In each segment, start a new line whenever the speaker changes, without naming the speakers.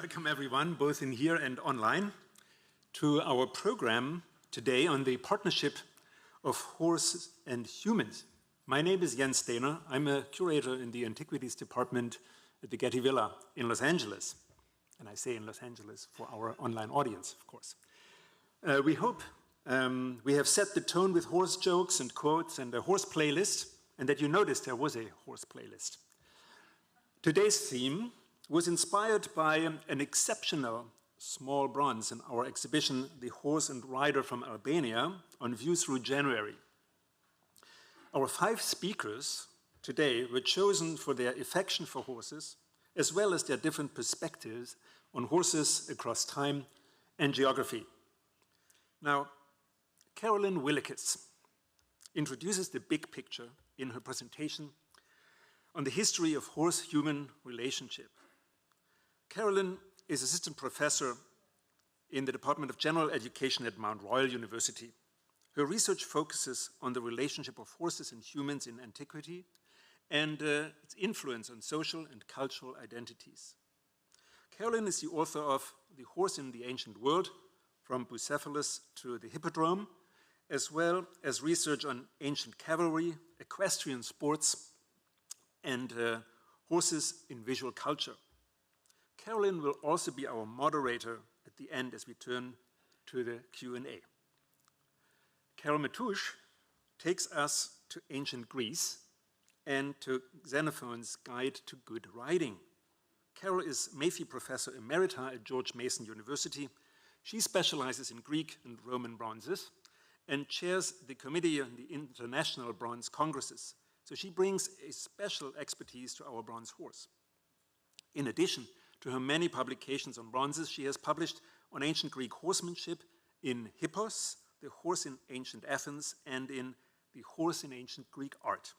Welcome everyone, both in here and online, to our program today on the partnership of horses and humans. My name is Jens Stehner. I'm a curator in the Antiquities Department at the Getty Villa in Los Angeles. And I say in Los Angeles for our online audience, of course. We hope we have set the tone with horse jokes and quotes and a horse playlist, and that you noticed there was a horse playlist. Today's theme was inspired by an exceptional small bronze in our exhibition, The Horse and Rider from Albania, on view through January. Our 5 speakers today were chosen for their affection for horses, as well as their different perspectives on horses across time and geography. Now, Carolyn Willikis introduces the big picture in her presentation on the history of horse-human relationship. Carolyn is assistant professor in the Department of General Education at Mount Royal University. Her research focuses on the relationship of horses and humans in antiquity and its influence on social and cultural identities. Carolyn is the author of The Horse in the Ancient World, From Bucephalus to the Hippodrome, as well as research on ancient cavalry, equestrian sports, and horses in visual culture. Carolyn will also be our moderator at the end as we turn to the Q&A. Carol Matoush takes us to ancient Greece and to Xenophon's Guide to Good Riding. Carol is Maffei Professor Emerita at George Mason University. She specializes in Greek and Roman bronzes and chairs the Committee on the International Bronze Congresses. So she brings a special expertise to our bronze horse. In addition to her many publications on bronzes, she has published on ancient Greek horsemanship in Hippos, The Horse in Ancient Athens, and in The Horse in Ancient Greek Art.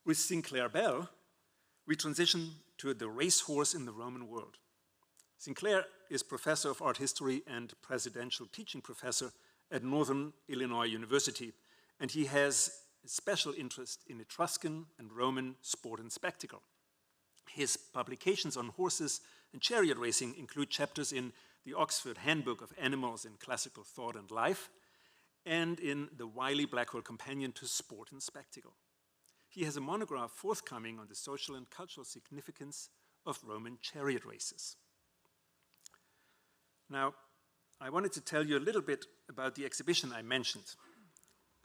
With Sinclair Bell, we transition to the racehorse in the Roman world. Sinclair is professor of art history and presidential teaching professor at Northern Illinois University, and he has a special interest in Etruscan and Roman sport and spectacle. His publications on horses and chariot racing include chapters in the Oxford Handbook of Animals in Classical Thought and Life and in the Wiley-Blackwell Companion to Sport and Spectacle. He has a monograph forthcoming on the social and cultural significance of Roman chariot races. Now, I wanted to tell you a little bit about the exhibition I mentioned,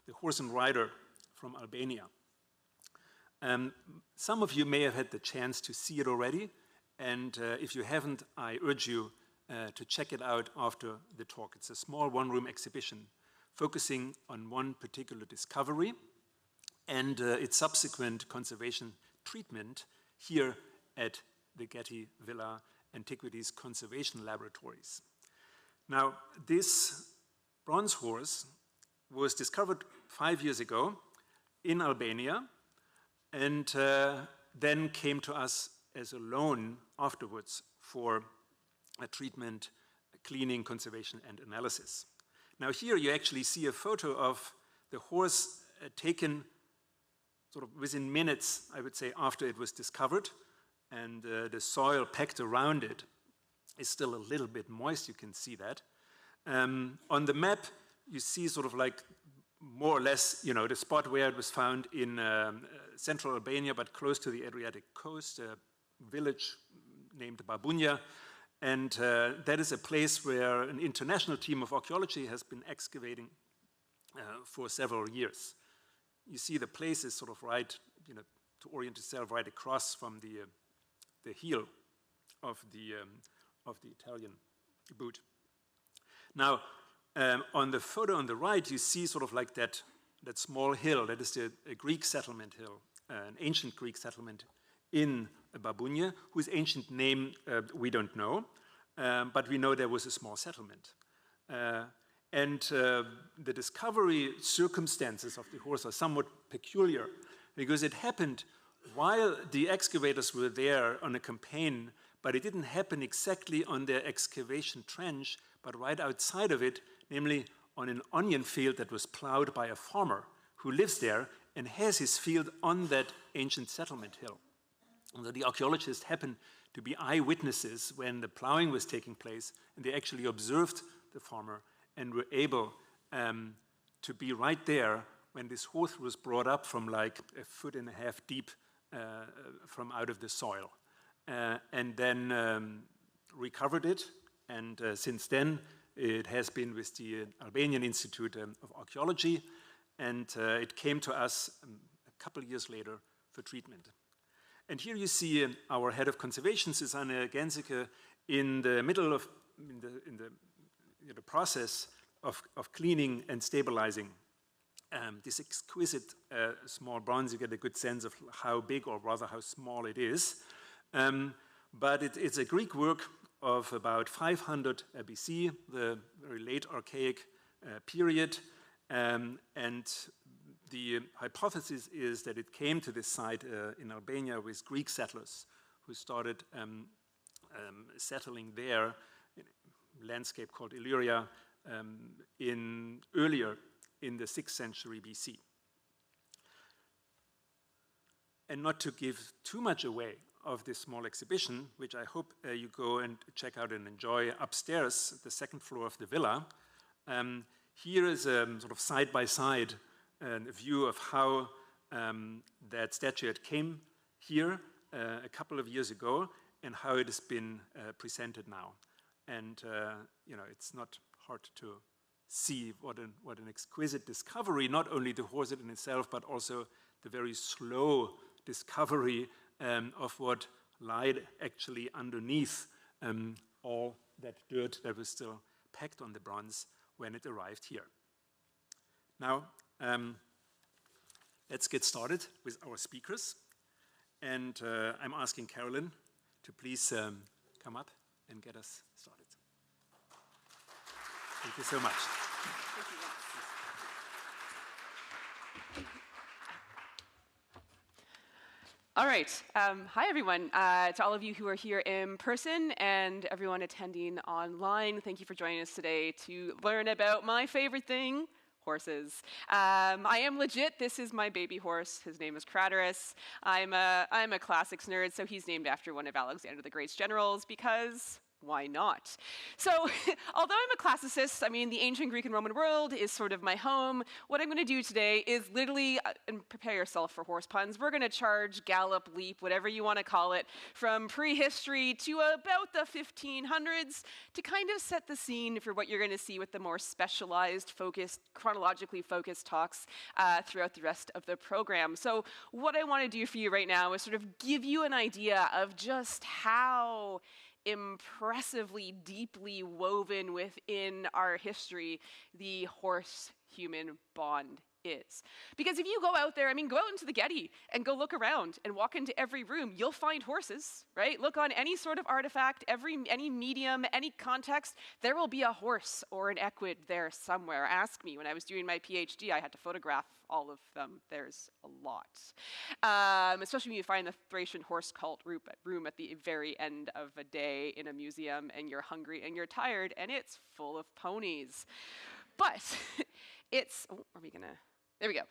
The Horse and Rider from Albania. Some of you may have had the chance to see it already, and if you haven't, I urge you to check it out after the talk. It's a small one-room exhibition focusing on one particular discovery and its subsequent conservation treatment here at the Getty Villa Antiquities Conservation Laboratories. Now, this bronze horse was discovered 5 years ago in Albania and then came to us as a loan afterwards for a treatment, cleaning, conservation, and analysis. Now here you actually see a photo of the horse taken sort of within minutes, I would say, after it was discovered, and the soil packed around it is still a little bit moist, you can see that. On the map, you see sort of like more or less, you know, the spot where it was found in central Albania, but close to the Adriatic coast, a village named Babunia. And that is a place where an international team of archaeology has been excavating for several years. You see the place is sort of right, you know, to orient yourself right across from the heel of the Italian boot. Now, on the photo on the right, you see sort of like that small hill. That is a Greek settlement hill, an ancient Greek settlement in Babunia, whose ancient name we don't know, but we know there was a small settlement. And the discovery circumstances of the horse are somewhat peculiar because it happened while the excavators were there on a campaign, but it didn't happen exactly on their excavation trench, but right outside of it, namely on an onion field that was plowed by a farmer who lives there and has his field on that ancient settlement hill. So the archaeologists happened to be eyewitnesses when the plowing was taking place, and they actually observed the farmer and were able to be right there when this horse was brought up from like 1.5 feet deep from out of the soil, and then recovered it. And since then, it has been with the Albanian Institute of Archaeology, and it came to us a couple of years later for treatment. And here you see our head of conservation, Susanne Gensike, in the middle of the process of cleaning and stabilizing this exquisite small bronze. You get a good sense of how big, or rather how small it is. But it's a Greek work of about 500 BC, the very late archaic period. And the hypothesis is that it came to this site in Albania with Greek settlers who started settling there in a landscape called Illyria earlier in the 6th century BC. And not to give too much away of this small exhibition, which I hope you go and check out and enjoy upstairs at the 2nd floor of the villa, here is a sort of side-by-side view of how that statuette came here a couple of years ago and how it has been presented now. And it's not hard to see what an exquisite discovery, not only the horse in itself, but also the very slow discovery of what lied actually underneath all that dirt that was still packed on the bronze when it arrived here. Now, let's get started with our speakers. And I'm asking Carolyn to please come up and get us started. Thank you so much.
Thank you. All right. Hi, everyone. To all of you who are here in person and everyone attending online, thank you for joining us today to learn about my favorite thing, horses. I am legit. This is my baby horse. His name is Craterus. I'm a classics nerd, so he's named after one of Alexander the Great's generals because why not? So, although I'm a classicist, I mean, the ancient Greek and Roman world is sort of my home. What I'm going to do today is literally, and prepare yourself for horse puns, we're going to charge, gallop, leap, whatever you want to call it, from prehistory to about the 1500s to kind of set the scene for what you're going to see with the more specialized, focused, chronologically focused talks throughout the rest of the program. So what I want to do for you right now is sort of give you an idea of just how impressively deeply woven within our history the horse-human bond is. Because if you go out there, I mean, go out into the Getty and go look around and walk into every room, you'll find horses, right? Look on any sort of artifact, any medium, any context, there will be a horse or an equid there somewhere. Ask me, when I was doing my PhD, I had to photograph all of them. There's a lot. Especially when you find the Thracian horse cult room at the very end of a day in a museum and you're hungry and you're tired and it's full of ponies. But it's, there we go.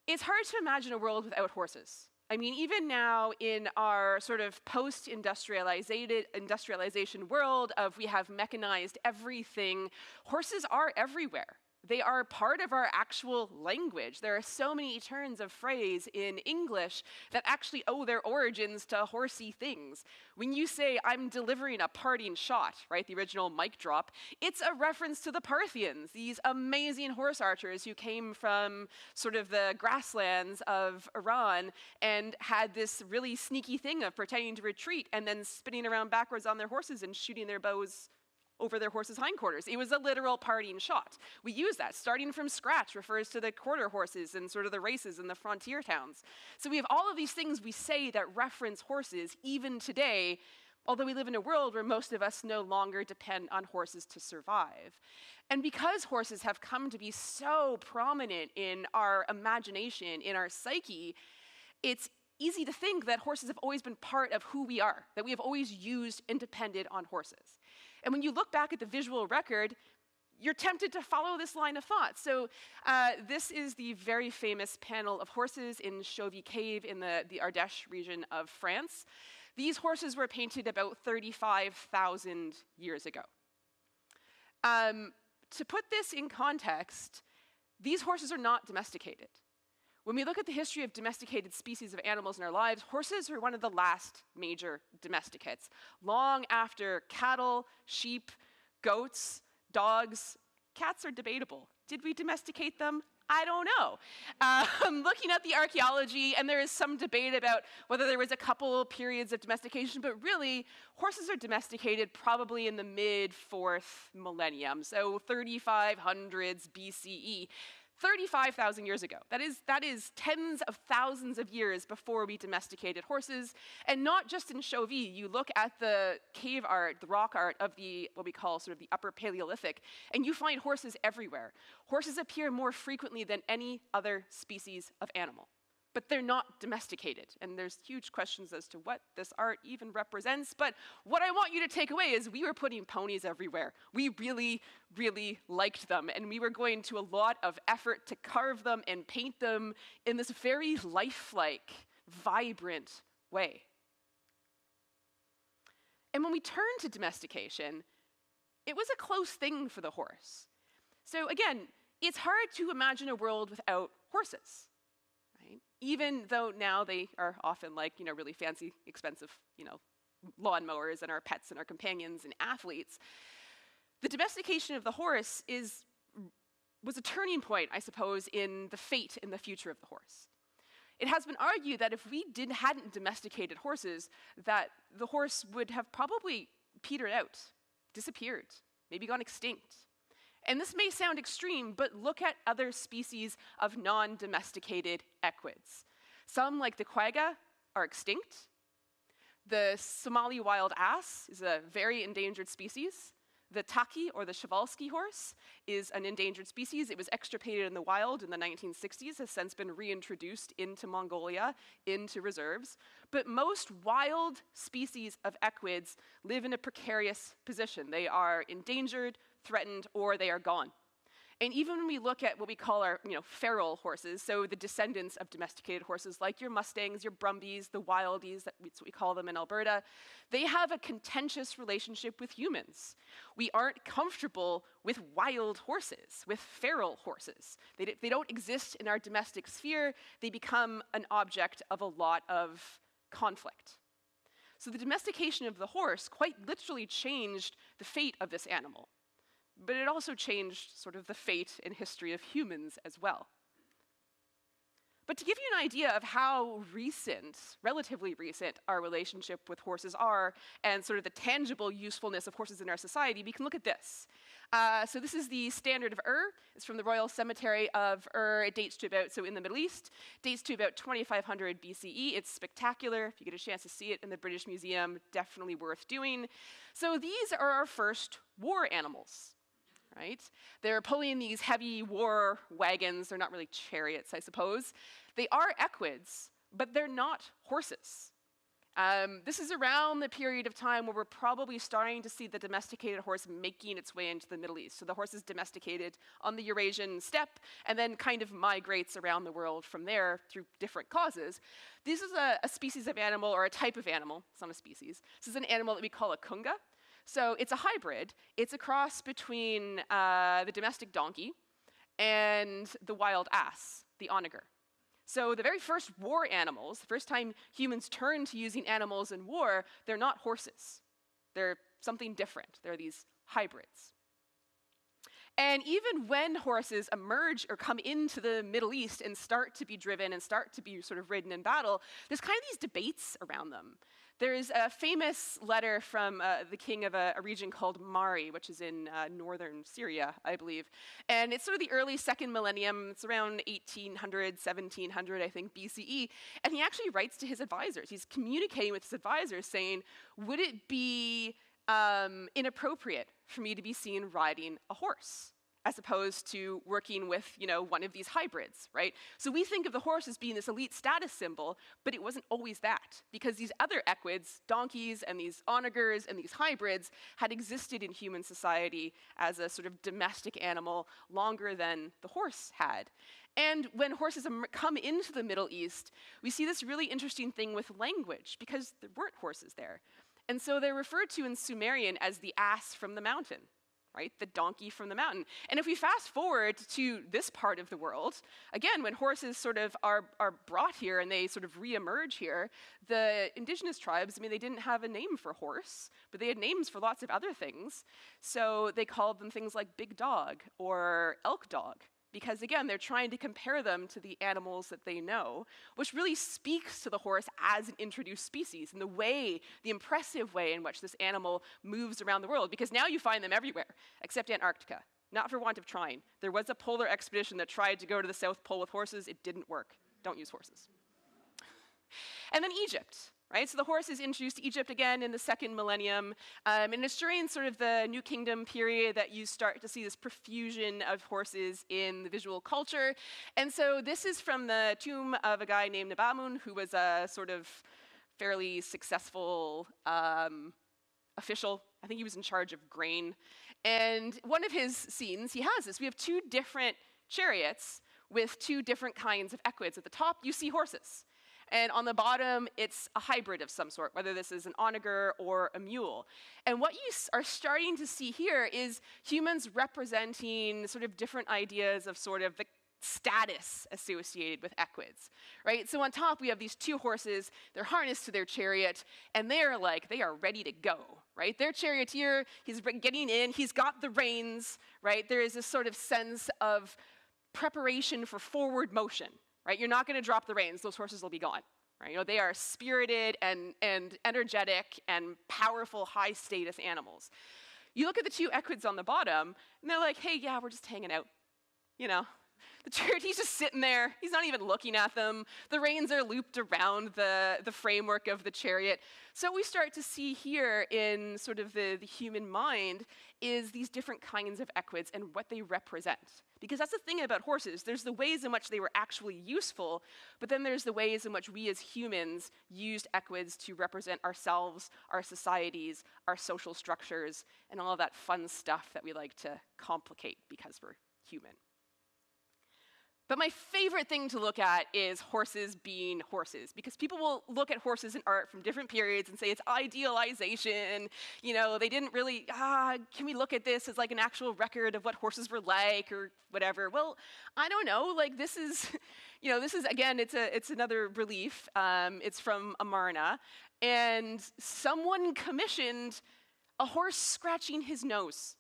It's hard to imagine a world without horses. I mean, even now in our sort of post-industrialization world of we have mechanized everything, horses are everywhere. They are part of our actual language. There are so many turns of phrase in English that actually owe their origins to horsey things. When you say, I'm delivering a parting shot, right, the original mic drop, it's a reference to the Parthians, these amazing horse archers who came from sort of the grasslands of Iran and had this really sneaky thing of pretending to retreat and then spinning around backwards on their horses and shooting their bows over their horses' hindquarters. It was a literal parting shot. We use that. Starting from scratch refers to the quarter horses and sort of the races in the frontier towns. So we have all of these things we say that reference horses even today, although we live in a world where most of us no longer depend on horses to survive. And because horses have come to be so prominent in our imagination, in our psyche, it's easy to think that horses have always been part of who we are, that we have always used and depended on horses. And when you look back at the visual record, you're tempted to follow this line of thought. So this is the very famous panel of horses in Chauvet Cave in the Ardèche region of France. These horses were painted about 35,000 years ago. To put this in context, these horses are not domesticated. When we look at the history of domesticated species of animals in our lives, horses are one of the last major domesticates. Long after cattle, sheep, goats, dogs, cats are debatable. Did we domesticate them? I don't know. I'm looking at the archaeology, and there is some debate about whether there was a couple periods of domestication, but really, horses are domesticated probably in the mid-4th millennium, so 3500s BCE. 35,000 years ago. That is tens of thousands of years before we domesticated horses. And not just in Chauvet. You look at the cave art, the rock art of what we call sort of the Upper Paleolithic, and you find horses everywhere. Horses appear more frequently than any other species of animal. But they're not domesticated, and there's huge questions as to what this art even represents. But what I want you to take away is we were putting ponies everywhere. We really, really liked them, and we were going to a lot of effort to carve them and paint them in this very lifelike, vibrant way. And when we turn to domestication, it was a close thing for the horse. So again, it's hard to imagine a world without horses. Even though now they are often like, really fancy, expensive, lawnmowers and our pets and our companions and athletes, the domestication of the horse was a turning point, I suppose, in the fate and the future of the horse. It has been argued that if we hadn't domesticated horses, that the horse would have probably petered out, disappeared, maybe gone extinct. And this may sound extreme, but look at other species of non-domesticated equids. Some, like the quagga, are extinct. The Somali wild ass is a very endangered species. The taki, or the Przewalski horse, is an endangered species. It was extirpated in the wild in the 1960s, has since been reintroduced into Mongolia, into reserves. But most wild species of equids live in a precarious position. They are endangered, threatened, or they are gone. And even when we look at what we call our feral horses, so the descendants of domesticated horses like your Mustangs, your Brumbies, the Wildies, that's what we call them in Alberta, they have a contentious relationship with humans. We aren't comfortable with wild horses, with feral horses. They don't exist in our domestic sphere. They become an object of a lot of conflict. So the domestication of the horse quite literally changed the fate of this animal. But it also changed sort of the fate and history of humans as well. But to give you an idea of how recent, relatively recent, our relationship with horses are, and sort of the tangible usefulness of horses in our society, we can look at this. So this is the Standard of Ur. It's from the Royal Cemetery of Ur. It dates to about, so in the Middle East, dates to about 2500 BCE. It's spectacular. If you get a chance to see it in the British Museum, definitely worth doing. So these are our first war animals. Right? They're pulling these heavy war wagons. They're not really chariots, I suppose. They are equids, but they're not horses. This is around the period of time where we're probably starting to see the domesticated horse making its way into the Middle East. So the horse is domesticated on the Eurasian steppe and then kind of migrates around the world from there through different causes. This is a species of animal, or a type of animal. It's not a species. This is an animal that we call a kunga. So it's a hybrid. It's a cross between the domestic donkey and the wild ass, the onager. So the very first war animals, the first time humans turned to using animals in war, they're not horses. They're something different. They're these hybrids. And even when horses emerge or come into the Middle East and start to be driven and start to be sort of ridden in battle, there's kind of these debates around them. There's a famous letter from the king of a region called Mari, which is in northern Syria, I believe. And it's sort of the early second millennium. It's around 1800, 1700, I think, BCE. And he actually writes to his advisors. He's communicating with his advisors saying, would it be inappropriate for me to be seen riding a horse as opposed to working with, one of these hybrids, right? So we think of the horse as being this elite status symbol, but it wasn't always that, because these other equids, donkeys and these onagers and these hybrids, had existed in human society as a sort of domestic animal longer than the horse had. And when horses come into the Middle East, we see this really interesting thing with language, because there weren't horses there. And so they're referred to in Sumerian as the ass from the mountain, right? The donkey from the mountain. And if we fast forward to this part of the world, again, when horses sort of are brought here and they sort of reemerge here, the indigenous tribes, they didn't have a name for horse, but they had names for lots of other things. So they called them things like big dog or elk dog, because again, they're trying to compare them to the animals that they know, which really speaks to the horse as an introduced species and the impressive way in which this animal moves around the world, because now you find them everywhere, except Antarctica. Not for want of trying. There was a polar expedition that tried to go to the South Pole with horses. It didn't work. Don't use horses. And then Egypt. Right? So the horse is introduced to Egypt again in the 2nd millennium, and it's during sort of the New Kingdom period that you start to see this profusion of horses in the visual culture. And so this is from the tomb of a guy named Nabamun, who was a sort of fairly successful official. I think he was in charge of grain. And one of his scenes, he has this. We have 2 different chariots with 2 different kinds of equids. At the top, you see horses. And on the bottom, it's a hybrid of some sort, whether this is an onager or a mule. And what you are starting to see here is humans representing sort of different ideas of sort of the status associated with equids, right? So on top, we have these 2 horses, they're harnessed to their chariot, and they are ready to go, right? Their charioteer, he's getting in, he's got the reins, right? There is this sort of sense of preparation for forward motion. Right? You're not going to drop the reins. Those horses will be gone. Right? They are spirited and energetic and powerful, high-status animals. You look at the 2 equids on the bottom, and they're like, hey, yeah, we're just hanging out. The chariot, he's just sitting there. He's not even looking at them. The reins are looped around the framework of the chariot. So what we start to see here in sort of the human mind is these different kinds of equids and what they represent. Because that's the thing about horses. There's the ways in which they were actually useful, but then there's the ways in which we as humans used equids to represent ourselves, our societies, our social structures, and all of that fun stuff that we like to complicate because we're human. But my favorite thing to look at is horses being horses, because people will look at horses in art from different periods and say it's idealization, they didn't really, can we look at this as like an actual record of what horses were like or whatever? Well, I don't know, this is, again, it's another relief. It's from Amarna, and someone commissioned a horse scratching his nose.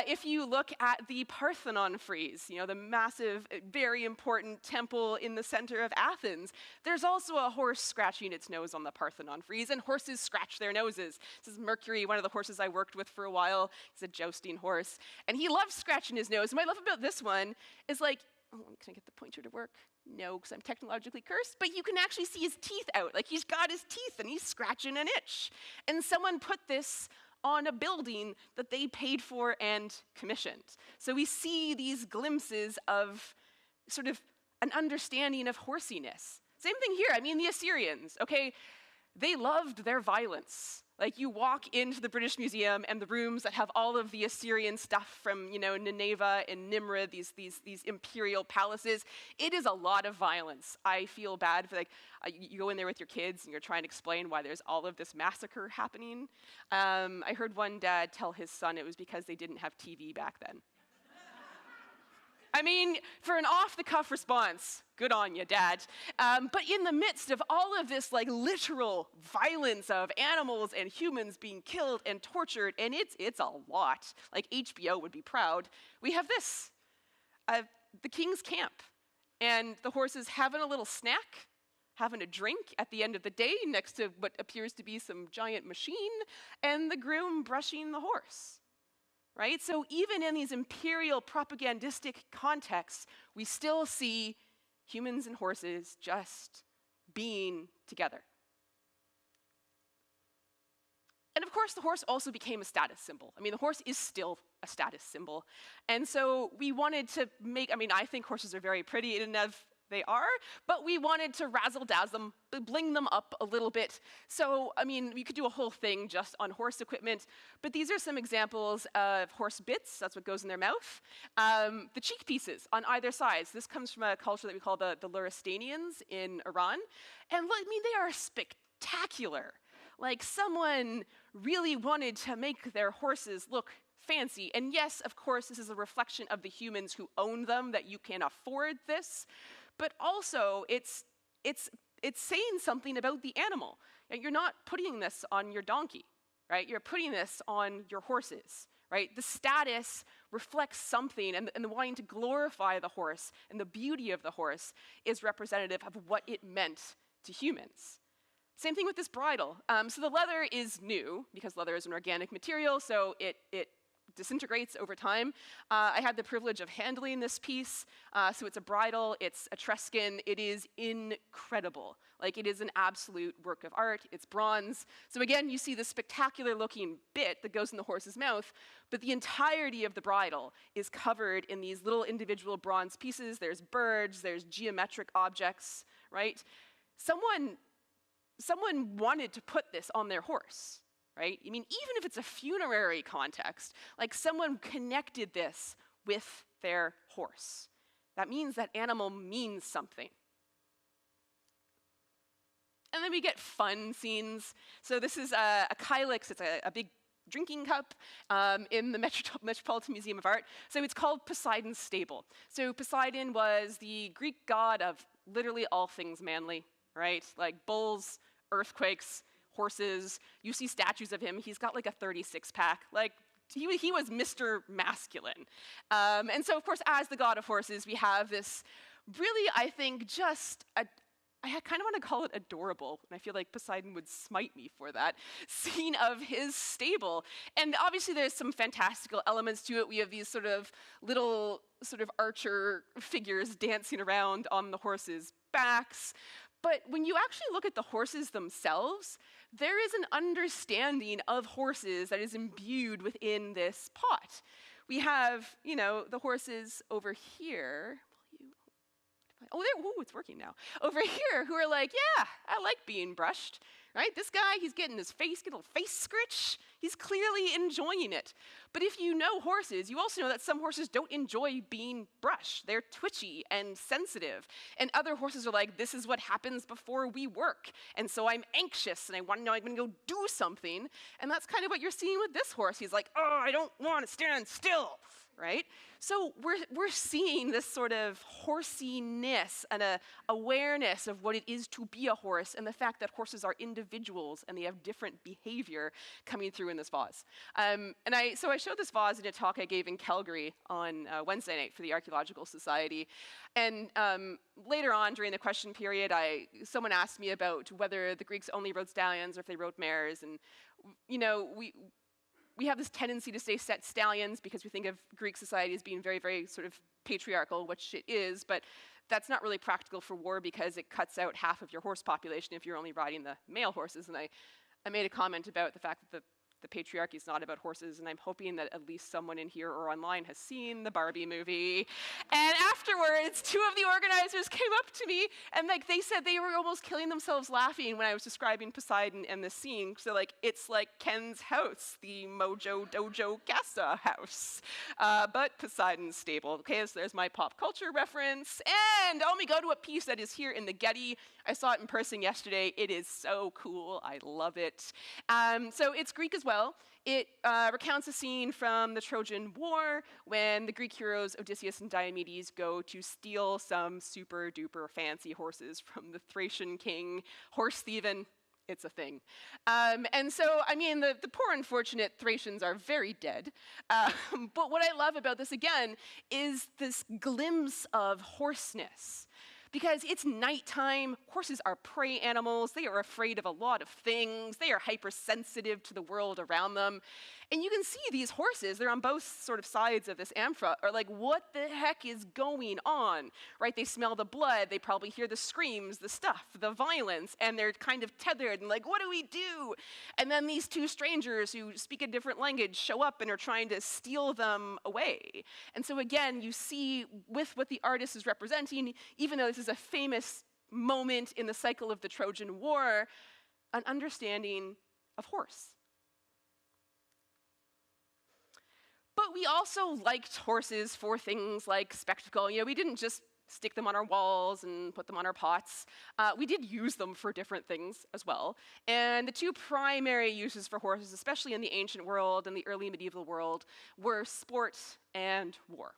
If you look at the Parthenon frieze, the massive, very important temple in the center of Athens, there's also a horse scratching its nose on the Parthenon frieze, and horses scratch their noses. This is Mercury, one of the horses I worked with for a while. He's a jousting horse, and he loves scratching his nose. And what I love about this one is can I get the pointer to work? No, because I'm technologically cursed, but you can actually see his teeth out. He's got his teeth, and he's scratching an itch. And someone put this on a building that they paid for and commissioned. So we see these glimpses of sort of an understanding of horsiness. Same thing here. The Assyrians, okay, they loved their violence. You walk into the British Museum and the rooms that have all of the Assyrian stuff from, Nineveh and Nimrud, these imperial palaces. It is a lot of violence. I feel bad for you go in there with your kids and you're trying to explain why there's all of this massacre happening. I heard one dad tell his son it was because they didn't have TV back then. For an off-the-cuff response, good on you, Dad. But in the midst of all of this literal violence of animals and humans being killed and tortured, and it's a lot, HBO would be proud, we have this, the king's camp, and the horses having a little snack, having a drink at the end of the day next to what appears to be some giant machine, and the groom brushing the horse. Right? So even in these imperial propagandistic contexts, we still see humans and horses just being together. And of course, course, the horse also became a status symbol. I mean, the horse is still a status symbol. And so we wanted to make, I mean, I think horses are very pretty in and of they are, but we wanted to razzle-dazzle them, bling them up a little bit. So, I mean, we could do a whole thing just on horse equipment, but these are some examples of horse bits. That's what goes in their mouth. The cheek pieces on either side. So this comes from a culture that we call the Luristanians in Iran. And I mean, they are spectacular. Like, someone really wanted to make their horses look fancy. And yes, of course, this is a reflection of the humans who own them, that you can afford this. But also, it's saying something about the animal. You're not putting this on your donkey, right? You're putting this on your horses, right? The status reflects something, and the wanting to glorify the horse and the beauty of the horse is representative of what it meant to humans. Same thing with this bridle. So the leather is new, because leather is an organic material, so it disintegrates over time. I had the privilege of handling this piece. So it's a bridle, it's Etruscan, it is incredible. Like, it is an absolute work of art, it's bronze. So again, you see this spectacular looking bit that goes in the horse's mouth, but the entirety of the bridle is covered in these little individual bronze pieces. There's birds, there's geometric objects, right? Someone wanted to put this on their horse. Right? I mean, even if it's a funerary context, like, someone connected this with their horse. That means that animal means something. And then we get fun scenes. So this is a kylix, it's a big drinking cup in the Metropolitan Museum of Art. So it's called Poseidon's stable. So Poseidon was the Greek god of literally all things manly, right? Like bulls, earthquakes, horses. You see statues of him. He's got like a 36-pack. Like, he was Mr. Masculine. And so, of course, as the god of horses, we have this really, I think, I kind of want to call it adorable, and I feel like Poseidon would smite me for that, scene of his stable. And obviously there's some fantastical elements to it. We have these sort of little archer figures dancing around on the horses' backs. But when you actually look at the horses themselves, there is an understanding of horses that is imbued within this pot. We have, the horses over here. It's working now. Over here, who are like, yeah, I like being brushed, right? This guy, he's getting his face, get a little face scritch. He's clearly enjoying it. But if you know horses, you also know that some horses don't enjoy being brushed. They're twitchy and sensitive. And other horses are like, this is what happens before we work. And so I'm anxious, and I want to know I'm going to go do something. And that's kind of what you're seeing with this horse. He's like, oh, I don't want to stand still, right? So we're seeing this sort of horsiness and a awareness of what it is to be a horse, and the fact that horses are individuals and they have different behavior coming through in this vase. So I showed this vase in a talk I gave in Calgary on Wednesday night for the Archaeological Society. And later on during the question period, someone asked me about whether the Greeks only rode stallions or if they rode mares. And we have this tendency to say stallions because we think of Greek society as being very, very sort of patriarchal, which it is, but that's not really practical for war because it cuts out half of your horse population if you're only riding the male horses. And I made a comment about the fact that the patriarchy is not about horses, and I'm hoping that at least someone in here or online has seen the Barbie movie. And afterwards, two of the organizers came up to me, and they said they were almost killing themselves laughing when I was describing Poseidon and the scene. So it's like Ken's house, the Mojo Dojo Gasta house, but Poseidon's stable. Okay, so there's my pop culture reference. And let me go to a piece that is here in the Getty. I saw it in person yesterday. It is so cool. I love it. So it's Greek as well. It recounts a scene from the Trojan War when the Greek heroes Odysseus and Diomedes go to steal some super duper fancy horses from the Thracian king. Horse thieving, it's a thing. And so, I mean, the poor unfortunate Thracians are very dead. But what I love about this, again, is this glimpse of horseness. Because it's nighttime, horses are prey animals, they are afraid of a lot of things, they are hypersensitive to the world around them. And you can see these horses, they're on both sort of sides of this amphora, are like, what the heck is going on, right? They smell the blood, they probably hear the screams, the stuff, the violence, and they're kind of tethered and like, what do we do? And then these two strangers who speak a different language show up and are trying to steal them away. And so again, you see with what the artist is representing, even though this is a famous moment in the cycle of the Trojan War, an understanding of horse. But we also liked horses for things like spectacle. You know, we didn't just stick them on our walls and put them on our pots. We did use them for different things as well. And the two primary uses for horses, especially in the ancient world and the early medieval world, were sport and war.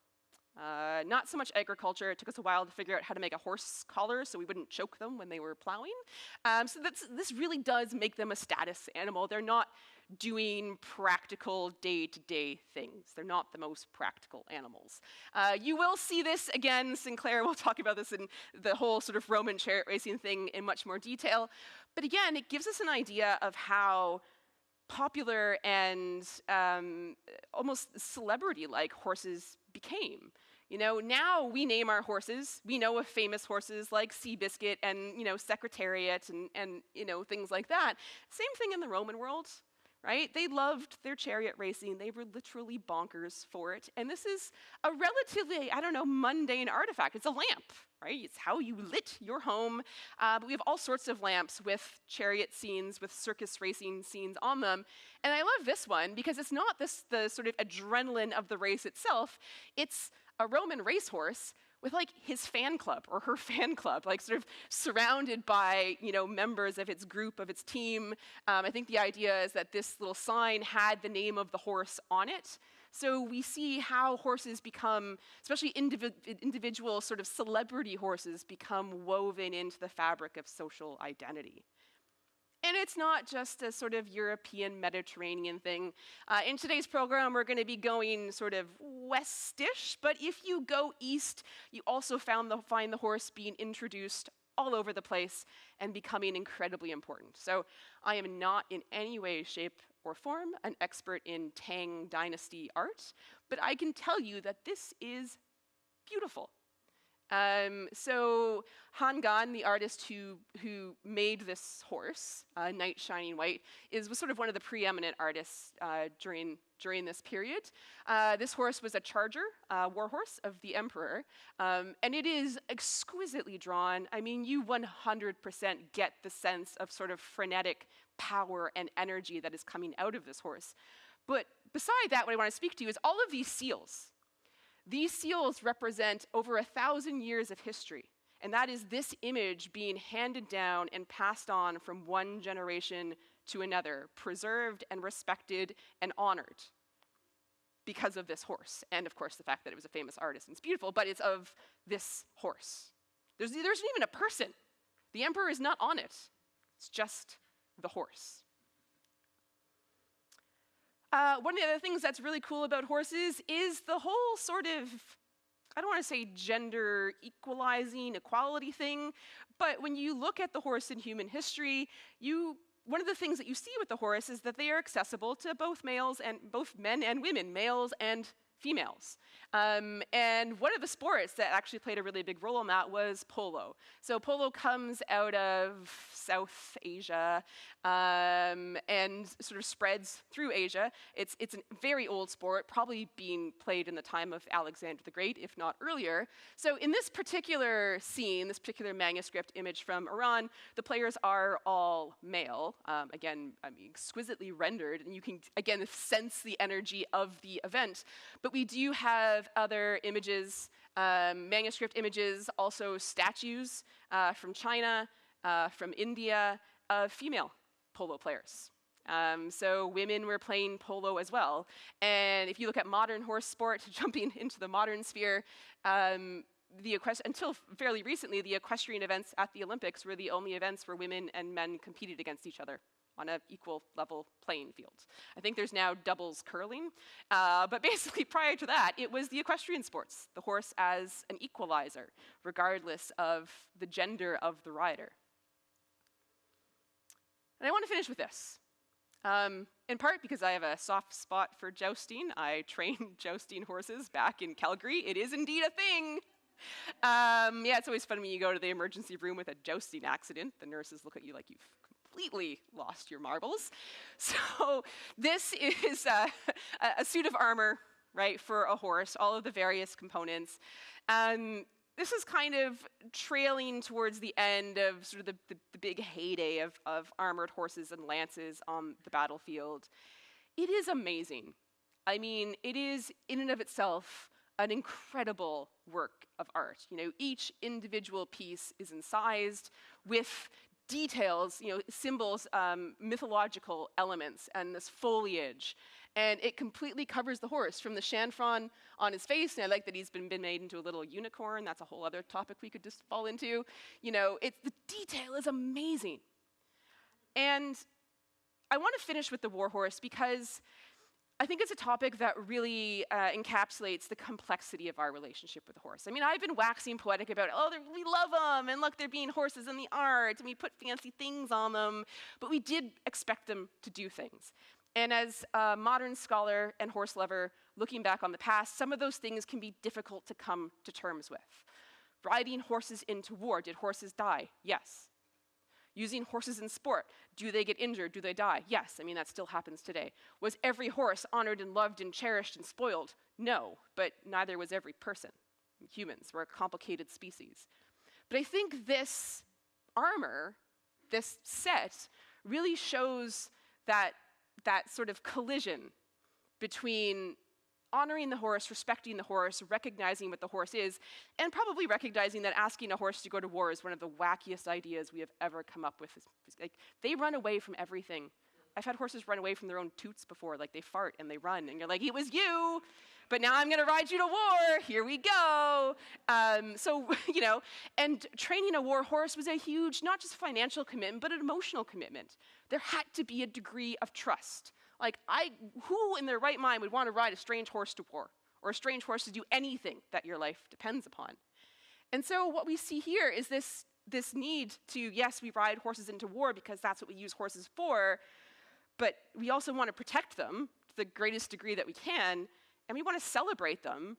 Not so much agriculture. It took us a while to figure out how to make a horse collar so we wouldn't choke them when they were plowing. So this really does make them a status animal. They're not doing practical day-to-day things. They're not the most practical animals. You will see this again. Sinclair will talk about this in the whole sort of Roman chariot racing thing in much more detail. But again, it gives us an idea of how popular and almost celebrity-like horses became. You know, now we name our horses. We know of famous horses like Seabiscuit and, you know, Secretariat and you know, things like that. Same thing in the Roman world. Right? They loved their chariot racing. They were literally bonkers for it. And this is a relatively, I don't know, mundane artifact. It's a lamp, right? It's how you lit your home. But we have all sorts of lamps with chariot scenes, with circus racing scenes on them. And I love this one because it's not the sort of adrenaline of the race itself. It's a Roman racehorse with like his fan club or her fan club, like sort of surrounded by, you know, members of its group, of its team. I think the idea is that this little sign had the name of the horse on it. So we see how horses become, especially individual sort of celebrity horses, become woven into the fabric of social identity. And it's not just a sort of European Mediterranean thing. In today's program, we're going to be going sort of westish, but if you go east, you also find the horse being introduced all over the place and becoming incredibly important. So I am not in any way, shape, or form an expert in Tang Dynasty art, but I can tell you that this is beautiful. So Han Gan, the artist who made this horse, Knight Shining White, was sort of one of the preeminent artists during this period. This horse was a charger, war horse of the emperor, and it is exquisitely drawn. I mean, you 100% get the sense of sort of frenetic power and energy that is coming out of this horse. But beside that, what I want to speak to you is all of these seals. These seals represent over 1,000 years of history, and that is this image being handed down and passed on from one generation to another, preserved and respected and honored because of this horse, and of course the fact that it was a famous artist and it's beautiful, but it's of this horse. There's even a person. The emperor is not on it. It's just the horse. One of the other things that's really cool about horses is the whole sort of, I don't want to say gender equalizing, equality thing, but when you look at the horse in human history, one of the things that you see with the horse is that they are accessible to both men and women, males and females. And one of the sports that actually played a really big role in that was polo. So polo comes out of South Asia and sort of spreads through Asia. It's a very old sport, probably being played in the time of Alexander the Great, if not earlier. So in this particular scene, this particular manuscript image from Iran, the players are all male. Again, I mean, exquisitely rendered, and you can, again, sense the energy of the event. But we do have other images, manuscript images, also statues from China, from India, of female polo players. So women were playing polo as well. And if you look at modern horse sport, jumping into the modern sphere, until fairly recently, the equestrian events at the Olympics were the only events where women and men competed against each other on an equal level playing field. I think there's now doubles curling, but basically prior to that, it was the equestrian sports, the horse as an equalizer, regardless of the gender of the rider. And I want to finish with this. In part because I have a soft spot for jousting. I trained jousting horses back in Calgary. It is indeed a thing. Yeah, it's always fun when you go to the emergency room with a jousting accident. The nurses look at you like you've completely lost your marbles. So this is a suit of armor, right, for a horse, all of the various components. This is kind of trailing towards the end of sort of the big heyday of armored horses and lances on the battlefield. It is amazing. I mean, it is in and of itself an incredible work of art. You know, each individual piece is incised with details, you know, symbols, mythological elements, and this foliage. And it completely covers the horse from the chanfron on his face. And I like that he's been made into a little unicorn. That's a whole other topic we could just fall into. You know, the detail is amazing. And I want to finish with the war horse because I think it's a topic that really encapsulates the complexity of our relationship with the horse. I mean, I've been waxing poetic about, oh, we love them, and look, they're being horses in the art, and we put fancy things on them, but we did expect them to do things. And as a modern scholar and horse lover, looking back on the past, some of those things can be difficult to come to terms with. Riding horses into war, did horses die? Yes. Using horses in sport, do they get injured? Do they die? Yes, I mean, that still happens today. Was every horse honored and loved and cherished and spoiled? No, but neither was every person. Humans were a complicated species. But I think this armor, this set, really shows that sort of collision between honoring the horse, respecting the horse, recognizing what the horse is, and probably recognizing that asking a horse to go to war is one of the wackiest ideas we have ever come up with. Like, they run away from everything. I've had horses run away from their own toots before, like they fart and they run, and you're like, it was you, but now I'm gonna ride you to war, here we go. So, you know, and training a war horse was a huge, not just financial commitment, but an emotional commitment. There had to be a degree of trust. Like, who in their right mind would want to ride a strange horse to war, or a strange horse to do anything that your life depends upon? And so what we see here is this need to, yes, we ride horses into war because that's what we use horses for, but we also want to protect them to the greatest degree that we can, and we want to celebrate them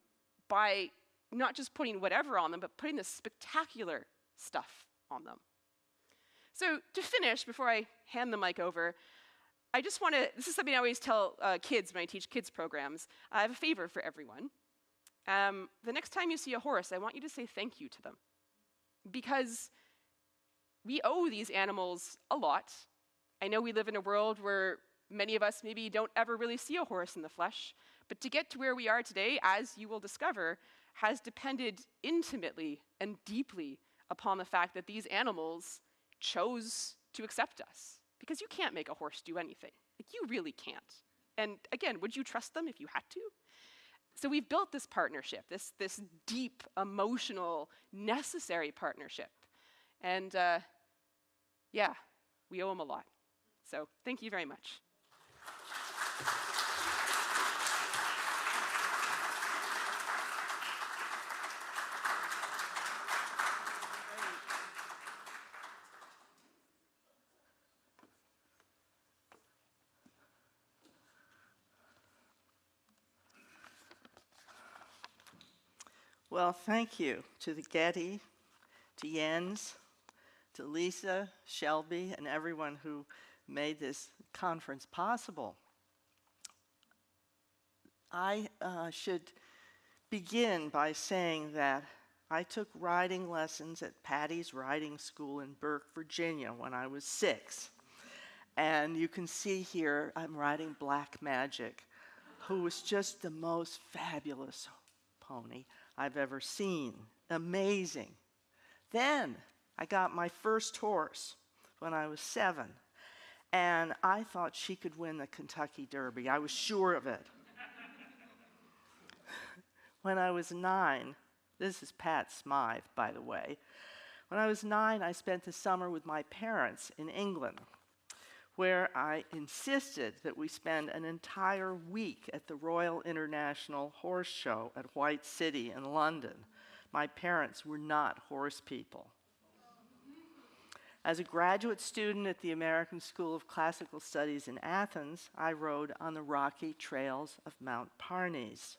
by not just putting whatever on them, but putting the spectacular stuff on them. So to finish, before I hand the mic over, I just want to, this is something I always tell kids when I teach kids programs. I have a favor for everyone. The next time you see a horse, I want you to say thank you to them. Because we owe these animals a lot. I know we live in a world where many of us maybe don't ever really see a horse in the flesh, but to get to where we are today, as you will discover, has depended intimately and deeply upon the fact that these animals chose to accept us. Because you can't make a horse do anything. Like, you really can't. And again, would you trust them if you had to? So we've built this partnership, this deep, emotional, necessary partnership. And yeah, we owe them a lot. So thank you very much.
Well, thank you to the Getty, to Jens, to Lisa, Shelby, and everyone who made this conference possible. I should begin by saying that I took riding lessons at Patty's Riding School in Burke, Virginia when I was 6. And you can see here I'm riding Black Magic, who was just the most fabulous pony I've ever seen. Amazing. Then I got my first horse when I was 7, and I thought she could win the Kentucky Derby. I was sure of it. When I was 9, this is Pat Smythe, by the way. When I was 9, I spent the summer with my parents in England, where I insisted that we spend an entire week at the Royal International Horse Show at White City in London. My parents were not horse people. As a graduate student at the American School of Classical Studies in Athens, I rode on the rocky trails of Mount Parnes.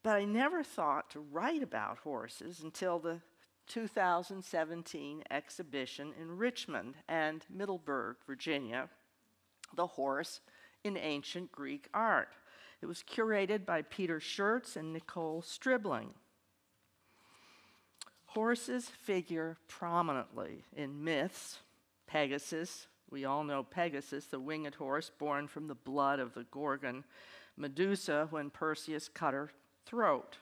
But I never thought to write about horses until the 2017 exhibition in Richmond and Middleburg, Virginia, The Horse in Ancient Greek Art. It was curated by Peter Schertz and Nicole Stribling. Horses figure prominently in myths. Pegasus, we all know Pegasus, the winged horse born from the blood of the Gorgon Medusa when Perseus cut her throat.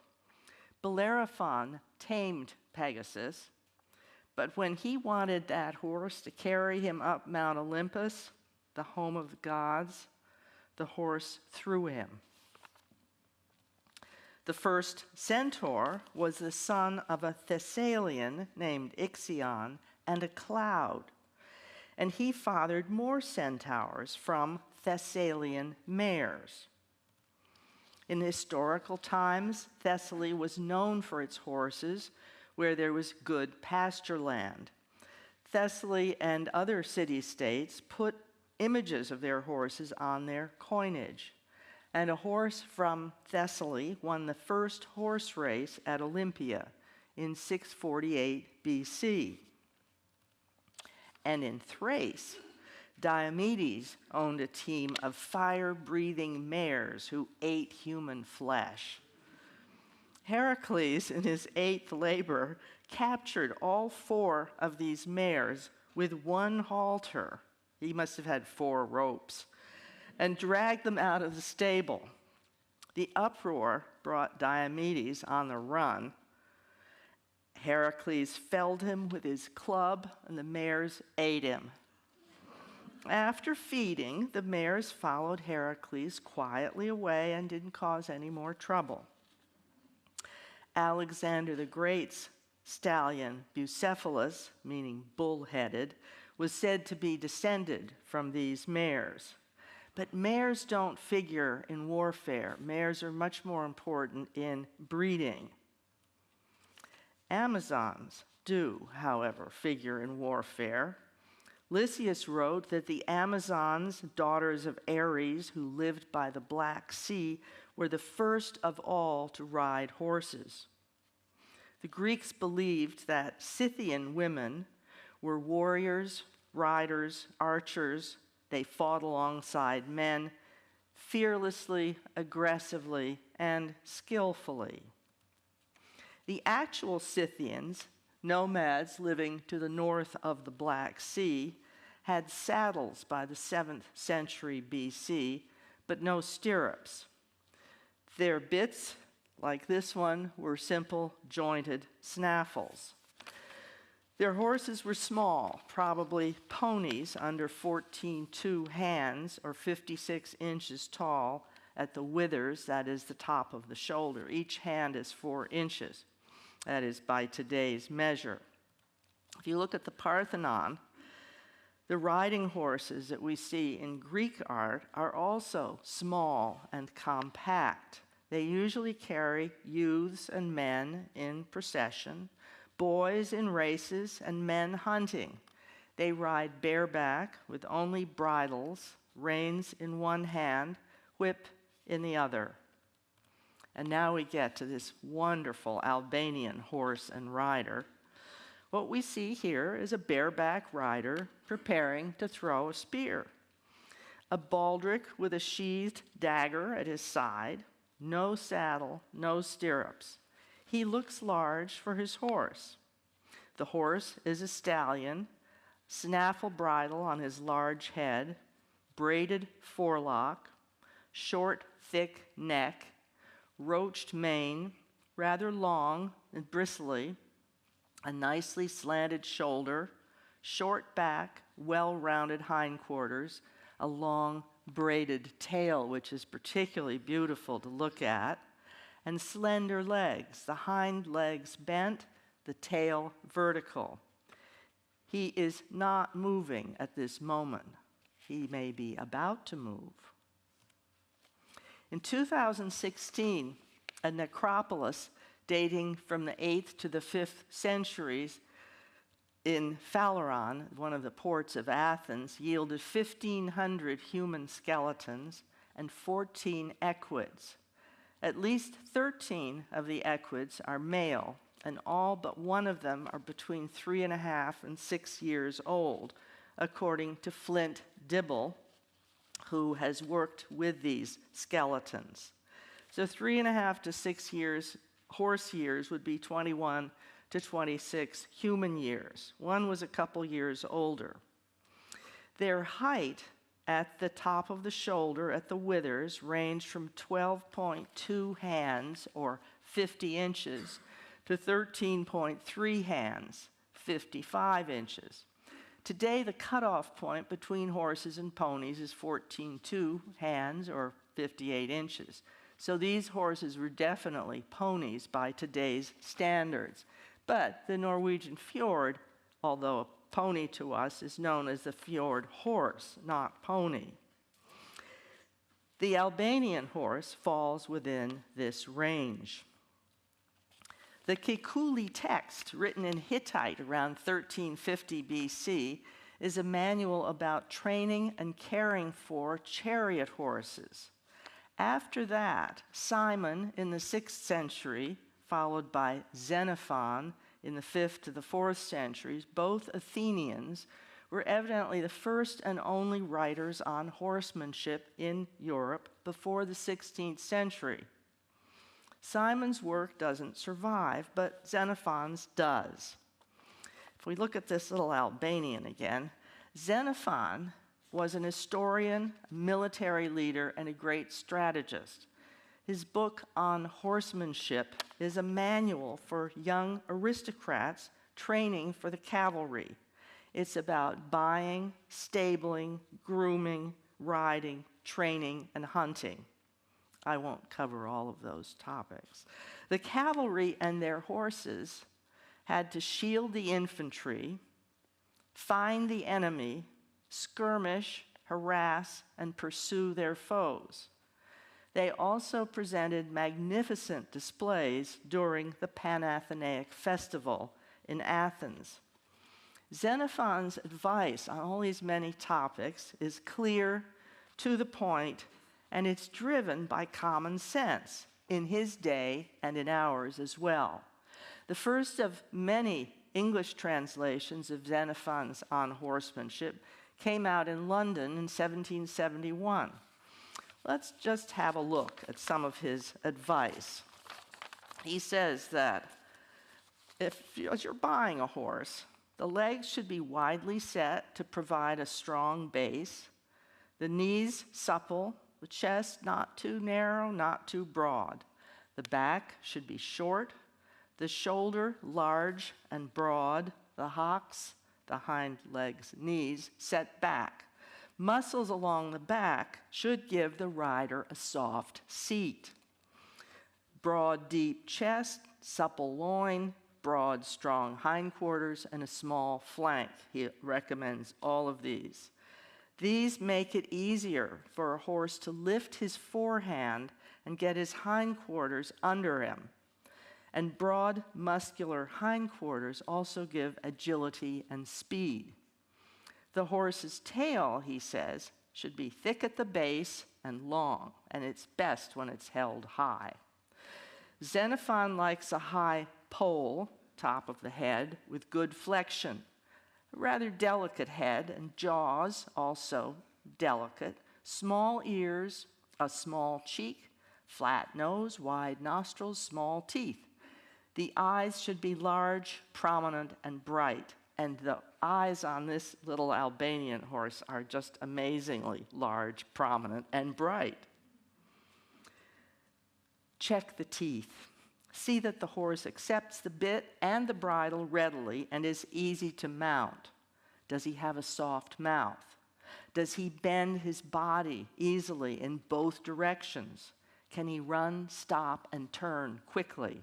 Bellerophon tamed Pegasus, but when he wanted that horse to carry him up Mount Olympus, the home of the gods, the horse threw him. The first centaur was the son of a Thessalian named Ixion and a cloud, and he fathered more centaurs from Thessalian mares. In historical times, Thessaly was known for its horses, where there was good pasture land. Thessaly and other city-states put images of their horses on their coinage. And a horse from Thessaly won the first horse race at Olympia in 648 BC. And in Thrace, Diomedes owned a team of fire-breathing mares who ate human flesh. Heracles, in his 8th labor, captured all 4 of these mares with one halter. He must have had 4 ropes. And dragged them out of the stable. The uproar brought Diomedes on the run. Heracles felled him with his club, and the mares ate him. After feeding, the mares followed Heracles quietly away and didn't cause any more trouble. Alexander the Great's stallion, Bucephalus, meaning bull-headed, was said to be descended from these mares. But mares don't figure in warfare. Mares are much more important in breeding. Amazons do, however, figure in warfare. Lysias wrote that the Amazons, daughters of Ares, who lived by the Black Sea, were the first of all to ride horses. The Greeks believed that Scythian women were warriors, riders, archers. They fought alongside men fearlessly, aggressively, and skillfully. The actual Scythians, nomads living to the north of the Black Sea, had saddles by the 7th century BC, but no stirrups. Their bits, like this one, were simple jointed snaffles. Their horses were small, probably ponies under 14.2 hands or 56 inches tall at the withers, that is the top of the shoulder. Each hand is 4 inches, that is by today's measure. If you look at the Parthenon, the riding horses that we see in Greek art are also small and compact. They usually carry youths and men in procession, boys in races, and men hunting. They ride bareback with only bridles, reins in one hand, whip in the other. And now we get to this wonderful Albanian horse and rider. What we see here is a bareback rider preparing to throw a spear. A baldric with a sheathed dagger at his side, no saddle, no stirrups. He looks large for his horse. The horse is a stallion, snaffle bridle on his large head, braided forelock, short, thick neck, roached mane, rather long and bristly, a nicely slanted shoulder, short back, well-rounded hindquarters, a long braided tail, which is particularly beautiful to look at, and slender legs, the hind legs bent, the tail vertical. He is not moving at this moment. He may be about to move. In 2016, a necropolis dating from the 8th to the 5th centuries in Phaleron, one of the ports of Athens, yielded 1,500 human skeletons and 14 equids. At least 13 of the equids are male, and all but one of them are between 3.5 and 6 years old, according to Flint Dibble, who has worked with these skeletons. So 3.5 to 6 years, horse years, would be 21 to 26 human years. One was a couple years older. Their height at the top of the shoulder, at the withers, ranged from 12.2 hands, or 50 inches, to 13.3 hands, 55 inches. Today, the cutoff point between horses and ponies is 14.2 hands, or 58 inches. So these horses were definitely ponies by today's standards. But the Norwegian fjord, although a pony to us, is known as the fjord horse, not pony. The Albanian horse falls within this range. The Kekuli text, written in Hittite around 1350 BC, is a manual about training and caring for chariot horses. After that, Simon in the 6th century, followed by Xenophon in the 5th to the 4th centuries, both Athenians, were evidently the first and only writers on horsemanship in Europe before the 16th century. Simon's work doesn't survive, but Xenophon's does. If we look at this little Albanian again, Xenophon was an historian, military leader, and a great strategist. His book on horsemanship is a manual for young aristocrats training for the cavalry. It's about buying, stabling, grooming, riding, training, and hunting. I won't cover all of those topics. The cavalry and their horses had to shield the infantry, find the enemy, skirmish, harass, and pursue their foes. They also presented magnificent displays during the Panathenaic festival in Athens. Xenophon's advice on all these many topics is clear, to the point, and it's driven by common sense in his day and in ours as well. The first of many English translations of Xenophon's On Horsemanship came out in London in 1771. Let's just have a look at some of his advice. He says that as you're buying a horse, the legs should be widely set to provide a strong base, the knees supple, the chest not too narrow, not too broad. The back should be short, the shoulder large and broad, the hocks, the hind legs, knees, set back. Muscles along the back should give the rider a soft seat. Broad, deep chest, supple loin, broad, strong hindquarters, and a small flank. He recommends all of these. These make it easier for a horse to lift his forehand and get his hindquarters under him. And broad, muscular hindquarters also give agility and speed. The horse's tail, he says, should be thick at the base and long, and it's best when it's held high. Xenophon likes a high poll, top of the head, with good flexion. A rather delicate head and jaws, also delicate. Small ears, a small cheek, flat nose, wide nostrils, small teeth. The eyes should be large, prominent, and bright. And the eyes on this little Albanian horse are just amazingly large, prominent, and bright. Check the teeth. See that the horse accepts the bit and the bridle readily and is easy to mount. Does he have a soft mouth? Does he bend his body easily in both directions? Can he run, stop, and turn quickly?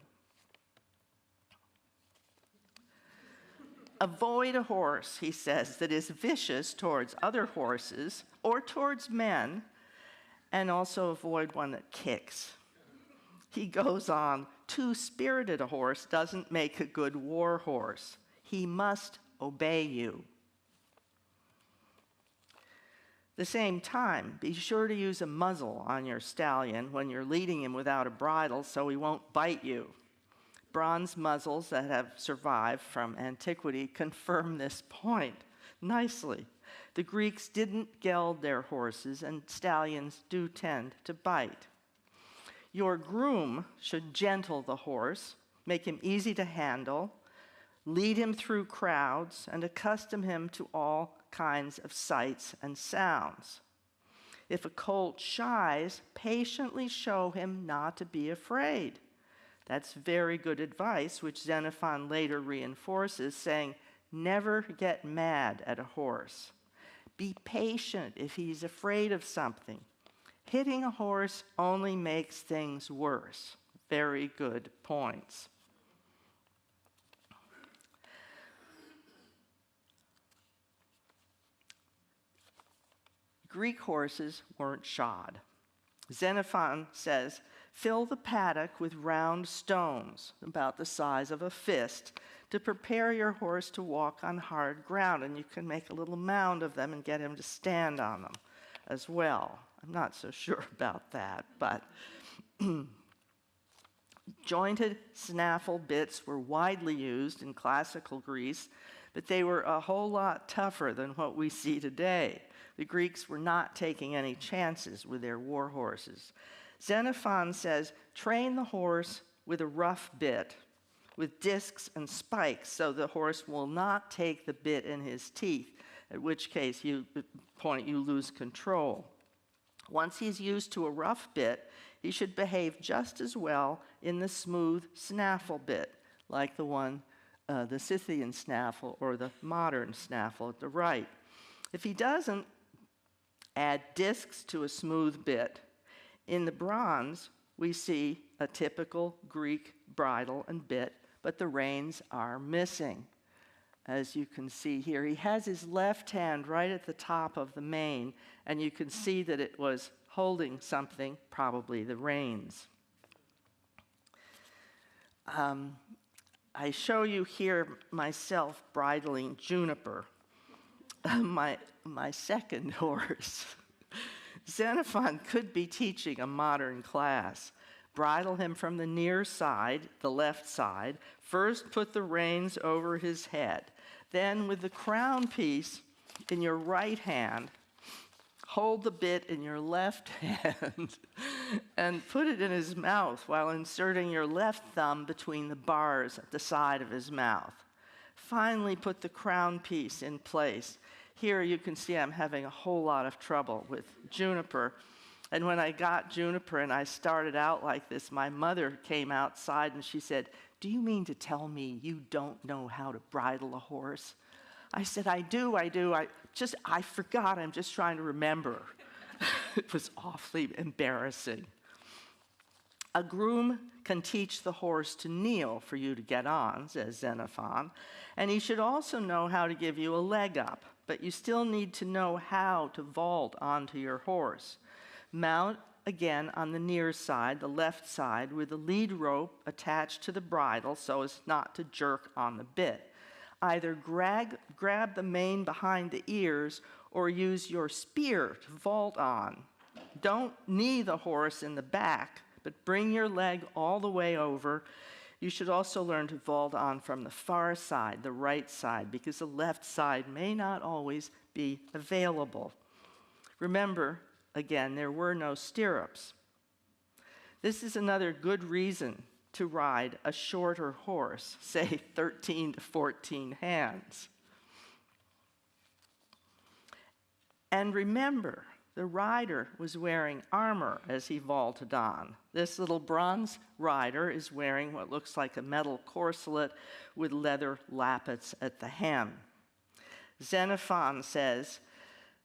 Avoid a horse, he says, that is vicious towards other horses or towards men, and also avoid one that kicks. He goes on, too spirited a horse doesn't make a good war horse. He must obey you. At the same time, be sure to use a muzzle on your stallion when you're leading him without a bridle so he won't bite you. Bronze muzzles that have survived from antiquity confirm this point nicely. The Greeks didn't geld their horses, and stallions do tend to bite. Your groom should gentle the horse, make him easy to handle, lead him through crowds, and accustom him to all kinds of sights and sounds. If a colt shies, patiently show him not to be afraid. That's very good advice, which Xenophon later reinforces, saying, never get mad at a horse. Be patient if he's afraid of something. Hitting a horse only makes things worse. Very good points. Greek horses weren't shod. Xenophon says, fill the paddock with round stones, about the size of a fist, to prepare your horse to walk on hard ground. And you can make a little mound of them and get him to stand on them as well. I'm not so sure about that, but jointed snaffle bits were widely used in classical Greece, but they were a whole lot tougher than what we see today. The Greeks were not taking any chances with their war horses. Xenophon says, train the horse with a rough bit, with discs and spikes, so the horse will not take the bit in his teeth, at which case you lose control. Once he's used to a rough bit, he should behave just as well in the smooth snaffle bit, like the one, the Scythian snaffle or the modern snaffle at the right. If he doesn't, add discs to a smooth bit. In the bronze, we see a typical Greek bridle and bit, but the reins are missing. As you can see here, he has his left hand right at the top of the mane, and you can see that it was holding something, probably the reins. I show you here myself bridling Juniper, my second horse. Xenophon could be teaching a modern class. Bridle him from the near side, the left side. First, put the reins over his head. Then, with the crown piece in your right hand, hold the bit in your left hand and put it in his mouth while inserting your left thumb between the bars at the side of his mouth. Finally, put the crown piece in place. Here you can see I'm having a whole lot of trouble with Juniper. And when I got Juniper and I started out like this, my mother came outside and she said, do you mean to tell me you don't know how to bridle a horse? I said, I do. I forgot. I'm just trying to remember. It was awfully embarrassing. A groom can teach the horse to kneel for you to get on, says Xenophon, and he should also know how to give you a leg up, but you still need to know how to vault onto your horse. Mount again on the near side, the left side, with the lead rope attached to the bridle so as not to jerk on the bit. Either grab the mane behind the ears or use your spear to vault on. Don't knee the horse in the back, but bring your leg all the way over. You should also learn to vault on from the far side, the right side, because the left side may not always be available. Remember, again, there were no stirrups. This is another good reason to ride a shorter horse, say 13 to 14 hands. And remember, the rider was wearing armor as he vaulted on. This little bronze rider is wearing what looks like a metal corselet with leather lappets at the hem. Xenophon says,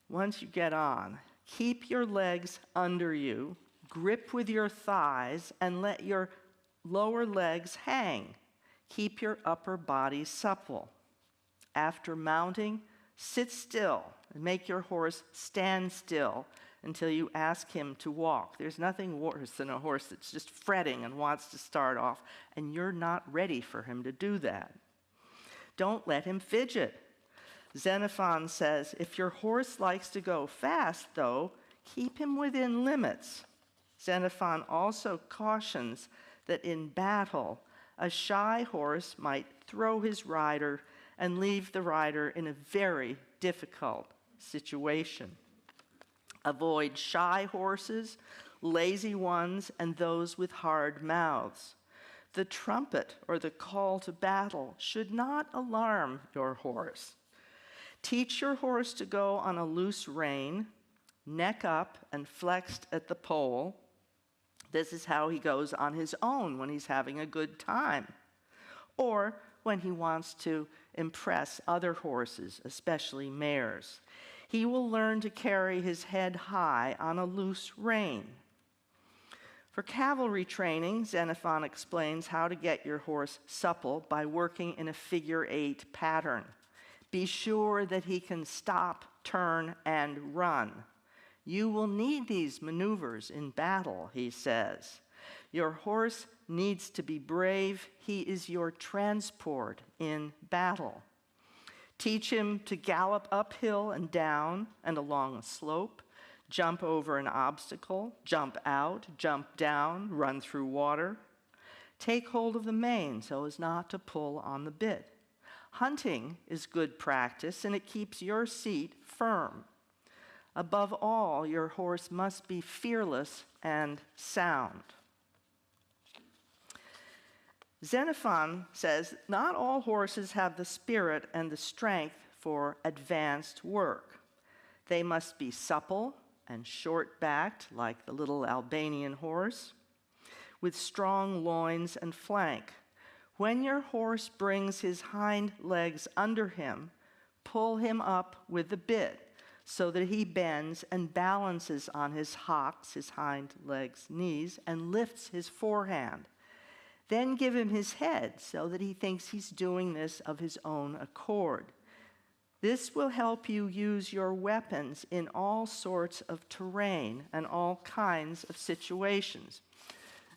once you get on, keep your legs under you, grip with your thighs, and let your lower legs hang. Keep your upper body supple. After mounting, sit still and make your horse stand still until you ask him to walk. There's nothing worse than a horse that's just fretting and wants to start off, and you're not ready for him to do that. Don't let him fidget. Xenophon says, if your horse likes to go fast, though, keep him within limits. Xenophon also cautions that in battle, a shy horse might throw his rider and leave the rider in a very difficult situation. Avoid shy horses, lazy ones, and those with hard mouths. The trumpet or the call to battle should not alarm your horse. Teach your horse to go on a loose rein, neck up and flexed at the pole. This is how he goes on his own when he's having a good time, or when he wants to impress other horses, especially mares. He will learn to carry his head high on a loose rein. For cavalry training, Xenophon explains how to get your horse supple by working in a figure-8 pattern. Be sure that he can stop, turn, and run. You will need these maneuvers in battle, he says. Your horse needs to be brave. He is your transport in battle. Teach him to gallop uphill and down and along a slope, jump over an obstacle, jump out, jump down, run through water. Take hold of the mane so as not to pull on the bit. Hunting is good practice, and it keeps your seat firm. Above all, your horse must be fearless and sound. Xenophon says, not all horses have the spirit and the strength for advanced work. They must be supple and short-backed, like the little Albanian horse, with strong loins and flank. When your horse brings his hind legs under him, pull him up with the bit so that he bends and balances on his hocks, his hind legs, knees, and lifts his forehand. Then give him his head so that he thinks he's doing this of his own accord. This will help you use your weapons in all sorts of terrain and all kinds of situations.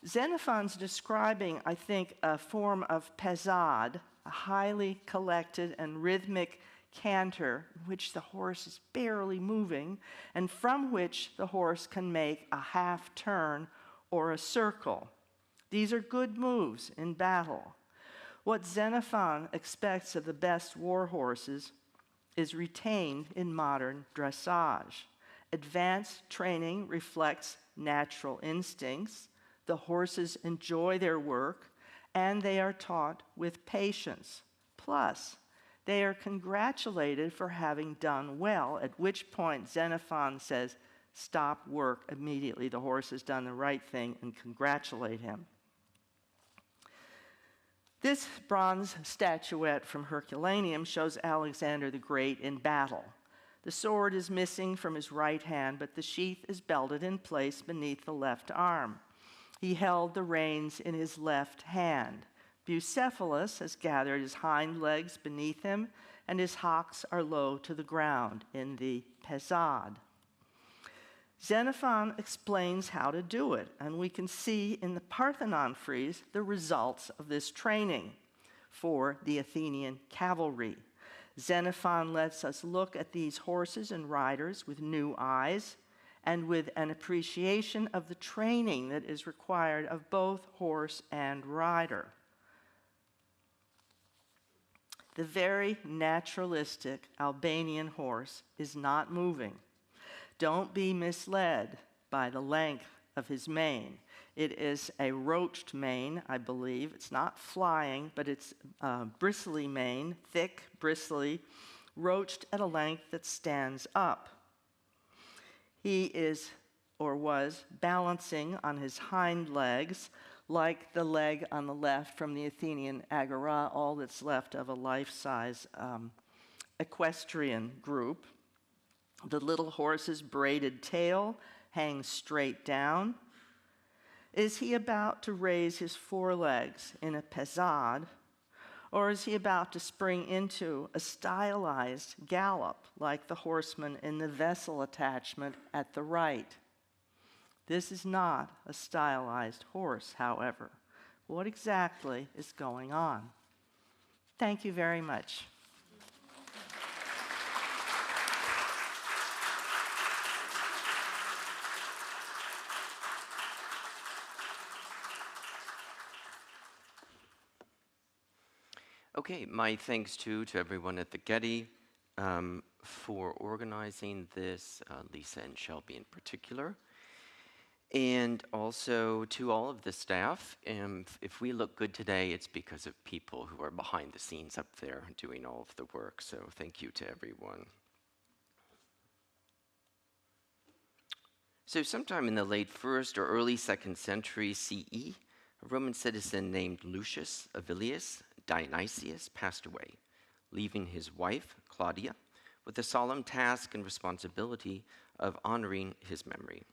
Xenophon's describing, I think, a form of pezad, a highly collected and rhythmic canter in which the horse is barely moving and from which the horse can make a half turn or a circle. These are good moves in battle. What Xenophon expects of the best war horses is retained in modern dressage. Advanced training reflects natural instincts. The horses enjoy their work, and they are taught with patience. Plus, they are congratulated for having done well, at which point Xenophon says, stop work immediately. The horse has done the right thing, and congratulate him. This bronze statuette from Herculaneum shows Alexander the Great in battle. The sword is missing from his right hand, but the sheath is belted in place beneath the left arm. He held the reins in his left hand. Bucephalus has gathered his hind legs beneath him, and his hocks are low to the ground in the pezad. Xenophon explains how to do it, and we can see in the Parthenon frieze the results of this training for the Athenian cavalry. Xenophon lets us look at these horses and riders with new eyes and with an appreciation of the training that is required of both horse and rider. The very naturalistic Albanian horse is not moving. Don't be misled by the length of his mane. It is a roached mane, I believe. It's not flying, but it's bristly mane, thick, bristly, roached at a length that stands up. He is, or was, balancing on his hind legs, like the leg on the left from the Athenian agora, all that's left of a life-size equestrian group. The little horse's braided tail hangs straight down. Is he about to raise his forelegs in a pezad, or is he about to spring into a stylized gallop like the horseman in the vessel attachment at the right? This is not a stylized horse, however. What exactly is going on? Thank you very much.
Okay, my thanks too to everyone at the Getty for organizing this, Lisa and Shelby in particular. And also to all of the staff. If we look good today, it's because of people who are behind the scenes up there doing all of the work. So thank you to everyone. So sometime in the late 1st or early 2nd century CE, a Roman citizen named Lucius Avidius Dionysius passed away, leaving his wife, Claudia, with the solemn task and responsibility of honoring his memory.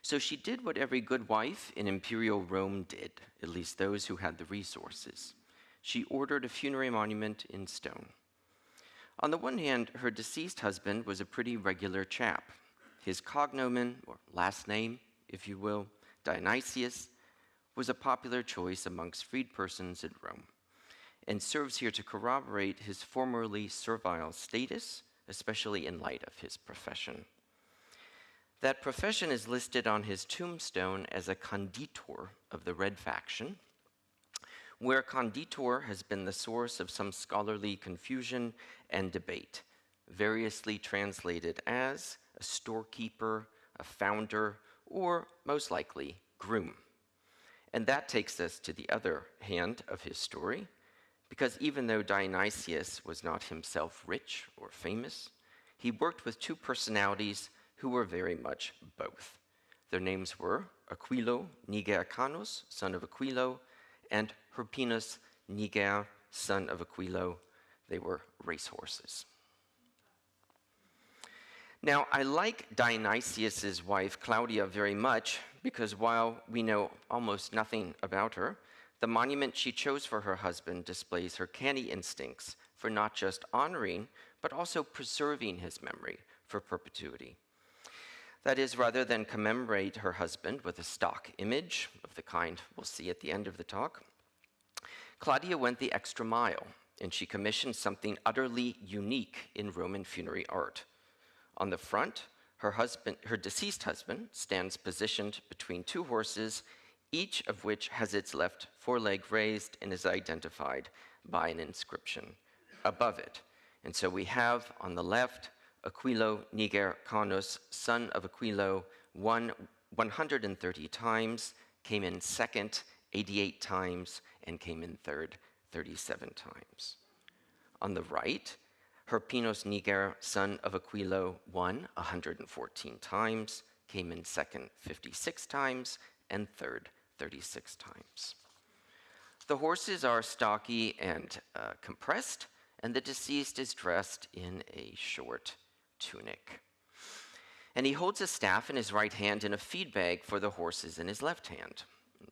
So she did what every good wife in imperial Rome did, at least those who had the resources. She ordered a funerary monument in stone. On the one hand, her deceased husband was a pretty regular chap. His cognomen, or last name, if you will, Dionysius, was a popular choice amongst freed persons in Rome, and serves here to corroborate his formerly servile status, especially in light of his profession. That profession is listed on his tombstone as a conditor of the Red Faction, where conditor has been the source of some scholarly confusion and debate, variously translated as a storekeeper, a founder, or most likely, groom. And that takes us to the other hand of his story, because even though Dionysius was not himself rich or famous, he worked with two personalities who were very much both. Their names were Aquilo Niger Canus, son of Aquilo, and Hirpinus Niger, son of Aquilo. They were racehorses. Now, I like Dionysius's wife, Claudia, very much because while we know almost nothing about her, the monument she chose for her husband displays her canny instincts for not just honoring, but also preserving his memory for perpetuity. That is, rather than commemorate her husband with a stock image of the kind we'll see at the end of the talk, Claudia went the extra mile, and she commissioned something utterly unique in Roman funerary art. On the front, her deceased husband stands positioned between two horses, each of which has its left foreleg raised and is identified by an inscription above it. And so we have on the left, Aquilo Niger Canus, son of Aquilo, won 130 times, came in second 88 times, and came in third 37 times. On the right, Hirpinus Niger, son of Aquilo, won 114 times, came in second 56 times, and third 36 times. The horses are stocky and compressed, and the deceased is dressed in a short tunic. And he holds a staff in his right hand and a feed bag for the horses in his left hand,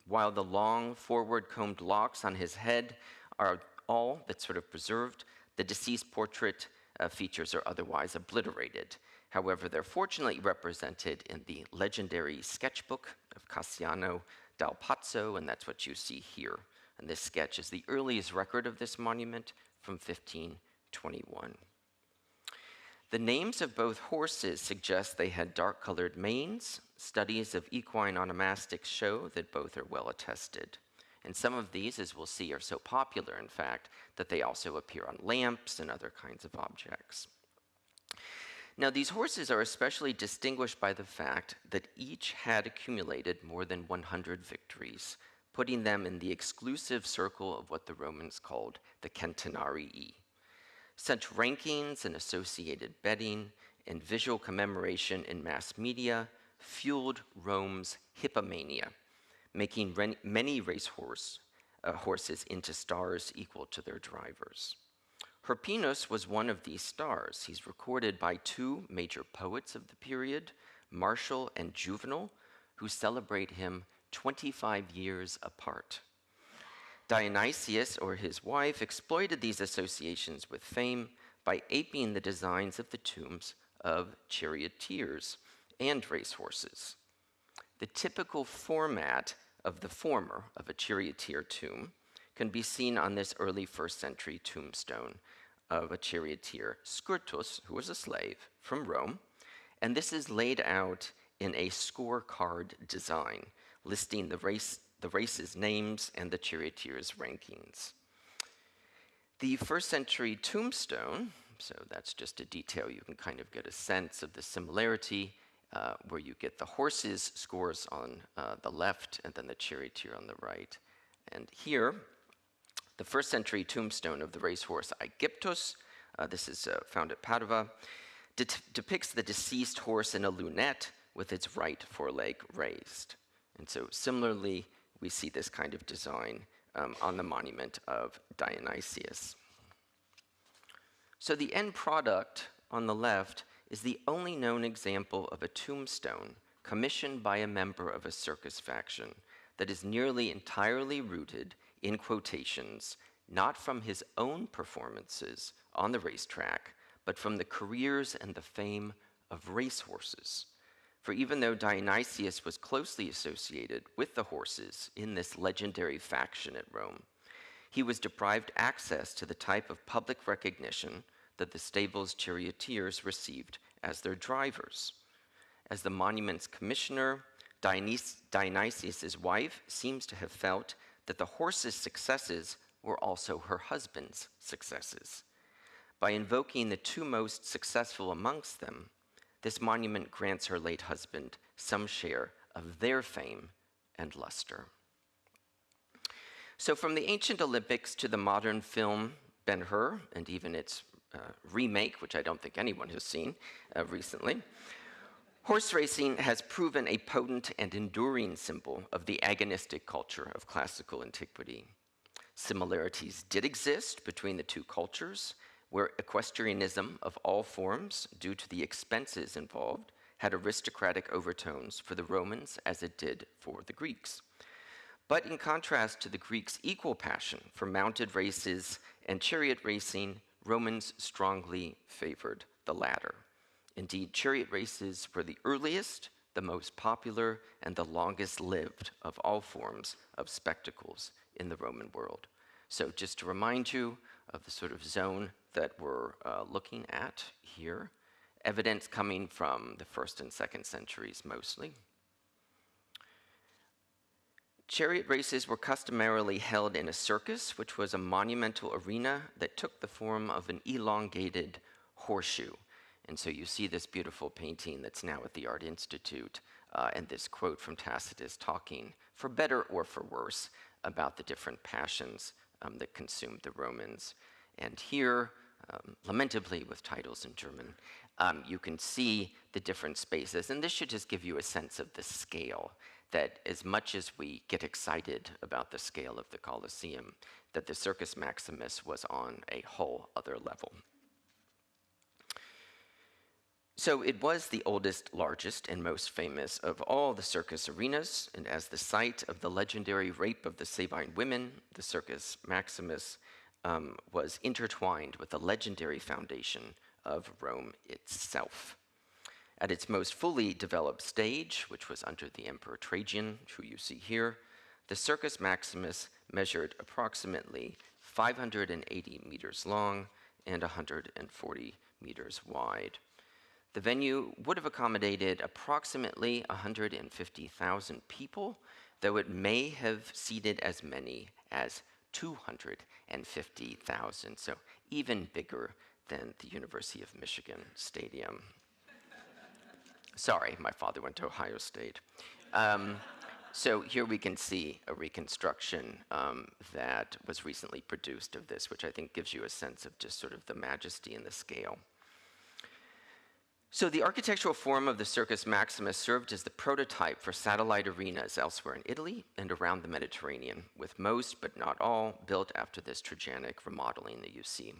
while the long forward-combed locks on his head are all that's sort of preserved. The deceased portrait features are otherwise obliterated. However, they're fortunately represented in the legendary sketchbook of Cassiano dal Pazzo, and that's what you see here. And this sketch is the earliest record of this monument from 1521. The names of both horses suggest they had dark-colored manes. Studies of equine onomastics show that both are well attested. And some of these, as we'll see, are so popular, in fact, that they also appear on lamps and other kinds of objects. Now, these horses are especially distinguished by the fact that each had accumulated more than 100 victories, putting them in the exclusive circle of what the Romans called the centenarii. Such rankings and associated betting and visual commemoration in mass media fueled Rome's hippomania, making many horses into stars equal to their drivers. Hirpinus was one of these stars. He's recorded by two major poets of the period, Martial and Juvenal, who celebrate him 25 years apart. Dionysius, or his wife, exploited these associations with fame by aping the designs of the tombs of charioteers and racehorses. The typical format of the former of a charioteer tomb can be seen on this early 1st century tombstone of a charioteer, Scurtus, who was a slave from Rome, and this is laid out in a scorecard design, listing the race's names and the charioteer's rankings. The first century tombstone, so that's just a detail, you can kind of get a sense of the similarity where you get the horses' scores on the left and then the charioteer on the right. And here, the first century tombstone of the racehorse Aegyptus, this is found at Padua, depicts the deceased horse in a lunette with its right foreleg raised. And so similarly, we see this kind of design on the monument of Dionysius. So the end product on the left is the only known example of a tombstone commissioned by a member of a circus faction that is nearly entirely rooted in quotations, not from his own performances on the racetrack, but from the careers and the fame of racehorses. For even though Dionysius was closely associated with the horses in this legendary faction at Rome, he was deprived access to the type of public recognition that the stable's charioteers received as their drivers. As the monument's commissioner, Dionysius' wife seems to have felt that the horses' successes were also her husband's successes. By invoking the two most successful amongst them, this monument grants her late husband some share of their fame and luster. So from the ancient Olympics to the modern film Ben-Hur, and even its remake, which I don't think anyone has seen recently, horse racing has proven a potent and enduring symbol of the agonistic culture of classical antiquity. Similarities did exist between the two cultures, where equestrianism of all forms, due to the expenses involved, had aristocratic overtones for the Romans as it did for the Greeks. But in contrast to the Greeks' equal passion for mounted races and chariot racing, Romans strongly favored the latter. Indeed, chariot races were the earliest, the most popular, and the longest lived of all forms of spectacles in the Roman world. So just to remind you of the sort of zone that we're looking at here, evidence coming from the 1st and 2nd centuries mostly. Chariot races were customarily held in a circus, which was a monumental arena that took the form of an elongated horseshoe. And so you see this beautiful painting that's now at the Art Institute, and this quote from Tacitus talking, for better or for worse, about the different passions that consumed the Romans. And here, lamentably with titles in German, you can see the different spaces. And this should just give you a sense of the scale, that as much as we get excited about the scale of the Colosseum, that the Circus Maximus was on a whole other level. So it was the oldest, largest, and most famous of all the circus arenas, and as the site of the legendary rape of the Sabine women, the Circus Maximus was intertwined with the legendary foundation of Rome itself. At its most fully developed stage, which was under the Emperor Trajan, who you see here, the Circus Maximus measured approximately 580 meters long and 140 meters wide. The venue would have accommodated approximately 150,000 people, though it may have seated as many as 250,000, so even bigger than the University of Michigan Stadium. Sorry, my father went to Ohio State. So here we can see a reconstruction that was recently produced of this, which I think gives you a sense of just sort of the majesty and the scale. So the architectural form of the Circus Maximus served as the prototype for satellite arenas elsewhere in Italy and around the Mediterranean, with most, but not all, built after this Trajanic remodeling that you see.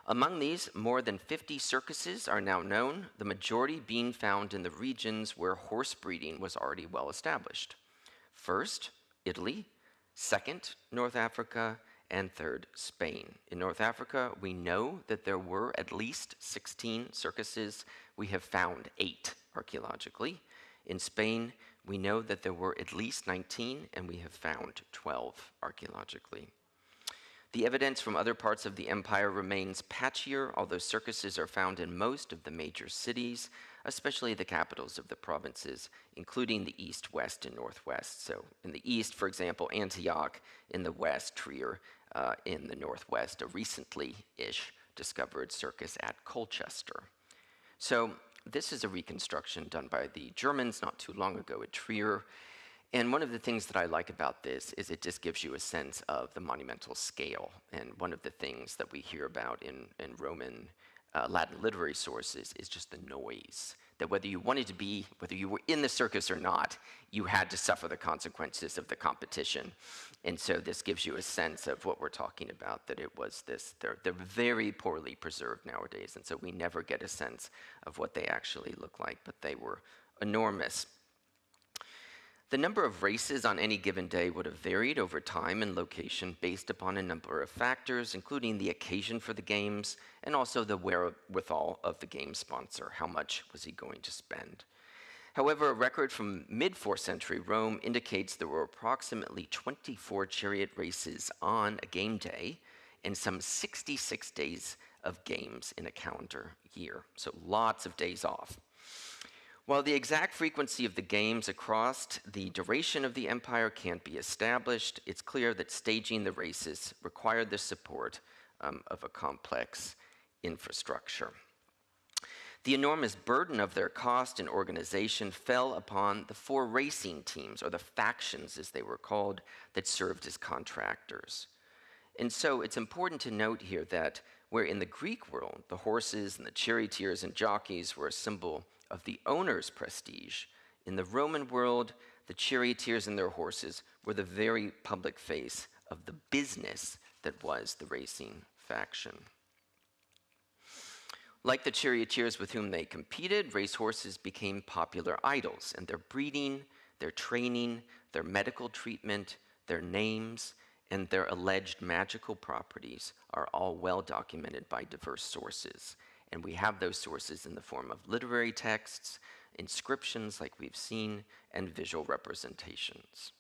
Among these, more than 50 circuses are now known, the majority being found in the regions where horse breeding was already well established. First, Italy. Second, North Africa. And third, Spain. In North Africa, we know that there were at least 16 circuses. We have found 8 archaeologically. In Spain, we know that there were at least 19, and we have found 12 archaeologically. The evidence from other parts of the empire remains patchier, although circuses are found in most of the major cities, especially the capitals of the provinces, including the east, west, and northwest. So in the east, for example, Antioch, in the west, Trier, in the Northwest, a recently-ish discovered circus at Colchester. So this is a reconstruction done by the Germans not too long ago at Trier. And one of the things that I like about this is it just gives you a sense of the monumental scale. And one of the things that we hear about in Roman Latin literary sources is just the noise. That whether you wanted to be, whether you were in the circus or not, you had to suffer the consequences of the competition. And so this gives you a sense of what we're talking about, that it was this, they're very poorly preserved nowadays, and so we never get a sense of what they actually look like, but they were enormous. The number of races on any given day would have varied over time and location based upon a number of factors, including the occasion for the games and also the wherewithal of the game sponsor. How much was he going to spend? However, a record from mid-4th century Rome indicates there were approximately 24 chariot races on a game day and some 66 days of games in a calendar year. So lots of days off. While the exact frequency of the games across the duration of the empire can't be established, it's clear that staging the races required the support of a complex infrastructure. The enormous burden of their cost and organization fell upon the 4 racing teams, or the factions as they were called, that served as contractors. And so it's important to note here that where in the Greek world, the horses and the charioteers and jockeys were a symbol of the owner's prestige, in the Roman world, the charioteers and their horses were the very public face of the business that was the racing faction. Like the charioteers with whom they competed, racehorses became popular idols, and their breeding, their training, their medical treatment, their names, and their alleged magical properties are all well documented by diverse sources. And we have those sources in the form of literary texts, inscriptions like we've seen, and visual representations.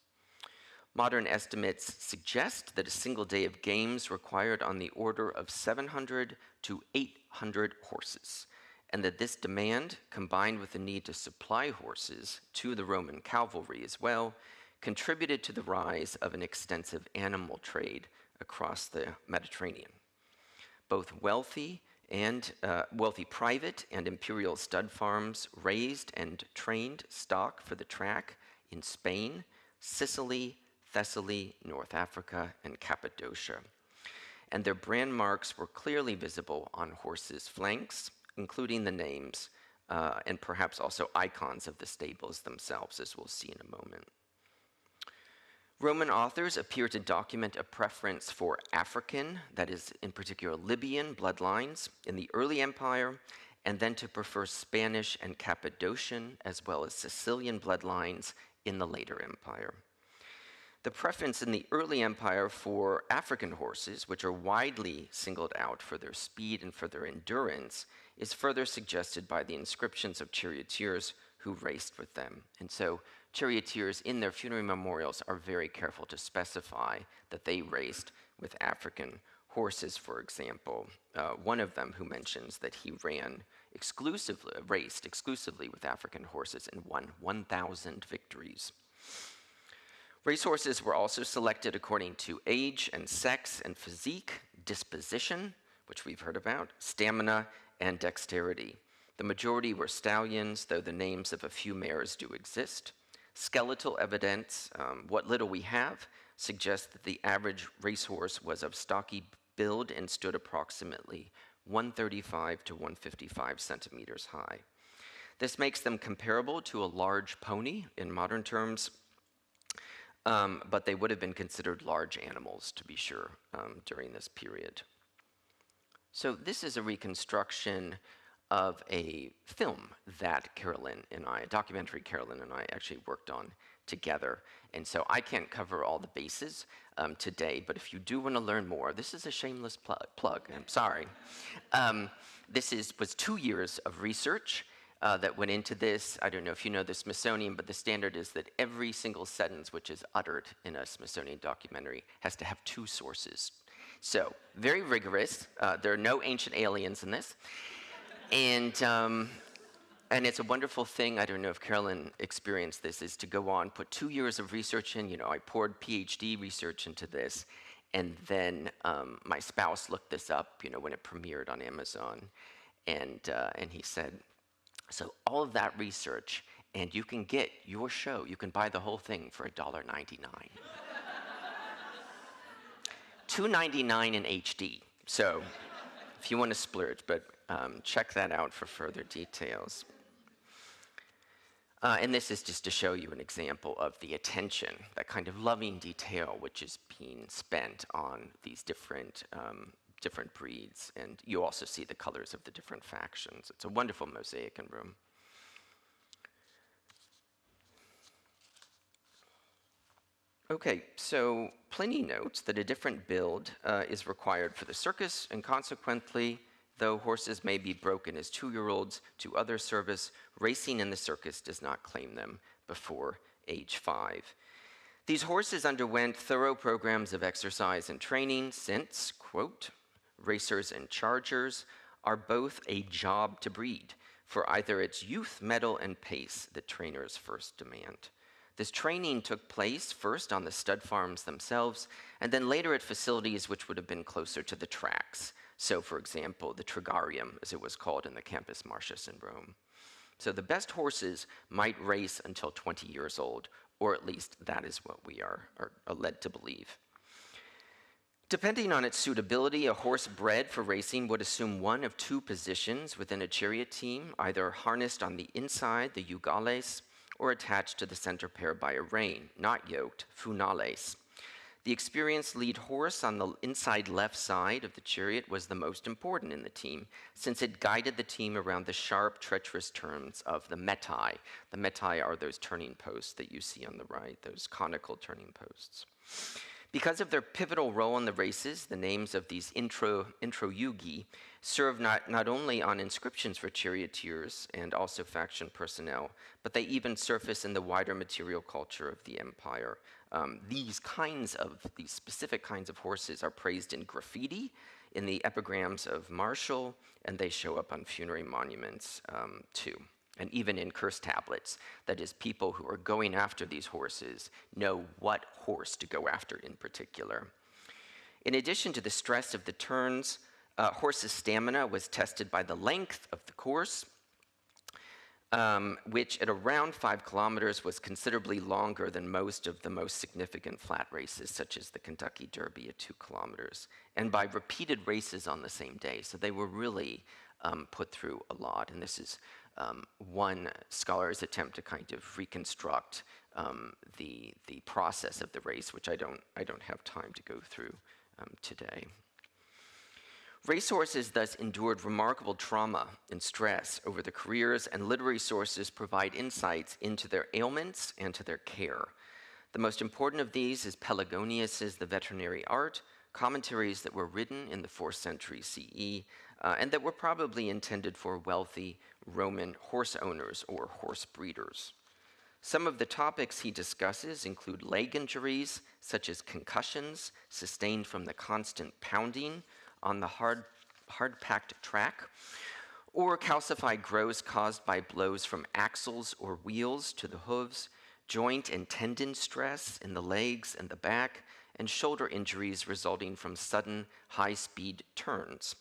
Modern estimates suggest that a single day of games required on the order of 700 to 800 horses, and that this demand, combined with the need to supply horses to the Roman cavalry as well, contributed to the rise of an extensive animal trade across the Mediterranean. Both wealthy private and imperial stud farms raised and trained stock for the track in Spain, Sicily, Thessaly, North Africa, and Cappadocia. And their brand marks were clearly visible on horses' flanks, including the names and perhaps also icons of the stables themselves, as we'll see in a moment. Roman authors appear to document a preference for African, that is, in particular Libyan bloodlines in the early empire, and then to prefer Spanish and Cappadocian, as well as Sicilian bloodlines in the later empire. The preference in the early empire for African horses, which are widely singled out for their speed and for their endurance, is further suggested by the inscriptions of charioteers who raced with them. And so charioteers in their funerary memorials are very careful to specify that they raced with African horses, for example. One of them who mentions that he raced exclusively with African horses and won 1,000 victories. Racehorses were also selected according to age and sex and physique, disposition, which we've heard about, stamina, and dexterity. The majority were stallions, though the names of a few mares do exist. Skeletal evidence, what little we have, suggests that the average racehorse was of stocky build and stood approximately 135 to 155 centimeters high. This makes them comparable to a large pony in modern terms, but they would have been considered large animals, to be sure, during this period. So this is a reconstruction of a film that a documentary Carolyn and I actually worked on together. And so I can't cover all the bases today, but if you do want to learn more, this is a shameless plug, I'm sorry. This was 2 years of research that went into this. I don't know if you know the Smithsonian, but the standard is that every single sentence which is uttered in a Smithsonian documentary has to have 2 sources. So, very rigorous. There are no ancient aliens in this. And it's a wonderful thing, I don't know if Carolyn experienced this, is to go on, put 2 years of research in. I poured PhD research into this, And then my spouse looked this up, when it premiered on Amazon, and he said, so all of that research, and you can get your show, you can buy the whole thing for $1.99. $2.99 in HD. So if you want to splurge, but check that out for further details. And this is just to show you an example of the attention, that kind of loving detail which is being spent on these different breeds. And you also see the colors of the different factions. It's a wonderful mosaic and room. Okay, so Pliny notes that a different build is required for the circus, and consequently, though horses may be broken as 2-year-olds to other service, racing in the circus does not claim them before age 5. These horses underwent thorough programs of exercise and training since, quote, racers and chargers are both a job to breed, for either its youth, mettle, and pace that trainers first demand. This training took place first on the stud farms themselves, and then later at facilities which would have been closer to the tracks. So, for example, the Trigarium, as it was called in the Campus Martius in Rome. So the best horses might race until 20 years old, or at least that is what we are led to believe. Depending on its suitability, a horse bred for racing would assume one of 2 positions within a chariot team, either harnessed on the inside, the eugales, or attached to the center pair by a rein, not yoked, funales. The experienced lead horse on the inside left side of the chariot was the most important in the team, since it guided the team around the sharp, treacherous turns of the metai. The metai are those turning posts that you see on the right, those conical turning posts. Because of their pivotal role in the races, the names of these introeugi serve not only on inscriptions for charioteers and also faction personnel, but they even surface in the wider material culture of the empire. These specific kinds of horses are praised in graffiti, in the epigrams of Martial, and they show up on funerary monuments too. And even in curse tablets, that is, people who are going after these horses know what horse to go after in particular. In addition to the stress of the turns, horses' stamina was tested by the length of the course, which at around 5 kilometers was considerably longer than most of the most significant flat races, such as the Kentucky Derby at 2 kilometers, and by repeated races on the same day. So they were really put through a lot, and this is one scholar's attempt to kind of reconstruct the process of the race, which I don't have time to go through today. Racehorses thus endured remarkable trauma and stress over their careers, and literary sources provide insights into their ailments and to their care. The most important of these is Pelargonius's The Veterinary Art, commentaries that were written in the 4th century CE, and that were probably intended for wealthy Roman horse owners or horse breeders. Some of the topics he discusses include leg injuries, such as concussions sustained from the constant pounding on the hard-packed track, or calcified growths caused by blows from axles or wheels to the hooves, joint and tendon stress in the legs and the back, and shoulder injuries resulting from sudden high-speed turns.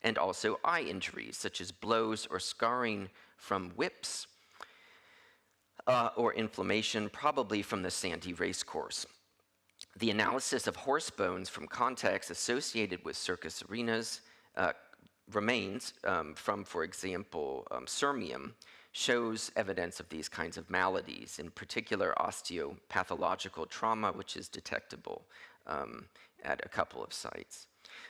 And also eye injuries, such as blows or scarring from whips, or inflammation, probably from the sandy racecourse. The analysis of horse bones from contexts associated with circus arenas remains from, for example, Sirmium, shows evidence of these kinds of maladies, in particular osteopathological trauma, which is detectable at a couple of sites.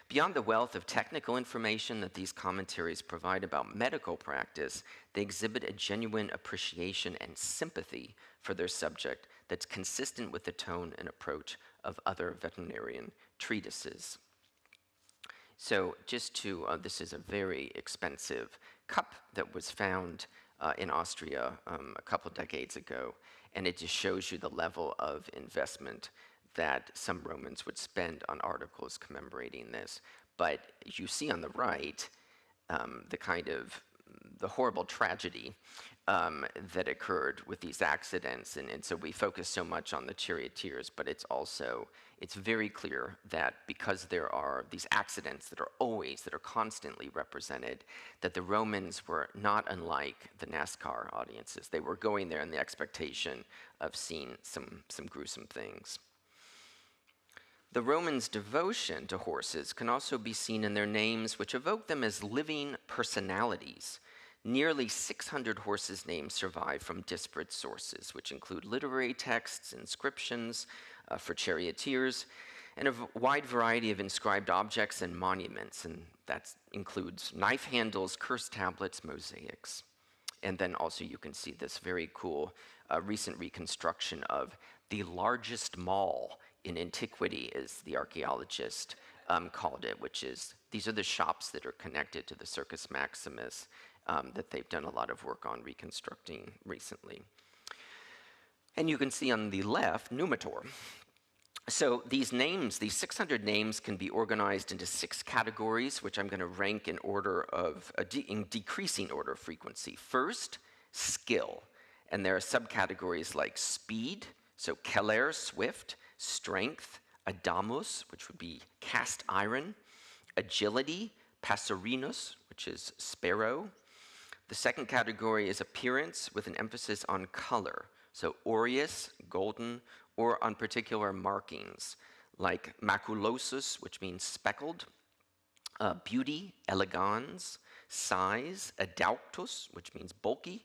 Beyond the wealth of technical information that these commentaries provide about medical practice, they exhibit a genuine appreciation and sympathy for their subject that's consistent with the tone and approach of other veterinarian treatises. So just to, this is a very expensive cup that was found in Austria a couple decades ago, and it just shows you the level of investment that some Romans would spend on articles commemorating this. But you see on the right the kind of the horrible tragedy that occurred with these accidents. And so we focus so much on the charioteers, but it's very clear that because there are these accidents that are constantly represented, that the Romans were not unlike the NASCAR audiences. They were going there in the expectation of seeing some gruesome things. The Romans' devotion to horses can also be seen in their names, which evoke them as living personalities. Nearly 600 horses' names survive from disparate sources, which include literary texts, inscriptions for charioteers, and a wide variety of inscribed objects and monuments, and that includes knife handles, curse tablets, mosaics. And then also you can see this very cool recent reconstruction of the largest mall in antiquity, as the archaeologist called it, these are the shops that are connected to the Circus Maximus that they've done a lot of work on reconstructing recently. And you can see on the left, Numitor. So these names, these 600 names, can be organized into 6 categories, which I'm going to rank in order of in decreasing order of frequency. First, skill, and there are subcategories like speed, so keler, swift, strength, adamus, which would be cast iron, agility, passerinus, which is sparrow. The second category is appearance with an emphasis on color, so aureus, golden, or on particular markings, like maculosus, which means speckled, beauty, elegans, size, adauctus, which means bulky,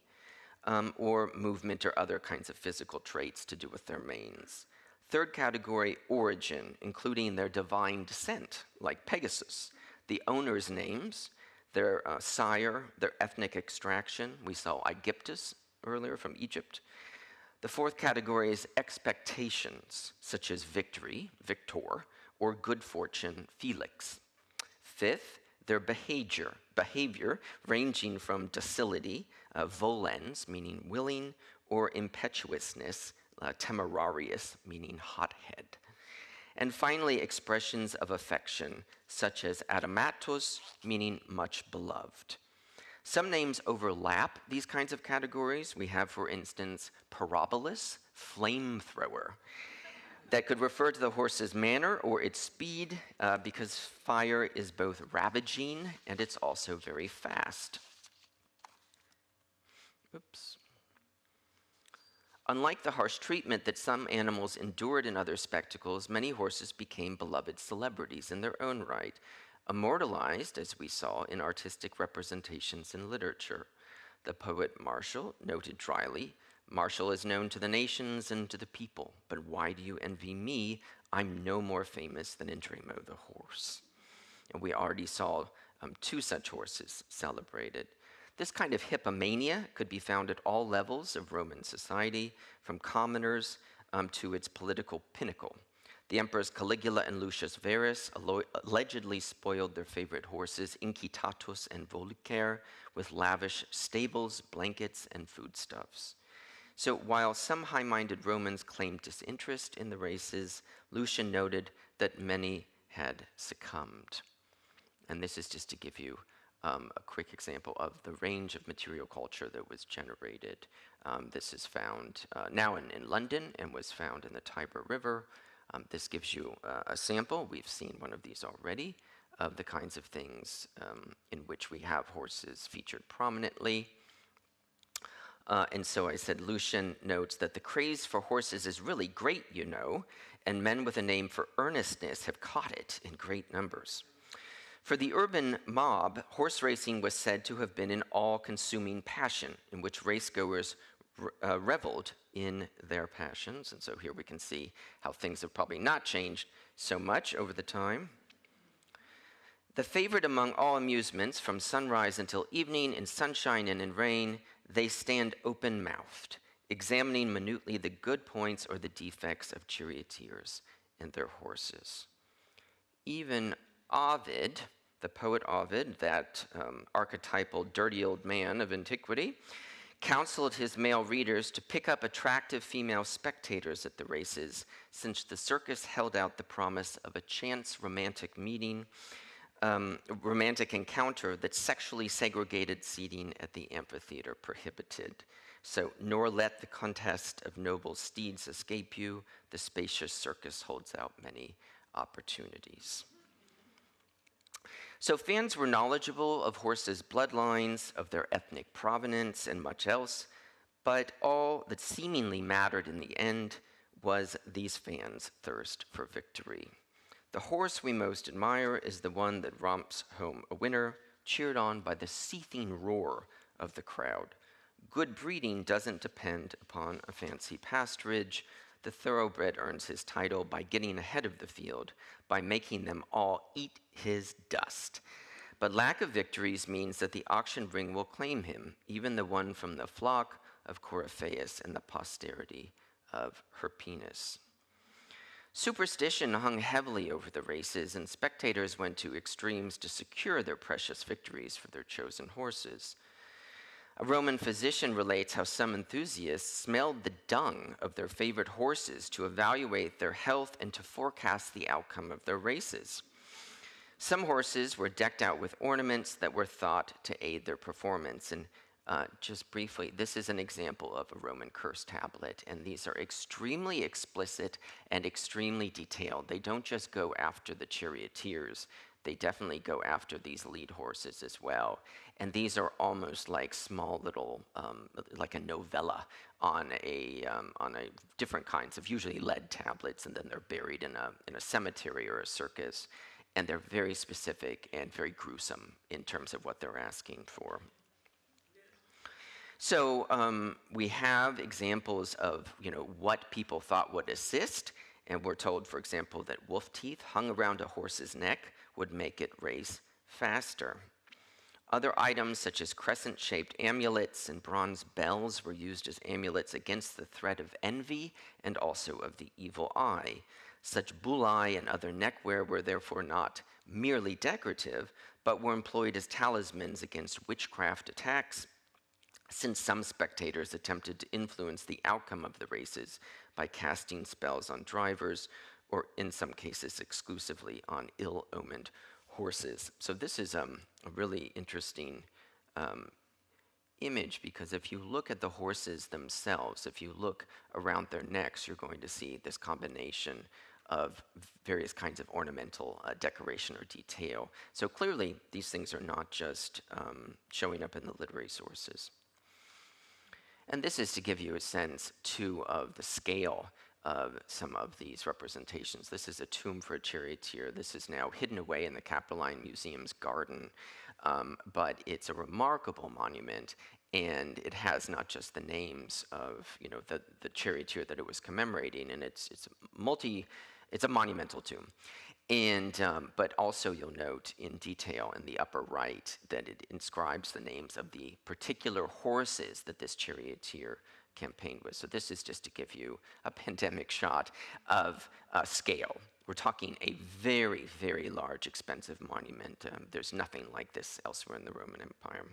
or movement or other kinds of physical traits to do with their manes. Third category, origin, including their divine descent, like Pegasus, the owner's names, their sire, their ethnic extraction. We saw Aegyptus earlier from Egypt. The fourth category is expectations, such as victory, victor, or good fortune, felix. Fifth, their behavior ranging from docility, volens, meaning willing, or impetuousness, temerarius, meaning hothead. And finally, expressions of affection, such as adamatus, meaning much beloved. Some names overlap these kinds of categories. We have, for instance, Parabolus, flamethrower, that could refer to the horse's manner or its speed, because fire is both ravaging and it's also very fast. Oops. Unlike the harsh treatment that some animals endured in other spectacles, many horses became beloved celebrities in their own right, immortalized, as we saw, in artistic representations in literature. The poet Martial noted dryly, "Martial is known to the nations and to the people, but why do you envy me? I'm no more famous than Indremo the horse." And we already saw 2 such horses celebrated. This kind of hippomania could be found at all levels of Roman society, from commoners to its political pinnacle. The emperors Caligula and Lucius Verus allegedly spoiled their favorite horses, Incitatus and Volucer, with lavish stables, blankets, and foodstuffs. So while some high-minded Romans claimed disinterest in the races, Lucian noted that many had succumbed. And this is just to give you a quick example of the range of material culture that was generated. This is found now in London and was found in the Tiber River. This gives you a sample. We've seen one of these already, of the kinds of things in which we have horses featured prominently. And so I said, Lucian notes that the craze for horses is really great, you know, and men with a name for earnestness have caught it in great numbers. For the urban mob, horse racing was said to have been an all-consuming passion in which racegoers reveled in their passions. And so here we can see how things have probably not changed so much over the time. The favorite among all amusements, from sunrise until evening, in sunshine and in rain, they stand open-mouthed, examining minutely the good points or the defects of charioteers and their horses. Even Ovid, the poet Ovid, that archetypal dirty old man of antiquity, counseled his male readers to pick up attractive female spectators at the races, since the circus held out the promise of a chance romantic meeting romantic encounter that sexually segregated seating at the amphitheater prohibited. So, nor let the contest of noble steeds escape you, the spacious circus holds out many opportunities. So fans were knowledgeable of horses' bloodlines, of their ethnic provenance, and much else, but all that seemingly mattered in the end was these fans' thirst for victory. The horse we most admire is the one that romps home a winner, cheered on by the seething roar of the crowd. Good breeding doesn't depend upon a fancy pasturage. The thoroughbred earns his title by getting ahead of the field, by making them all eat his dust. But lack of victories means that the auction ring will claim him, even the one from the flock of Coryphaeus and the posterity of Hirpinus. Superstition hung heavily over the races, and spectators went to extremes to secure their precious victories for their chosen horses. A Roman physician relates how some enthusiasts smelled the dung of their favorite horses to evaluate their health and to forecast the outcome of their races. Some horses were decked out with ornaments that were thought to aid their performance. And just briefly, this is an example of a Roman curse tablet, and these are extremely explicit and extremely detailed. They don't just go after the charioteers. They definitely go after these lead horses as well. And these are almost like small little, like a novella on a different kinds of usually lead tablets, and then they're buried in a cemetery or a circus. And they're very specific and very gruesome in terms of what they're asking for. So we have examples of what people thought would assist, and we're told, for example, that wolf teeth hung around a horse's neck would make it race faster. Other items such as crescent-shaped amulets and bronze bells were used as amulets against the threat of envy and also of the evil eye. Such bullae and other neckwear were therefore not merely decorative, but were employed as talismans against witchcraft attacks, since some spectators attempted to influence the outcome of the races by casting spells on drivers, or in some cases exclusively on ill-omened horses. So this is a really interesting image, because if you look at the horses themselves, if you look around their necks, you're going to see this combination of various kinds of ornamental decoration or detail. So clearly, these things are not just showing up in the literary sources. And this is to give you a sense, too, of the scale of some of these representations. This is a tomb for a charioteer. This is now hidden away in the Capitoline Museum's garden, but it's a remarkable monument, and it has not just the names of the charioteer that it was commemorating, and it's a monumental tomb. And, but also you'll note in detail in the upper right that it inscribes the names of the particular horses that this charioteer campaigned with. So this is just to give you a pandemic shot of scale. We're talking a very, very large, expensive monument. There's nothing like this elsewhere in the Roman Empire.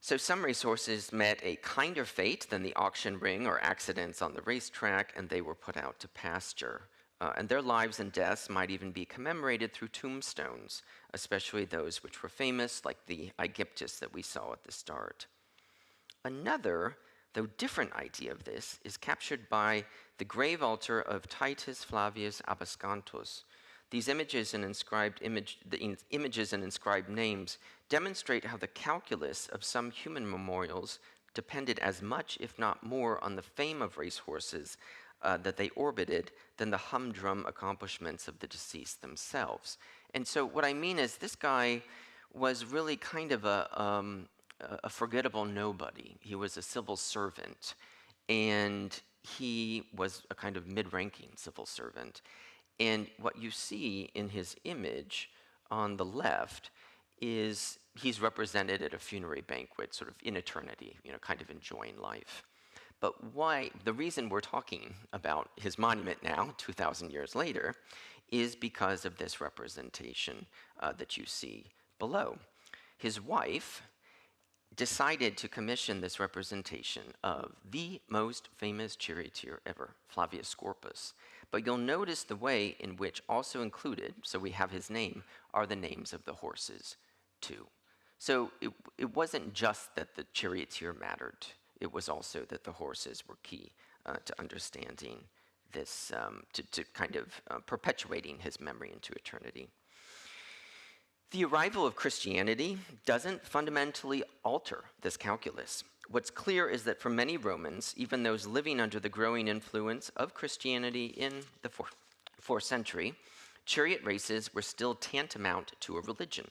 So some racehorses met a kinder fate than the auction ring or accidents on the racetrack, and they were put out to pasture. And their lives and deaths might even be commemorated through tombstones, especially those which were famous, like the Aegyptus that we saw at the start. Another, though different idea of this, is captured by the grave altar of Titus Flavius Abascantus. These images and inscribed names demonstrate how the calculus of some human memorials depended as much, if not more, on the fame of racehorses that they orbited than the humdrum accomplishments of the deceased themselves. And so what I mean is this guy was really kind of a forgettable nobody. He was a civil servant, and he was a kind of mid-ranking civil servant. And what you see in his image on the left is he's represented at a funerary banquet, sort of in eternity, kind of enjoying life. But why, the reason we're talking about his monument now, 2,000 years later, is because of this representation that you see below. His wife decided to commission this representation of the most famous charioteer ever, Flavius Scorpus. But you'll notice the way in which also included, so we have his name, are the names of the horses too. So it wasn't just that the charioteer mattered, it was also that the horses were key to understanding this, to kind of perpetuating his memory into eternity. The arrival of Christianity doesn't fundamentally alter this calculus. What's clear is that for many Romans, even those living under the growing influence of Christianity in the 4th century, chariot races were still tantamount to a religion.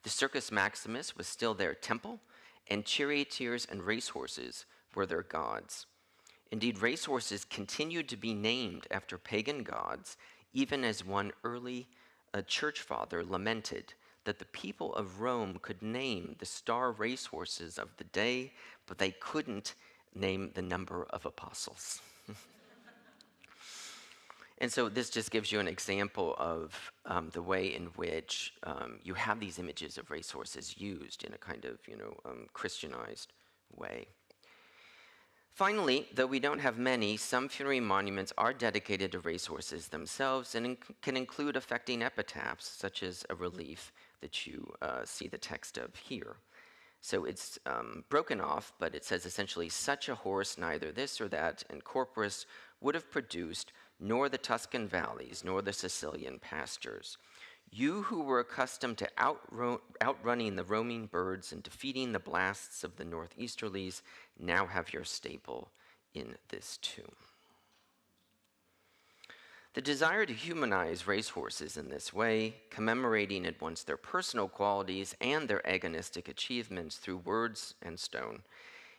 The Circus Maximus was still their temple, and charioteers and racehorses were their gods. Indeed, racehorses continued to be named after pagan gods, even as one early church father lamented that the people of Rome could name the star racehorses of the day, but they couldn't name the number of apostles. And so this just gives you an example of the way in which you have these images of racehorses used in a kind of, Christianized way. Finally, though we don't have many, some funerary monuments are dedicated to racehorses themselves and can include affecting epitaphs, such as a relief that you see the text of here. So it's broken off, but it says essentially, such a horse neither this or that in corporis would have produced, nor the Tuscan valleys, nor the Sicilian pastures. You who were accustomed to outrunning the roaming birds and defeating the blasts of the northeasterlies, now have your staple in this tomb. The desire to humanize racehorses in this way, commemorating at once their personal qualities and their agonistic achievements through words and stone,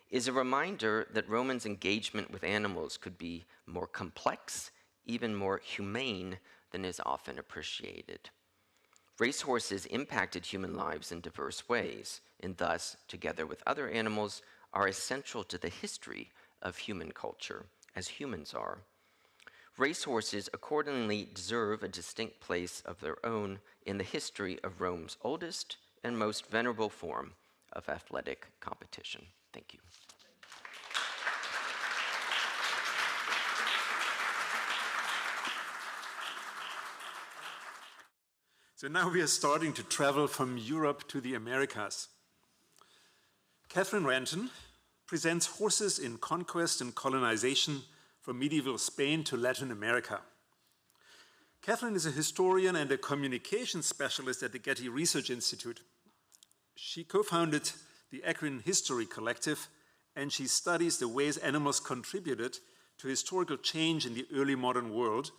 is a reminder that Romans' engagement with animals could be more complex, even more humane than is often appreciated. Racehorses impacted human lives in diverse ways, and thus, together with other animals, are essential to the history of human culture, as humans are. Racehorses accordingly deserve a distinct place of their own in the history of Rome's oldest and most venerable form of athletic competition. Thank you.
So now we are starting to travel from Europe to the Americas. Catherine Ranton presents Horses in Conquest and Colonization from Medieval Spain to Latin America. Catherine is a historian and a communications specialist at the Getty Research Institute. She co-founded the Equine History Collective, and she studies the ways animals contributed to historical change in the early modern world.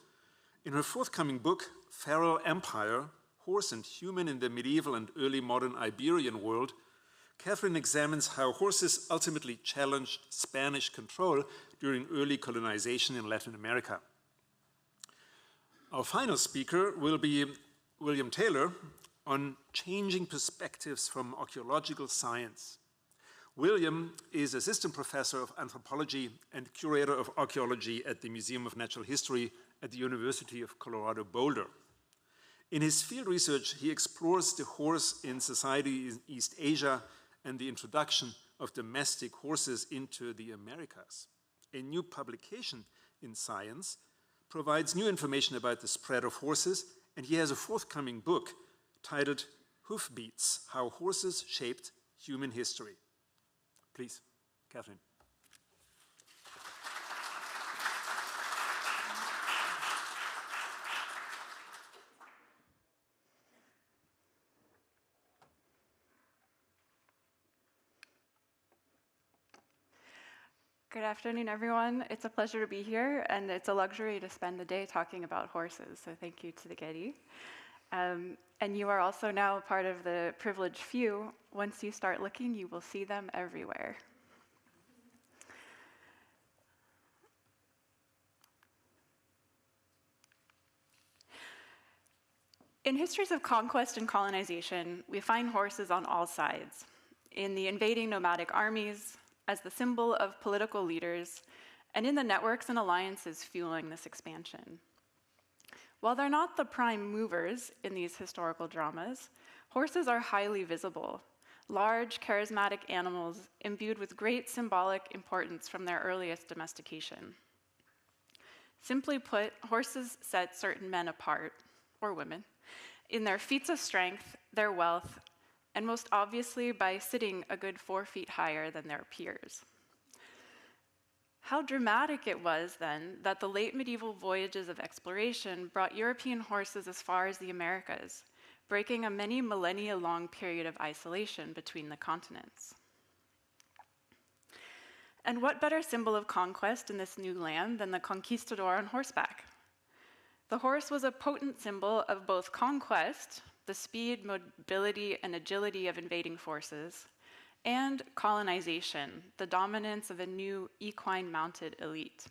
In her forthcoming book, Feral Empire, Horse and Human in the Medieval and Early Modern Iberian World, Catherine examines how horses ultimately challenged Spanish control during early colonization in Latin America. Our final speaker will be William Taylor on changing perspectives from archaeological science. William is assistant professor of anthropology and curator of archaeology at the Museum of Natural History at the University of Colorado Boulder. In his field research, he explores the horse in society in East Asia and the introduction of domestic horses into the Americas. A new publication in Science provides new information about the spread of horses, and he has a forthcoming book titled Hoofbeats: How Horses Shaped Human History. Please, Catherine.
Good afternoon, everyone. It's a pleasure to be here, and it's a luxury to spend the day talking about horses, so thank you to the Getty. And you are also now part of the privileged few. Once you start looking, you will see them everywhere. In histories of conquest and colonization, we find horses on all sides. In the invading nomadic armies, as the symbol of political leaders, and in the networks and alliances fueling this expansion. While they're not the prime movers in these historical dramas, horses are highly visible, large, charismatic animals imbued with great symbolic importance from their earliest domestication. Simply put, horses set certain men apart, or women, in their feats of strength, their wealth, and most obviously by sitting a good 4 feet higher than their peers. How dramatic it was, then, that the late medieval voyages of exploration brought European horses as far as the Americas, breaking a many millennia-long period of isolation between the continents. And what better symbol of conquest in this new land than the conquistador on horseback? The horse was a potent symbol of both conquest, the speed, mobility, and agility of invading forces, and colonization, the dominance of a new equine-mounted elite.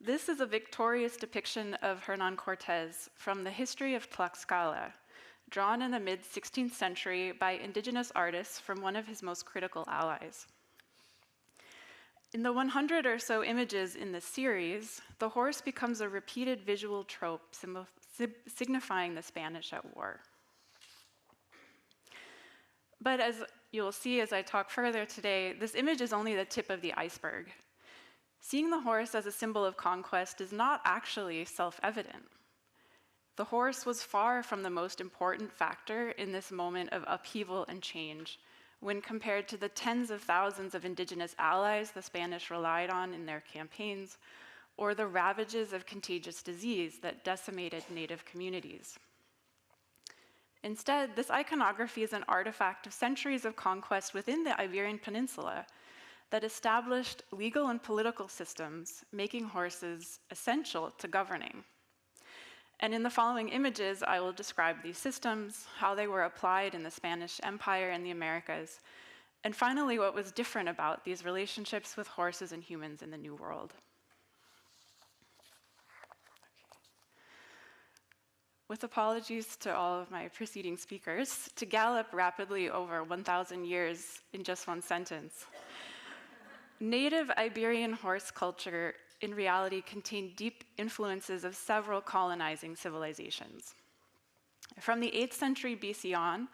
This is a victorious depiction of Hernán Cortés from the history of Tlaxcala, drawn in the mid-16th century by indigenous artists from one of his most critical allies. In the 100 or so images in the series, the horse becomes a repeated visual trope signifying the Spanish at war. But as you'll see as I talk further today, this image is only the tip of the iceberg. Seeing the horse as a symbol of conquest is not actually self-evident. The horse was far from the most important factor in this moment of upheaval and change, when compared to the tens of thousands of indigenous allies the Spanish relied on in their campaigns, or the ravages of contagious disease that decimated native communities. Instead, this iconography is an artifact of centuries of conquest within the Iberian Peninsula that established legal and political systems, making horses essential to governing. And in the following images, I will describe these systems, how they were applied in the Spanish Empire and the Americas, and finally, what was different about these relationships with horses and humans in the New World. With apologies to all of my preceding speakers, to gallop rapidly over 1,000 years in just one sentence. Native Iberian horse culture in reality contained deep influences of several colonizing civilizations. From the 8th century BC on,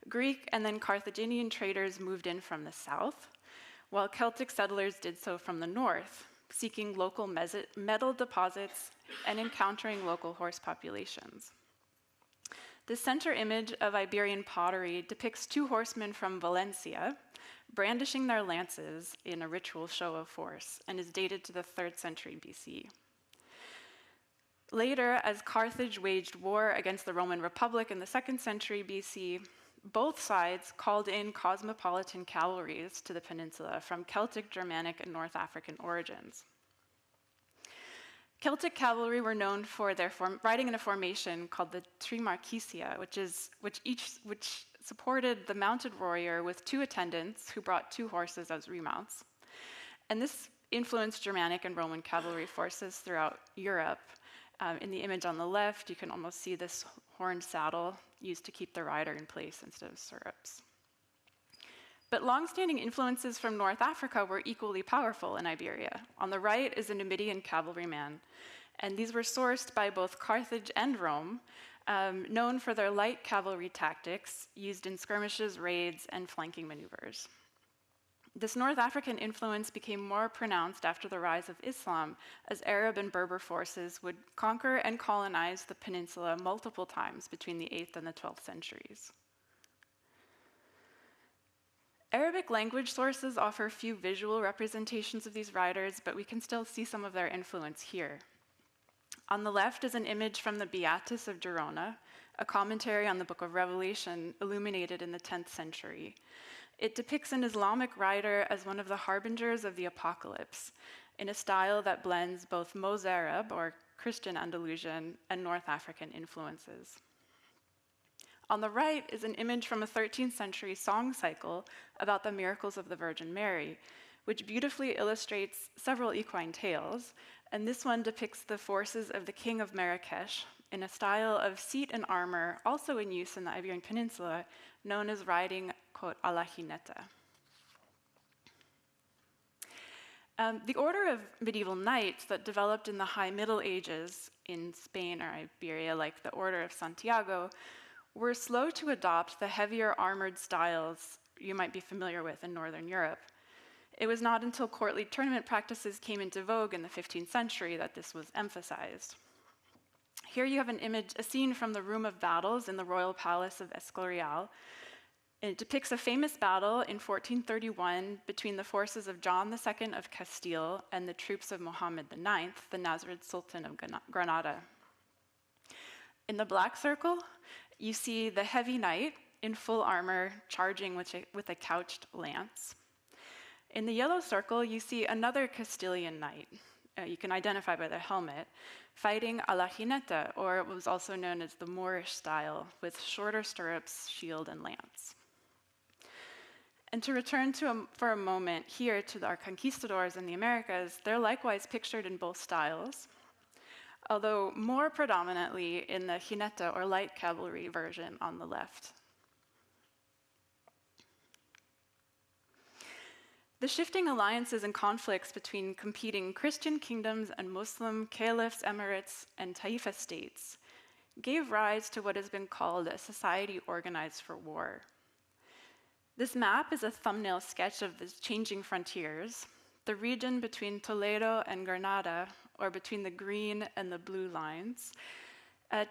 Greek and then Carthaginian traders moved in from the south, while Celtic settlers did so from the north, seeking local metal deposits and encountering local horse populations. The center image of Iberian pottery depicts 2 horsemen from Valencia, brandishing their lances in a ritual show of force, and is dated to the 3rd century BC. Later, as Carthage waged war against the Roman Republic in the 2nd century BC, both sides called in cosmopolitan cavalries to the peninsula from Celtic, Germanic, and North African origins. Celtic cavalry were known for their riding in a formation called the Trimarchisia, which supported the mounted warrior with 2 attendants who brought 2 horses as remounts. And this influenced Germanic and Roman cavalry forces throughout Europe. In the image on the left, you can almost see this horned saddle used to keep the rider in place instead of stirrups. But long-standing influences from North Africa were equally powerful in Iberia. On the right is a Numidian cavalryman, and these were sourced by both Carthage and Rome, known for their light cavalry tactics used in skirmishes, raids, and flanking maneuvers. This North African influence became more pronounced after the rise of Islam, as Arab and Berber forces would conquer and colonize the peninsula multiple times between the 8th and the 12th centuries. Arabic language sources offer few visual representations of these riders, but we can still see some of their influence here. On the left is an image from the Beatus of Gerona, a commentary on the Book of Revelation illuminated in the 10th century. It depicts an Islamic rider as one of the harbingers of the apocalypse, in a style that blends both Mozarab, or Christian Andalusian, and North African influences. On the right is an image from a 13th century song cycle about the miracles of the Virgin Mary, which beautifully illustrates several equine tales, and this one depicts the forces of the King of Marrakesh in a style of seat and armor also in use in the Iberian Peninsula, known as riding, quote, a la jineta. The order of medieval knights that developed in the High Middle Ages in Spain or Iberia, like the Order of Santiago, were slow to adopt the heavier armored styles you might be familiar with in Northern Europe. It was not until courtly tournament practices came into vogue in the 15th century that this was emphasized. Here you have a scene from the Room of Battles in the royal palace of Escorial. It depicts a famous battle in 1431 between the forces of John II of Castile and the troops of Muhammad IX, the Nasrid Sultan of Granada. In the black circle, you see the heavy knight in full armor charging with a couched lance. In the yellow circle, you see another Castilian knight, you can identify by the helmet, fighting a la jineta, or what was also known as the Moorish style, with shorter stirrups, shield, and lance. And to return for a moment here to our conquistadors in the Americas, they're likewise pictured in both styles, although more predominantly in the jineta or light cavalry version on the left. The shifting alliances and conflicts between competing Christian kingdoms and Muslim caliphs, emirates, and taifa states gave rise to what has been called a society organized for war. This map is a thumbnail sketch of the changing frontiers, the region between Toledo and Granada, or between the green and the blue lines,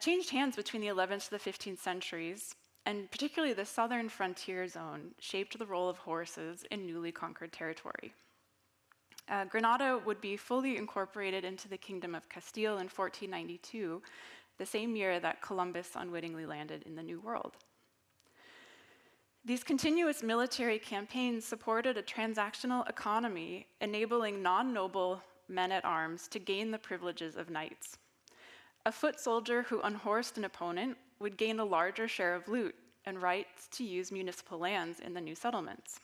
changed hands between the 11th to the 15th centuries, and particularly the southern frontier zone shaped the role of horses in newly conquered territory. Granada would be fully incorporated into the Kingdom of Castile in 1492, the same year that Columbus unwittingly landed in the New World. These continuous military campaigns supported a transactional economy, enabling non-noble men-at-arms to gain the privileges of knights. A foot soldier who unhorsed an opponent would gain a larger share of loot and rights to use municipal lands in the new settlements.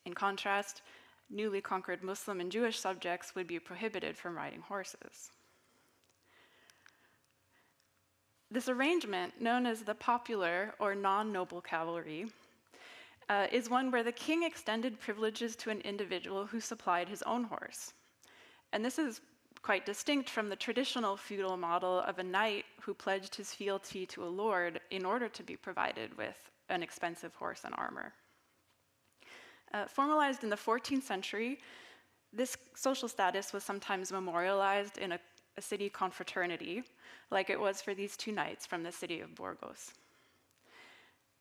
In contrast, newly conquered Muslim and Jewish subjects would be prohibited from riding horses. This arrangement, known as the popular or non-noble cavalry, is one where the king extended privileges to an individual who supplied his own horse. And this is quite distinct from the traditional feudal model of a knight who pledged his fealty to a lord in order to be provided with an expensive horse and armor. Formalized in the 14th century, this social status was sometimes memorialized in a city confraternity, like it was for these two knights from the city of Burgos.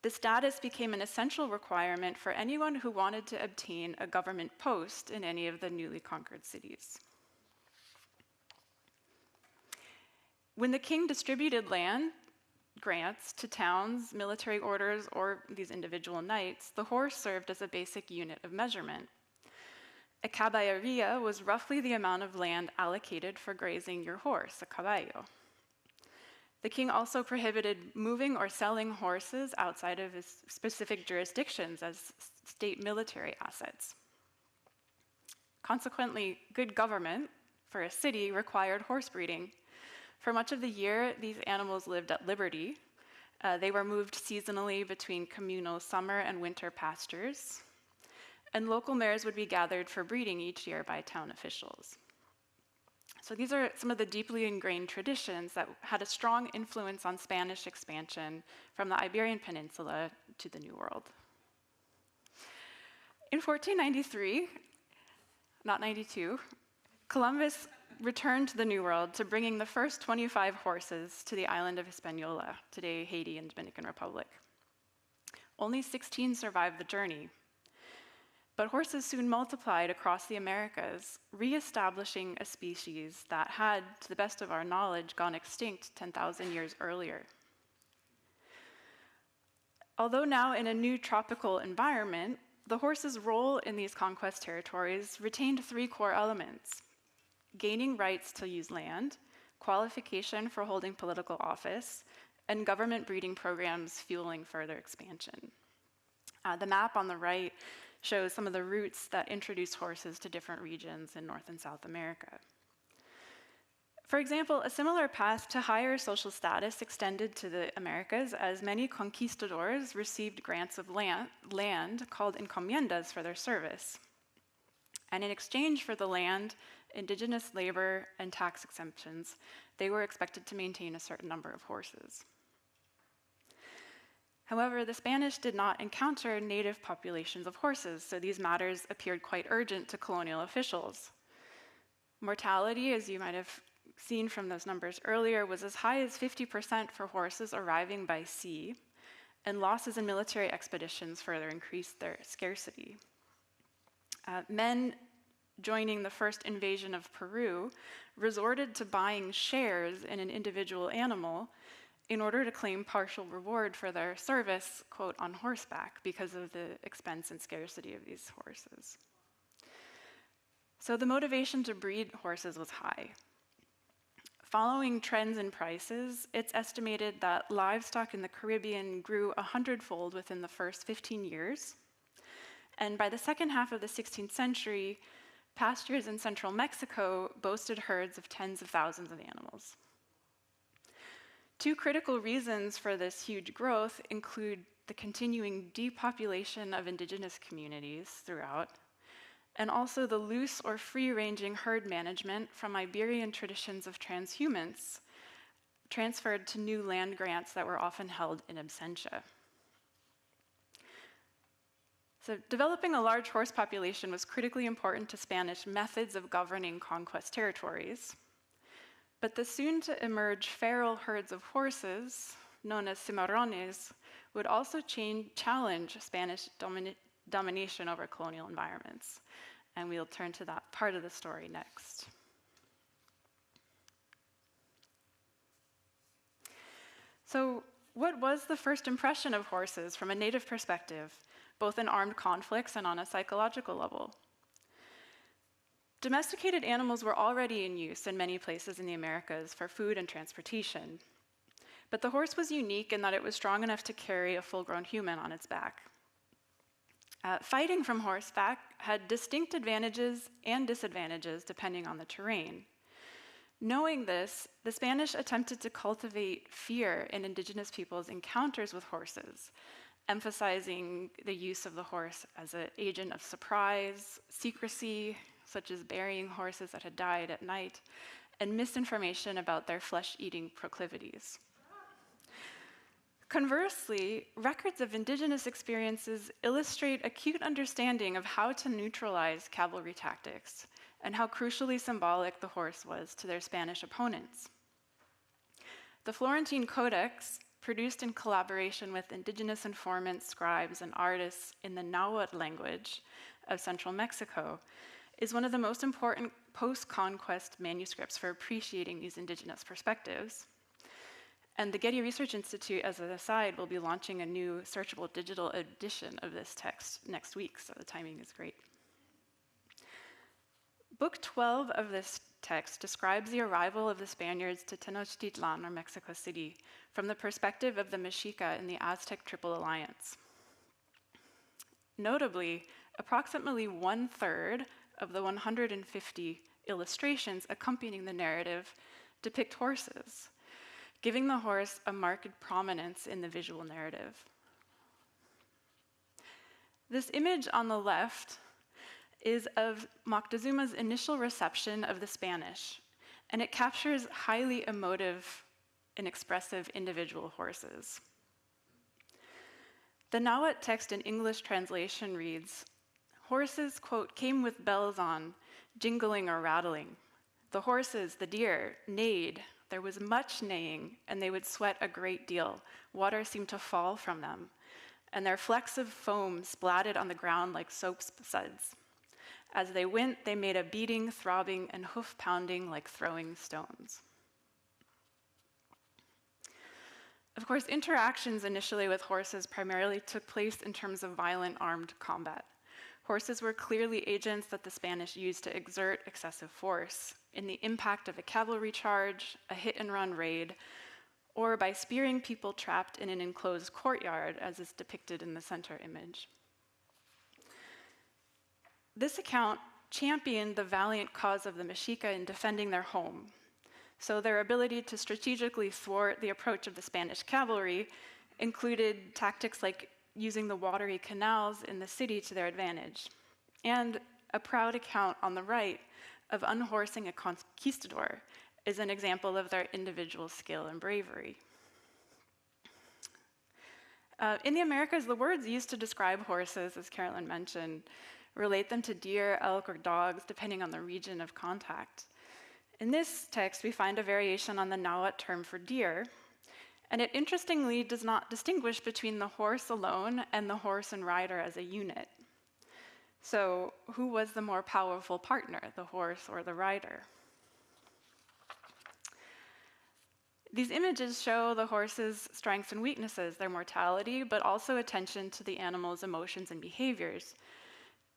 The status became an essential requirement for anyone who wanted to obtain a government post in any of the newly conquered cities. When the king distributed land grants to towns, military orders, or these individual knights, the horse served as a basic unit of measurement. A caballeria was roughly the amount of land allocated for grazing your horse, a caballo. The king also prohibited moving or selling horses outside of his specific jurisdictions as state military assets. Consequently, good government for a city required horse breeding. For much of the year, these animals lived at liberty. They were moved seasonally between communal summer and winter pastures, and local mares would be gathered for breeding each year by town officials. So these are some of the deeply ingrained traditions that had a strong influence on Spanish expansion from the Iberian Peninsula to the New World. In 1493, not 92, Columbus returned to the New World to bringing the first 25 horses to the island of Hispaniola, today Haiti and Dominican Republic. Only 16 survived the journey. But horses soon multiplied across the Americas, re-establishing a species that had, to the best of our knowledge, gone extinct 10,000 years earlier. Although now in a new tropical environment, the horse's role in these conquest territories retained three core elements: gaining rights to use land, qualification for holding political office, and government breeding programs fueling further expansion. The map on the right shows some of the routes that introduced horses to different regions in North and South America. For example, a similar path to higher social status extended to the Americas, as many conquistadors received grants of land called encomiendas for their service. And in exchange for the land, indigenous labor, and tax exemptions, they were expected to maintain a certain number of horses. However, the Spanish did not encounter native populations of horses, so these matters appeared quite urgent to colonial officials. Mortality, as you might have seen from those numbers earlier, was as high as 50% for horses arriving by sea, and losses in military expeditions further increased their scarcity. Men joining the first invasion of Peru resorted to buying shares in an individual animal in order to claim partial reward for their service, quote, on horseback, because of the expense and scarcity of these horses. So the motivation to breed horses was high. Following trends in prices, it's estimated that livestock in the Caribbean grew 100-fold within the first 15 years. And by the second half of the 16th century, pastures in central Mexico boasted herds of tens of thousands of animals. Two critical reasons for this huge growth include the continuing depopulation of indigenous communities throughout, and also the loose or free-ranging herd management from Iberian traditions of transhumance transferred to new land grants that were often held in absentia. So developing a large horse population was critically important to Spanish methods of governing conquest territories. But the soon-to-emerge feral herds of horses, known as cimarrones, would also challenge Spanish domination over colonial environments. And we'll turn to that part of the story next. So, what was the first impression of horses from a native perspective, both in armed conflicts and on a psychological level? Domesticated animals were already in use in many places in the Americas for food and transportation. But the horse was unique in that it was strong enough to carry a full-grown human on its back. Fighting from horseback had distinct advantages and disadvantages depending on the terrain. Knowing this, the Spanish attempted to cultivate fear in indigenous peoples' encounters with horses, emphasizing the use of the horse as an agent of surprise, secrecy, such as burying horses that had died at night, and misinformation about their flesh-eating proclivities. Conversely, records of indigenous experiences illustrate acute understanding of how to neutralize cavalry tactics and how crucially symbolic the horse was to their Spanish opponents. The Florentine Codex, produced in collaboration with indigenous informants, scribes, and artists in the Nahuatl language of central Mexico, is one of the most important post-conquest manuscripts for appreciating these indigenous perspectives. And the Getty Research Institute, as an aside, will be launching a new searchable digital edition of this text next week, so the timing is great. Book 12 of this text describes the arrival of the Spaniards to Tenochtitlan, or Mexico City, from the perspective of the Mexica in the Aztec Triple Alliance. Notably, approximately 1/3 of the 150 illustrations accompanying the narrative depict horses, giving the horse a marked prominence in the visual narrative. This image on the left is of Moctezuma's initial reception of the Spanish, and it captures highly emotive and expressive individual horses. The Nahuatl text in English translation reads, "Horses, quote, came with bells on, jingling or rattling. The horses, the deer, neighed. There was much neighing, and they would sweat a great deal. Water seemed to fall from them, and their flecks of foam splatted on the ground like soap suds. As they went, they made a beating, throbbing, and hoof-pounding like throwing stones." Of course, interactions initially with horses primarily took place in terms of violent armed combat. Horses were clearly agents that the Spanish used to exert excessive force in the impact of a cavalry charge, a hit-and-run raid, or by spearing people trapped in an enclosed courtyard, as is depicted in the center image. This account championed the valiant cause of the Mexica in defending their home, so their ability to strategically thwart the approach of the Spanish cavalry included tactics like using the watery canals in the city to their advantage, and a proud account on the right of unhorsing a conquistador is an example of their individual skill and bravery. In the Americas, the words used to describe horses, as Carolyn mentioned, relate them to deer, elk, or dogs, depending on the region of contact. In this text, we find a variation on the Nahuatl term for deer, and it interestingly does not distinguish between the horse alone and the horse and rider as a unit. So, who was the more powerful partner, the horse or the rider? These images show the horse's strengths and weaknesses, their mortality, but also attention to the animal's emotions and behaviors,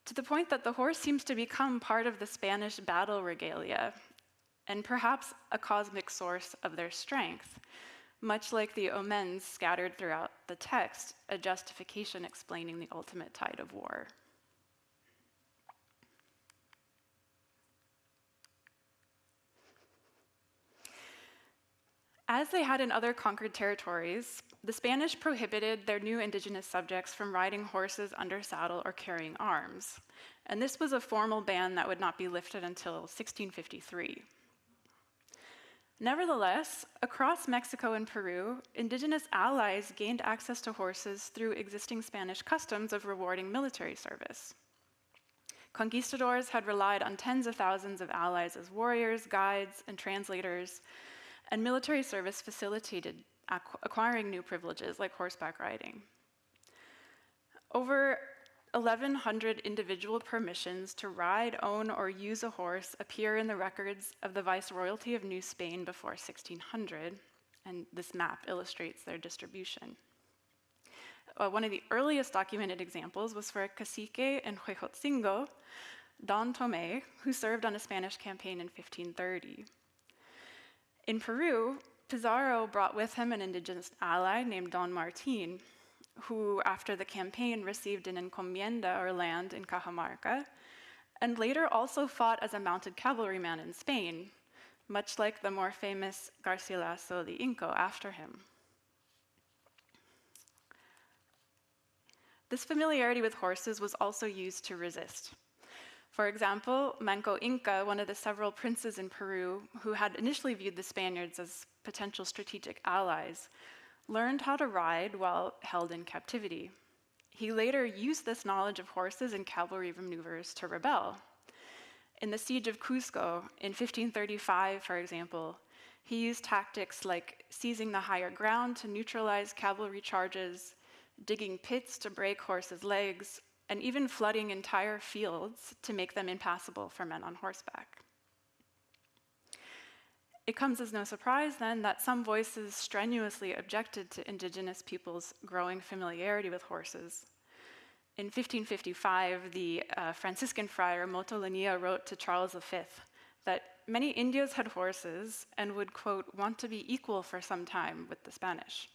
to the point that the horse seems to become part of the Spanish battle regalia, and perhaps a cosmic source of their strength, much like the omens scattered throughout the text, a justification explaining the ultimate tide of war. As they had in other conquered territories, the Spanish prohibited their new indigenous subjects from riding horses under saddle or carrying arms, and this was a formal ban that would not be lifted until 1653. Nevertheless, across Mexico and Peru, indigenous allies gained access to horses through existing Spanish customs of rewarding military service. Conquistadors had relied on tens of thousands of allies as warriors, guides, and translators, and military service facilitated acquiring new privileges like horseback riding. Over 1,100 individual permissions to ride, own, or use a horse appear in the records of the Viceroyalty of New Spain before 1600, and this map illustrates their distribution. One of the earliest documented examples was for a cacique in Huejotzingo, Don Tomé, who served on a Spanish campaign in 1530. In Peru, Pizarro brought with him an indigenous ally named Don Martin, who, after the campaign, received an encomienda, or land, in Cajamarca, and later also fought as a mounted cavalryman in Spain, much like the more famous Garcilaso the Inca after him. This familiarity with horses was also used to resist. For example, Manco Inca, one of the several princes in Peru who had initially viewed the Spaniards as potential strategic allies, learned how to ride while held in captivity. He later used this knowledge of horses and cavalry maneuvers to rebel. In the siege of Cusco in 1535, for example, he used tactics like seizing the higher ground to neutralize cavalry charges, digging pits to break horses' legs, and even flooding entire fields to make them impassable for men on horseback. It comes as no surprise, then, that some voices strenuously objected to indigenous peoples' growing familiarity with horses. In 1555, the Franciscan friar Motolania wrote to Charles V that many Indios had horses and would, quote, want to be equal for some time with the Spanish.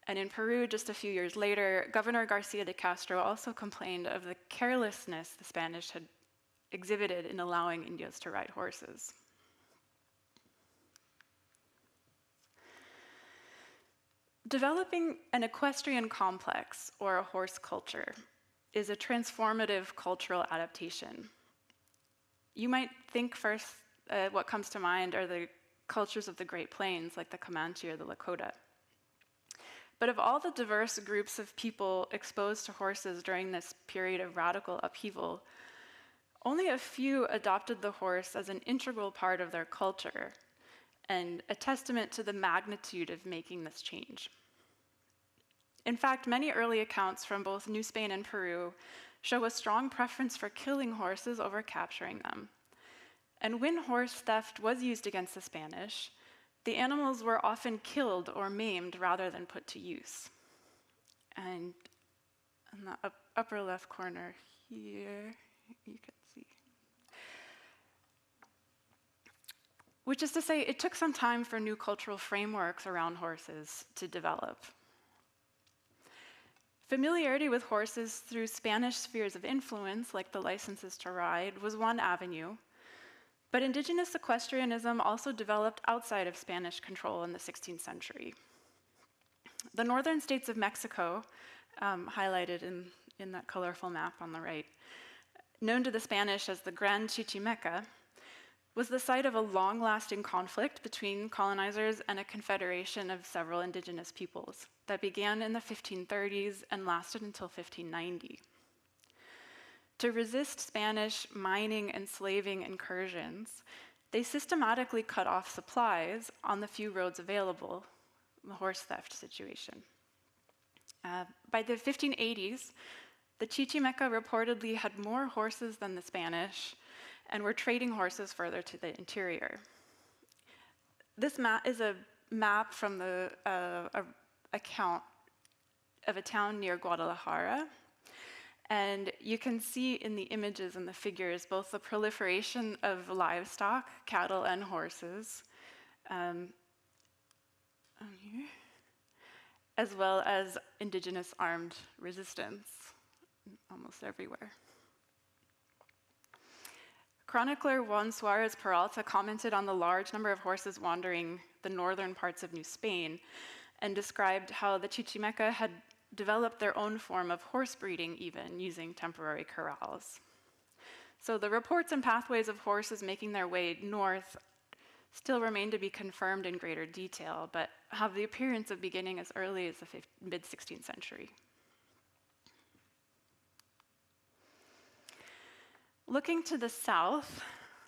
And in Peru, just a few years later, Governor Garcia de Castro also complained of the carelessness the Spanish had exhibited in allowing Indios to ride horses. Developing an equestrian complex, or a horse culture, is a transformative cultural adaptation. You might think first what comes to mind are the cultures of the Great Plains, like the Comanche or the Lakota. But of all the diverse groups of people exposed to horses during this period of radical upheaval, only a few adopted the horse as an integral part of their culture, and a testament to the magnitude of making this change. In fact, many early accounts from both New Spain and Peru show a strong preference for killing horses over capturing them. And when horse theft was used against the Spanish, the animals were often killed or maimed rather than put to use. And in the upper left corner here, you can see. Which is to say, it took some time for new cultural frameworks around horses to develop. Familiarity with horses through Spanish spheres of influence, like the licenses to ride, was one avenue, but indigenous equestrianism also developed outside of Spanish control in the 16th century. The northern states of Mexico, highlighted in that colorful map on the right, known to the Spanish as the Gran Chichimeca, was the site of a long-lasting conflict between colonizers and a confederation of several indigenous peoples that began in the 1530s and lasted until 1590. To resist Spanish mining and slaving incursions, they systematically cut off supplies on the few roads available, the horse theft situation. By the 1580s, the Chichimeca reportedly had more horses than the Spanish and were trading horses further to the interior. This map is a map from the account of a town near Guadalajara. And you can see in the images and the figures both the proliferation of livestock, cattle and horses, as well as indigenous armed resistance almost everywhere. Chronicler Juan Suarez Peralta commented on the large number of horses wandering the northern parts of New Spain and described how the Chichimeca had developed their own form of horse breeding even, using temporary corrals. So the reports and pathways of horses making their way north still remain to be confirmed in greater detail, but have the appearance of beginning as early as the mid-16th century. Looking to the south,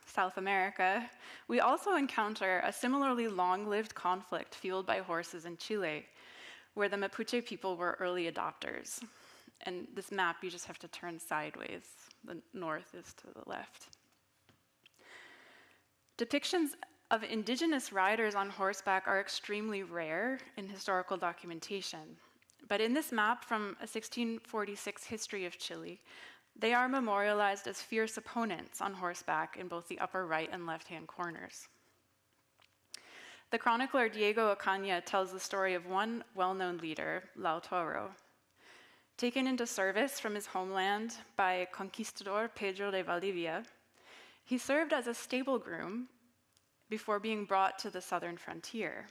South America, we also encounter a similarly long-lived conflict fueled by horses in Chile, where the Mapuche people were early adopters. And this map, you just have to turn sideways. The north is to the left. Depictions of indigenous riders on horseback are extremely rare in historical documentation. But in this map from a 1646 history of Chile, they are memorialized as fierce opponents on horseback in both the upper right and left-hand corners. The chronicler Diego Ocaña tells the story of one well-known leader, Lautaro. Taken into service from his homeland by conquistador Pedro de Valdivia, he served as a stable groom before being brought to the southern frontier.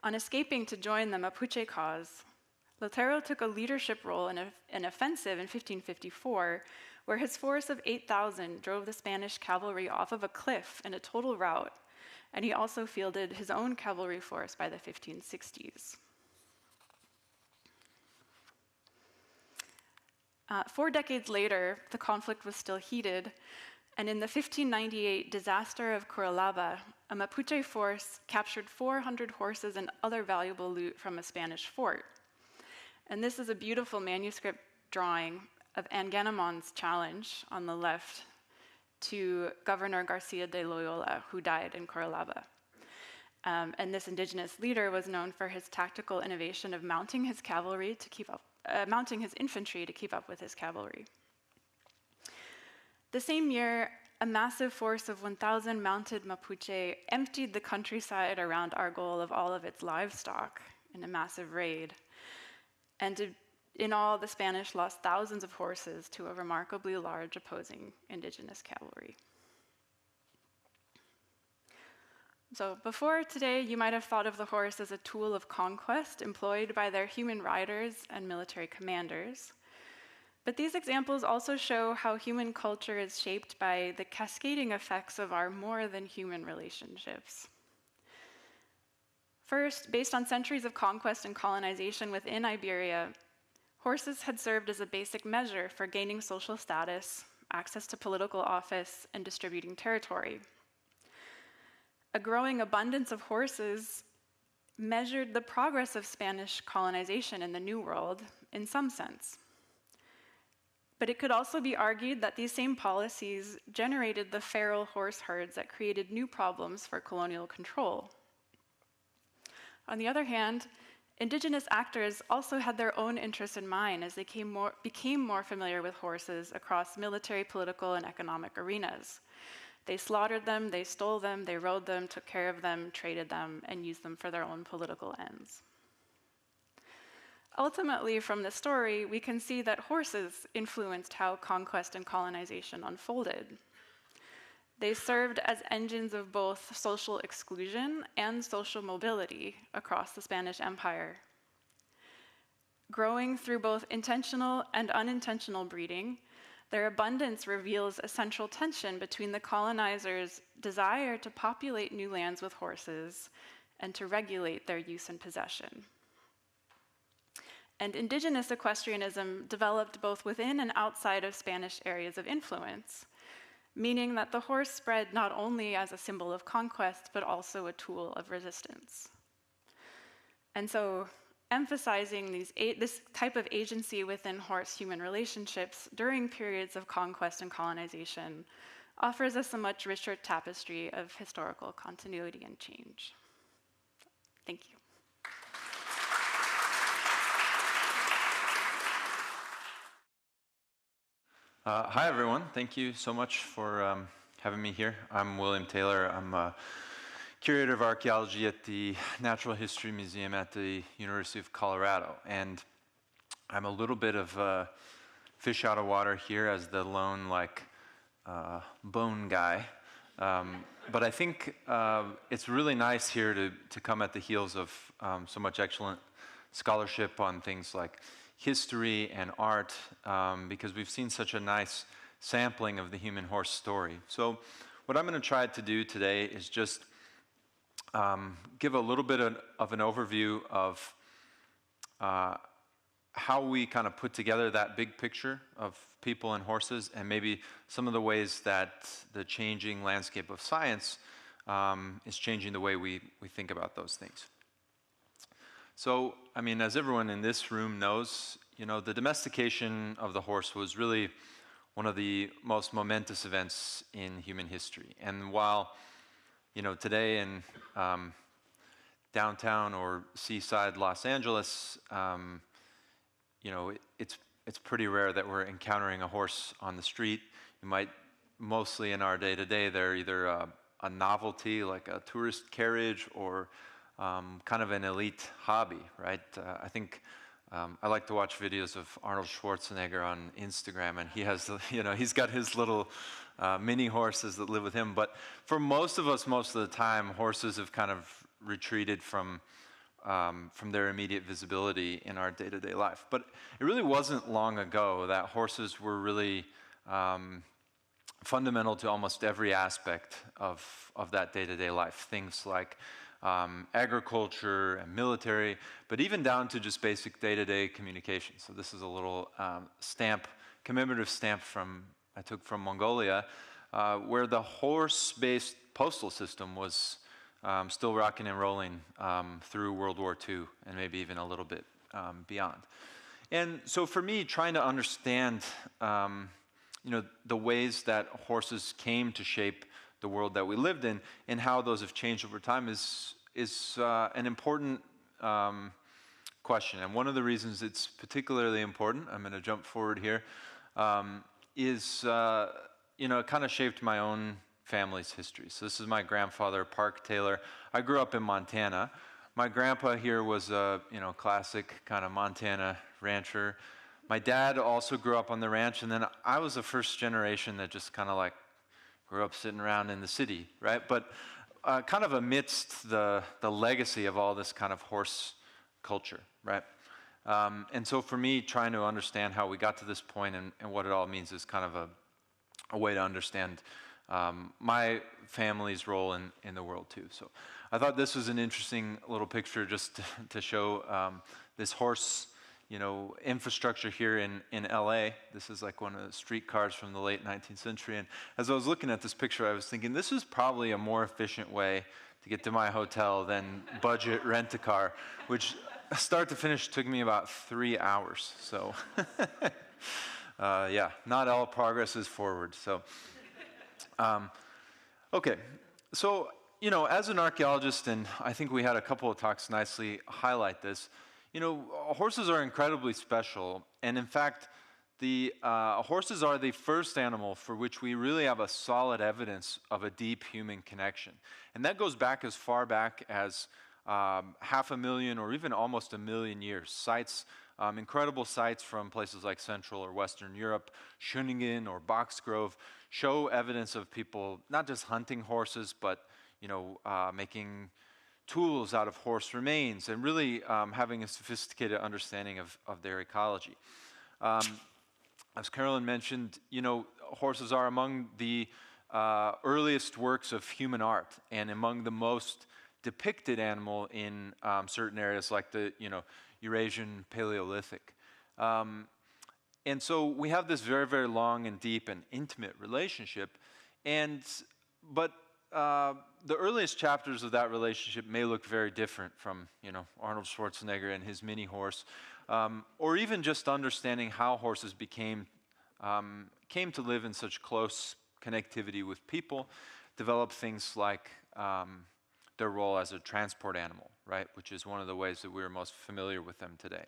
On escaping to join the Mapuche cause, Lautaro took a leadership role in an offensive in 1554, where his force of 8,000 drove the Spanish cavalry off of a cliff in a total rout, and he also fielded his own cavalry force by the 1560s. 4 decades later, the conflict was still heated, and in the 1598 disaster of Curalaba, a Mapuche force captured 400 horses and other valuable loot from a Spanish fort. And this is a beautiful manuscript drawing of Anganamon's challenge on the left to Governor Garcia de Loyola, who died in Curalaba. And this indigenous leader was known for his tactical innovation of mounting his cavalry to keep up, mounting his infantry to keep up with his cavalry. The same year, a massive force of 1,000 mounted Mapuche emptied the countryside around Argol of all of its livestock in a massive raid. And in all, the Spanish lost thousands of horses to a remarkably large opposing indigenous cavalry. So before today, you might have thought of the horse as a tool of conquest employed by their human riders and military commanders. But these examples also show how human culture is shaped by the cascading effects of our more than human relationships. First, based on centuries of conquest and colonization within Iberia, horses had served as a basic measure for gaining social status, access to political office, and distributing territory. A growing abundance of horses measured the progress of Spanish colonization in the New World in some sense. But it could also be argued that these same policies generated the feral horse herds that created new problems for colonial control. On the other hand, indigenous actors also had their own interests in mind as they became more familiar with horses across military, political, and economic arenas. They slaughtered them, they stole them, they rode them, took care of them, traded them, and used them for their own political ends. Ultimately, from the story, we can see that horses influenced how conquest and colonization unfolded. They served as engines of both social exclusion and social mobility across the Spanish Empire. Growing through both intentional and unintentional breeding, Their abundance reveals a central tension between the colonizers' desire to populate new lands with horses and to regulate their use and possession. And indigenous equestrianism developed both within and outside of Spanish areas of influence, meaning that the horse spread not only as a symbol of conquest, but also a tool of resistance. And so, emphasizing this type of agency within horse-human relationships during periods of conquest and colonization offers us a much richer tapestry of historical continuity and change. Thank you.
Hi, everyone. Thank you so much for having me here. I'm William Taylor. I'm a curator of archaeology at the Natural History Museum at the University of Colorado. And I'm a little bit of a fish out of water here as the lone, bone guy. But I think it's really nice here to come at the heels of so much excellent scholarship on things like history and art, because we've seen such a nice sampling of the human horse story. So what I'm going to try to do today is just give a little bit of an overview of how we kind of put together that big picture of people and horses, and maybe some of the ways that the changing landscape of science is changing the way we think about those things. So, I mean, as everyone in this room knows, the domestication of the horse was really one of the most momentous events in human history. And while, today in downtown or seaside Los Angeles, it's pretty rare that we're encountering a horse on the street. You might, mostly in our day-to-day, they're either a novelty, like a tourist carriage, or kind of an elite hobby, right? I think I like to watch videos of Arnold Schwarzenegger on Instagram, and he has, he's got his little mini horses that live with him. But for most of us, most of the time, horses have kind of retreated from their immediate visibility in our day-to-day life. But it really wasn't long ago that horses were really fundamental to almost every aspect of that day-to-day life. Things like agriculture and military, but even down to just basic day-to-day communication. So this is a little commemorative stamp I took from Mongolia, where the horse-based postal system was still rocking and rolling through World War II, and maybe even a little bit beyond. And so for me, trying to understand the ways that horses came to shape the world that we lived in, and how those have changed over time is an important question. And one of the reasons it's particularly important, I'm going to jump forward here, is it kind of shaped my own family's history. So this is my grandfather, Park Taylor. I grew up in Montana. My grandpa here was a classic kind of Montana rancher. My dad also grew up on the ranch, and then I was the first generation that just kind of grew up sitting around in the city, right? But kind of amidst the legacy of all this kind of horse culture, right? And so for me, trying to understand how we got to this point and what it all means is kind of a way to understand my family's role in the world too. So I thought this was an interesting little picture just to show this horse infrastructure here in LA. This is like one of the streetcars from the late 19th century. And as I was looking at this picture, I was thinking this is probably a more efficient way to get to my hotel than budget rent-a-car, which start to finish took me about 3 hours. So yeah, not all progress is forward. So, okay. So, as an archaeologist, and I think we had a couple of talks nicely highlight this, horses are incredibly special, and in fact, the horses are the first animal for which we really have a solid evidence of a deep human connection. And that goes back as far back as 500,000 or even almost 1 million years. Sites, incredible sites from places like Central or Western Europe, Schöningen or Boxgrove, show evidence of people not just hunting horses, but making tools out of horse remains, and really having a sophisticated understanding of their ecology. as Carolyn mentioned, horses are among the earliest works of human art and among the most depicted animal in certain areas like the Eurasian Paleolithic. And so we have this very, very long and deep and intimate relationship. But the earliest chapters of that relationship may look very different from, Arnold Schwarzenegger and his mini horse, or even just understanding how horses came to live in such close connectivity with people, develop things like their role as a transport animal, right? Which is one of the ways that we're most familiar with them today.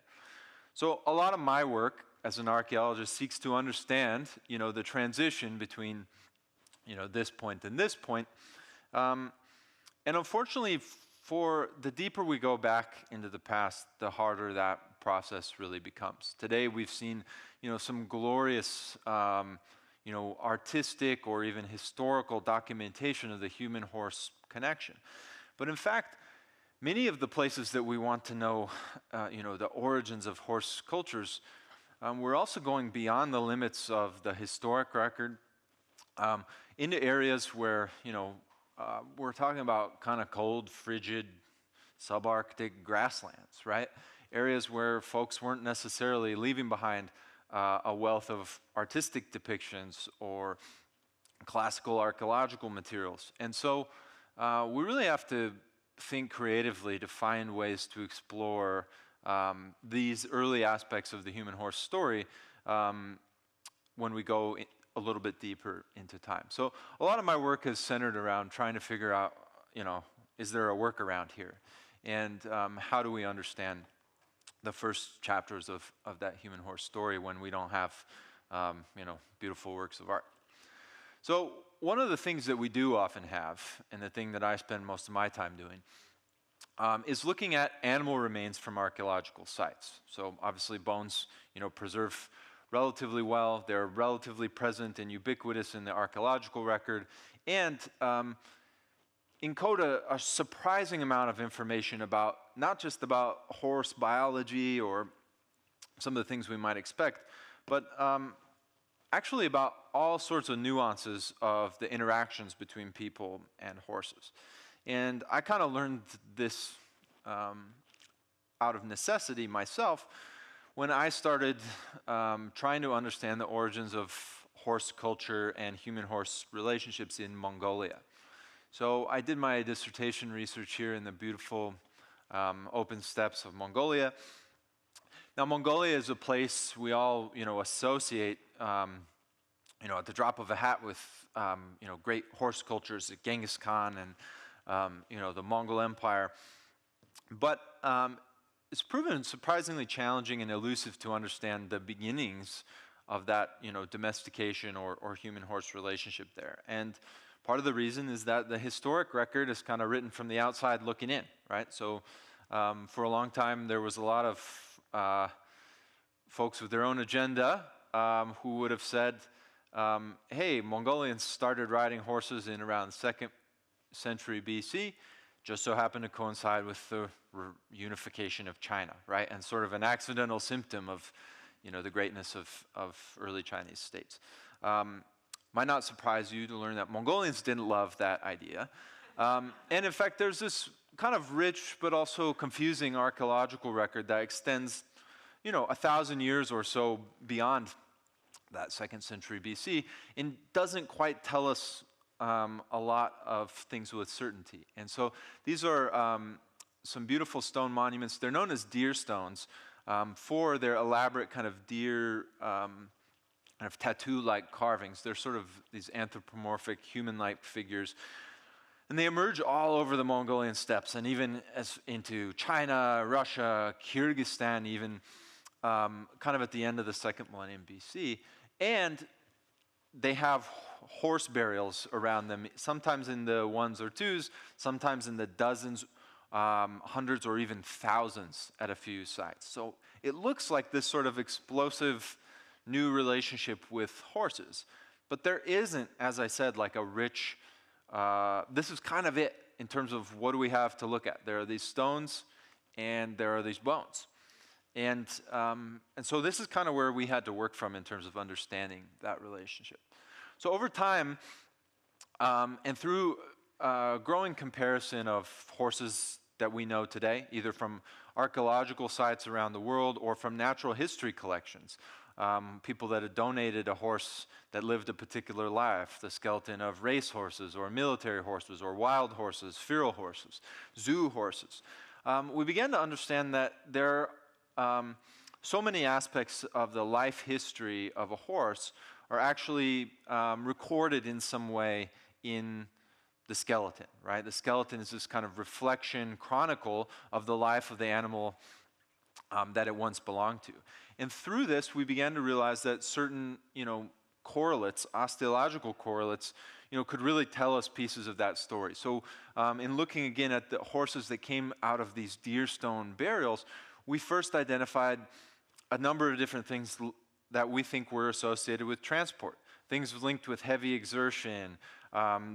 So a lot of my work as an archaeologist seeks to understand, the transition between, this point and this point. And unfortunately, for the deeper we go back into the past, the harder that process really becomes. Today, we've seen, some glorious, artistic or even historical documentation of the human-horse connection. But in fact, many of the places that we want to know, the origins of horse cultures, we're also going beyond the limits of the historic record into areas where, we're talking about kind of cold, frigid, subarctic grasslands, right? Areas where folks weren't necessarily leaving behind a wealth of artistic depictions or classical archaeological materials. And so we really have to think creatively to find ways to explore these early aspects of the human horse story when we go a little bit deeper into time. So a lot of my work is centered around trying to figure out, is there a workaround here? And how do we understand the first chapters of that human horse story when we don't have, beautiful works of art? So one of the things that we do often have, and the thing that I spend most of my time doing, is looking at animal remains from archaeological sites. So obviously bones, preserve relatively well. They're relatively present and ubiquitous in the archaeological record, and encode a surprising amount of information about, not just about horse biology or some of the things we might expect, but actually about all sorts of nuances of the interactions between people and horses. And I kind of learned this out of necessity myself when I started trying to understand the origins of horse culture and human-horse relationships in Mongolia. So I did my dissertation research here in the beautiful open steppes of Mongolia. Now, Mongolia is a place we all, associate, at the drop of a hat with, great horse cultures like Genghis Khan and, the Mongol Empire. But it's proven surprisingly challenging and elusive to understand the beginnings of that, domestication or human-horse relationship there. And part of the reason is that the historic record is kind of written from the outside looking in, right? So for a long time, there was a lot of folks with their own agenda who would have said, hey, Mongolians started riding horses in around the 2nd century BC, just so happened to coincide with the unification of China, right? And sort of an accidental symptom of, the greatness of early Chinese states. Might not surprise you to learn that Mongolians didn't love that idea. And in fact, there's this kind of rich but also confusing archaeological record that extends, 1,000 years or so beyond that 2nd century BC, and doesn't quite tell us a lot of things with certainty. And so these are some beautiful stone monuments. They're known as deer stones for their elaborate kind of deer kind of tattoo-like carvings. They're sort of these anthropomorphic human-like figures. And they emerge all over the Mongolian steppes, and even as into China, Russia, Kyrgyzstan, even kind of at the end of the 2nd millennium BC. And they have horse burials around them, sometimes in the 1s or 2s, sometimes in the dozens, hundreds, or even thousands at a few sites. So it looks like this sort of explosive new relationship with horses. But there isn't, as I said, like a rich, this is kind of it in terms of what do we have to look at. There are these stones and there are these bones. And so this is kind of where we had to work from in terms of understanding that relationship. So over time, and through growing comparison of horses that we know today, either from archaeological sites around the world or from natural history collections, people that had donated a horse that lived a particular life, the skeleton of race horses or military horses or wild horses, feral horses, zoo horses. We began to understand that there are so many aspects of the life history of a horse are actually recorded in some way in the skeleton, right? The skeleton is this kind of reflection, chronicle of the life of the animal that it once belonged to. And through this, we began to realize that certain, correlates, osteological correlates, could really tell us pieces of that story. So in looking again at the horses that came out of these deer stone burials, we first identified a number of different things that we think were associated with transport, things linked with heavy exertion,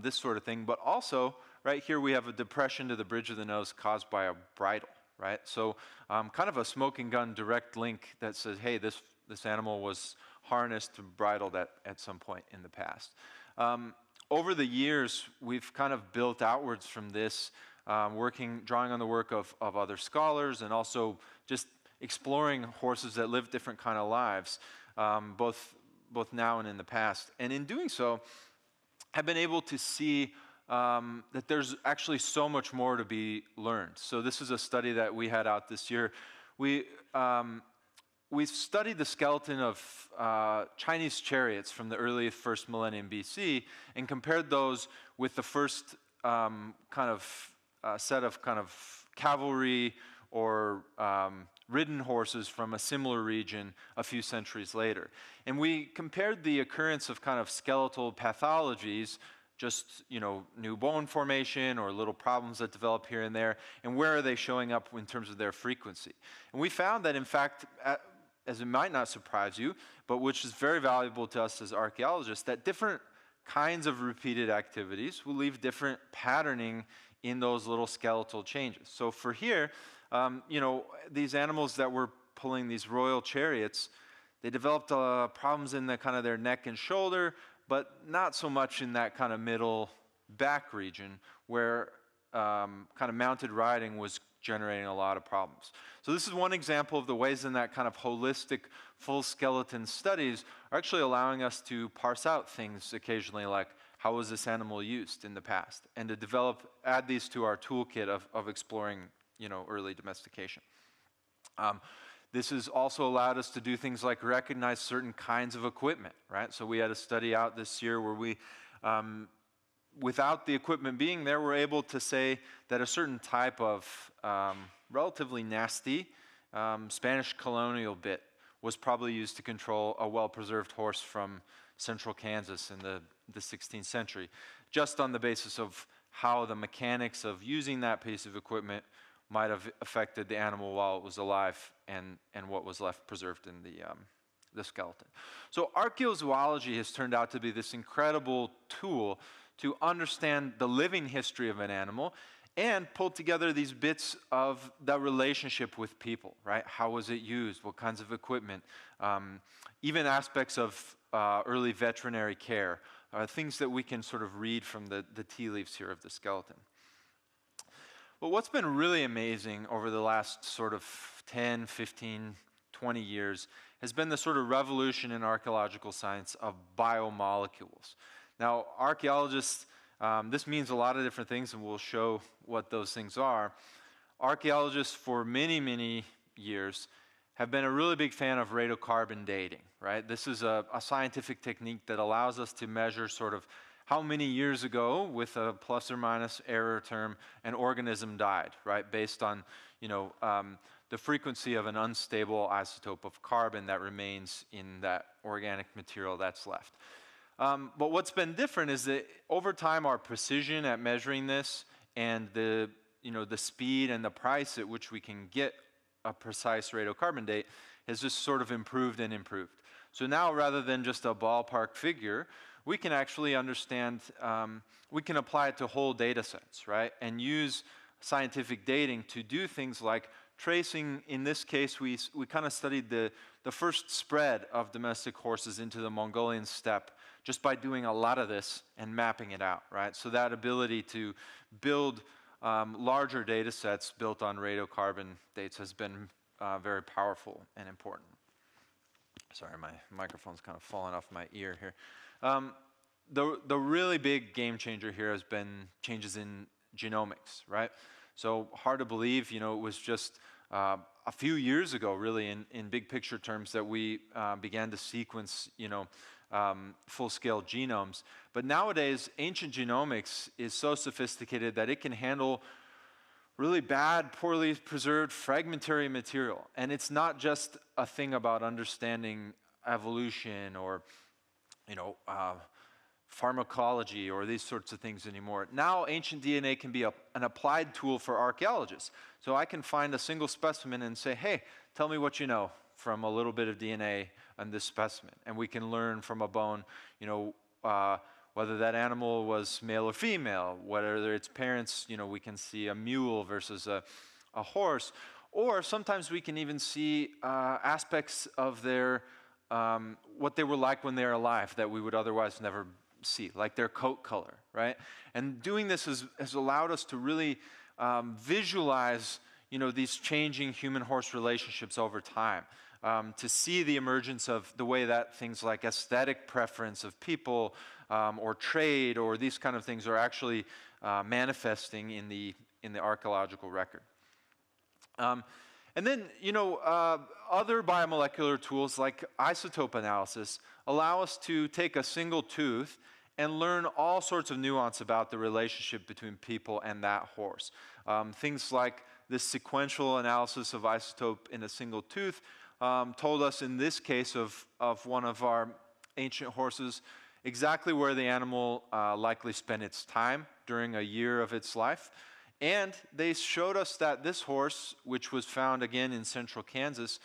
this sort of thing. But also, right here we have a depression to the bridge of the nose caused by a bridle, right? So kind of a smoking gun direct link that says, hey, this animal was harnessed and bridled at some point in the past. Over the years, we've kind of built outwards from this, drawing on the work of other scholars and also just exploring horses that live different kind of lives, both now and in the past. And in doing so, I've been able to see that there's actually so much more to be learned. So this is a study that we had out this year. We studied the skeleton of Chinese chariots from the early first millennium BC and compared those with the first set of kind of cavalry or ridden horses from a similar region a few centuries later. And we compared the occurrence of kind of skeletal pathologies, just, new bone formation or little problems that develop here and there, and where are they showing up in terms of their frequency. And we found that, in fact, as it might not surprise you, but which is very valuable to us as archaeologists, that different kinds of repeated activities will leave different patterning in those little skeletal changes. So for here, these animals that were pulling these royal chariots, they developed problems in the kind of their neck and shoulder, but not so much in that kind of middle back region where kind of mounted riding was generating a lot of problems. So this is one example of the ways in that kind of holistic full skeleton studies are actually allowing us to parse out things occasionally like how was this animal used in the past, and to add these to our toolkit of exploring early domestication. This has also allowed us to do things like recognize certain kinds of equipment, right? So we had a study out this year where we, without the equipment being there, we're able to say that a certain type of relatively nasty Spanish colonial bit was probably used to control a well-preserved horse from central Kansas in the 16th century, just on the basis of how the mechanics of using that piece of equipment might have affected the animal while it was alive and what was left preserved in the skeleton. So archaeozoology has turned out to be this incredible tool to understand the living history of an animal and pull together these bits of the relationship with people, right? How was it used? What kinds of equipment? Even aspects of early veterinary care, things that we can sort of read from the tea leaves here of the skeleton. But what's been really amazing over the last sort of 10, 15, 20 years has been the sort of revolution in archaeological science of biomolecules. Now, archaeologists, this means a lot of different things, and we'll show what those things are. Archaeologists for many, many years have been a really big fan of radiocarbon dating, right? This is a scientific technique that allows us to measure sort of how many years ago, with a plus or minus error term, an organism died, right? Based on, the frequency of an unstable isotope of carbon that remains in that organic material that's left. But what's been different is that over time, our precision at measuring this and the speed and the price at which we can get a precise radiocarbon date has just sort of improved and improved. So now, rather than just a ballpark figure, we can actually understand, we can apply it to whole data sets, right? And use scientific dating to do things like tracing, in this case, we kind of studied the first spread of domestic horses into the Mongolian steppe just by doing a lot of this and mapping it out, right? So that ability to build larger data sets built on radiocarbon dates has been very powerful and important. Sorry, my microphone's kind of falling off my ear here. The really big game changer here has been changes in genomics, right? So hard to believe, it was just a few years ago, really, in big picture terms, that we began to sequence, full-scale genomes. But nowadays, ancient genomics is so sophisticated that it can handle really bad, poorly preserved, fragmentary material. And it's not just a thing about understanding evolution or, pharmacology or these sorts of things anymore. Now, ancient DNA can be an applied tool for archaeologists. So I can find a single specimen and say, hey, tell me what you know from a little bit of DNA on this specimen. And we can learn from a bone, whether that animal was male or female, whether its parents, we can see a mule versus a horse. Or sometimes we can even see aspects of their, what they were like when they were alive that we would otherwise never see, like their coat color, right? And doing this has allowed us to really visualize, these changing human-horse relationships over time, to see the emergence of the way that things like aesthetic preference of people or trade or these kind of things are actually manifesting in the archaeological record. And then, other biomolecular tools like isotope analysis allow us to take a single tooth and learn all sorts of nuance about the relationship between people and that horse. Things like this sequential analysis of isotope in a single tooth told us in this case of one of our ancient horses exactly where the animal likely spent its time during a year of its life. And they showed us that this horse, which was found again in central Kansas,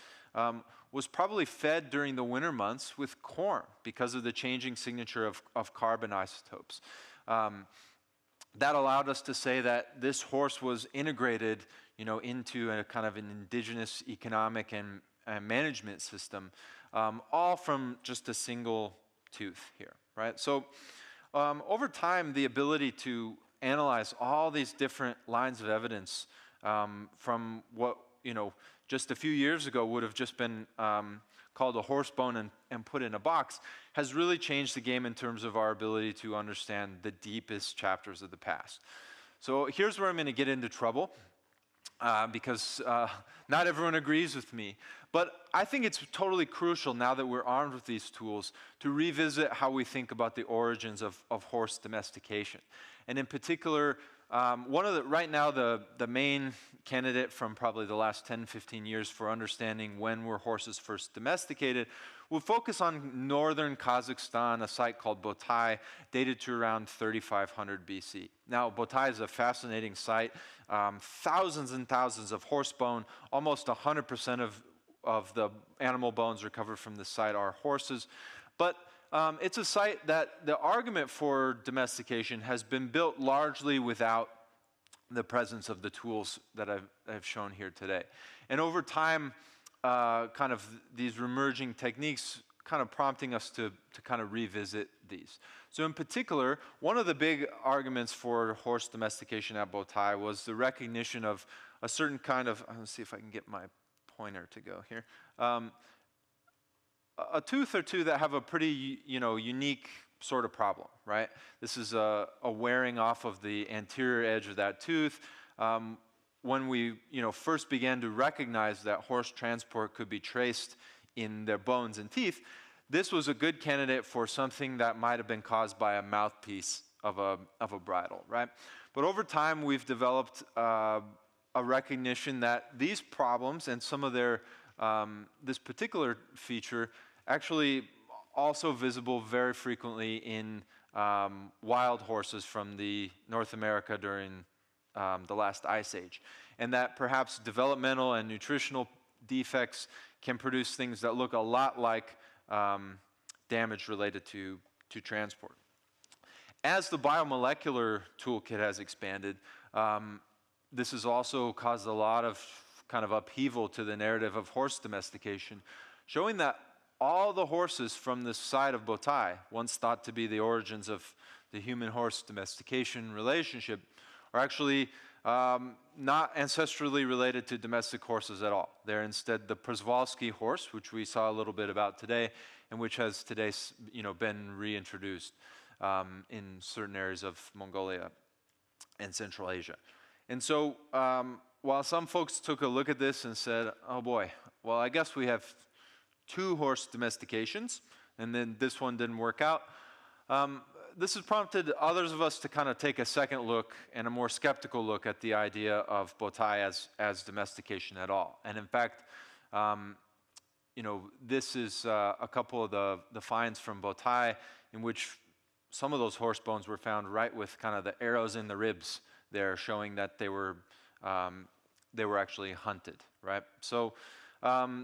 was probably fed during the winter months with corn because of the changing signature of carbon isotopes. That allowed us to say that this horse was integrated, into a kind of an indigenous economic and management system, all from just a single tooth here, right? So over time, the ability to analyze all these different lines of evidence from what, just a few years ago would have just been called a horse bone and put in a box, has really changed the game in terms of our ability to understand the deepest chapters of the past. So here's where I'm going to get into trouble, because not everyone agrees with me. But I think it's totally crucial now that we're armed with these tools to revisit how we think about the origins of horse domestication. And in particular, right now, the main candidate from probably the last 10, 15 years for understanding when were horses first domesticated will focus on northern Kazakhstan, a site called Botai, dated to around 3500 BC. Now, Botai is a fascinating site, thousands and thousands of horse bone, almost 100% of the animal bones recovered from the site are horses. But it's a site that the argument for domestication has been built largely without the presence of the tools that I've shown here today. And over time, kind of these emerging techniques kind of prompting us to kind of revisit these. So in particular, one of the big arguments for horse domestication at Botai was the recognition of a certain kind of, let's see if I can get my pointer to go here, a tooth or two that have a pretty, unique sort of problem, right? This is a wearing off of the anterior edge of that tooth. When we, first began to recognize that horse transport could be traced in their bones and teeth, this was a good candidate for something that might have been caused by a mouthpiece of a bridle, right? But over time, we've developed a recognition that these problems and some of their, this particular feature actually also visible very frequently in wild horses from the North America during the last ice age. And that perhaps developmental and nutritional defects can produce things that look a lot like damage related to transport. As the biomolecular toolkit has expanded, this has also caused a lot of kind of upheaval to the narrative of horse domestication, showing that all the horses from this side of Botai, once thought to be the origins of the human-horse domestication relationship, are actually not ancestrally related to domestic horses at all. They're instead the Przewalski horse, which we saw a little bit about today, and which has today been reintroduced in certain areas of Mongolia and Central Asia. And so while some folks took a look at this and said, oh boy, well, I guess we have 2 horse domestications, and then this one didn't work out, this has prompted others of us to kind of take a second look and a more skeptical look at the idea of Botai as domestication at all. And in fact, this is a couple of the finds from Botai in which some of those horse bones were found right with kind of the arrows in the ribs there, showing that they were actually hunted, right? So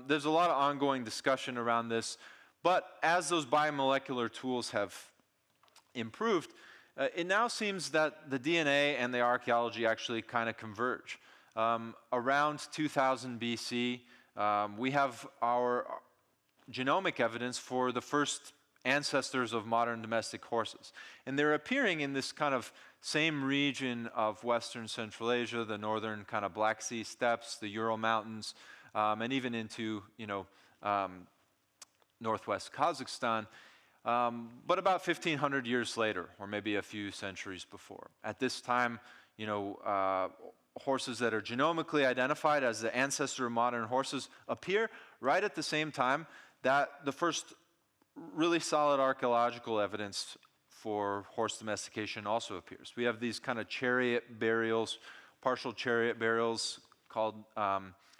there's a lot of ongoing discussion around this, but as those biomolecular tools have improved, it now seems that the DNA and the archaeology actually kind of converge. Around 2000 BC, we have our genomic evidence for the first ancestors of modern domestic horses. And they're appearing in this kind of same region of Western Central Asia, the northern kind of Black Sea steppes, the Ural Mountains, and even into, northwest Kazakhstan. But about 1,500 years later, or maybe a few centuries before. At this time, horses that are genomically identified as the ancestor of modern horses appear right at the same time that the first really solid archaeological evidence for horse domestication also appears. We have these kind of chariot burials, partial chariot burials called,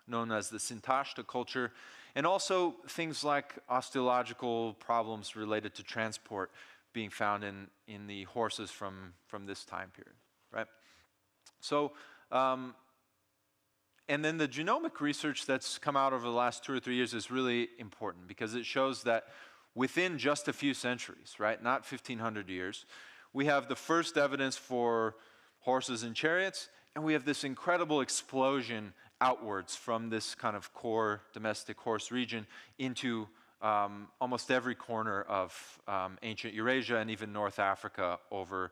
known as the Sintashta culture, and also things like osteological problems related to transport being found in the horses from this time period, right? So, and then the genomic research that's come out over the last 2 or 3 years is really important because it shows that within just a few centuries, right, not 1,500 years, we have the first evidence for horses and chariots, and we have this incredible explosion outwards from this kind of core domestic horse region into almost every corner of ancient Eurasia and even North Africa over,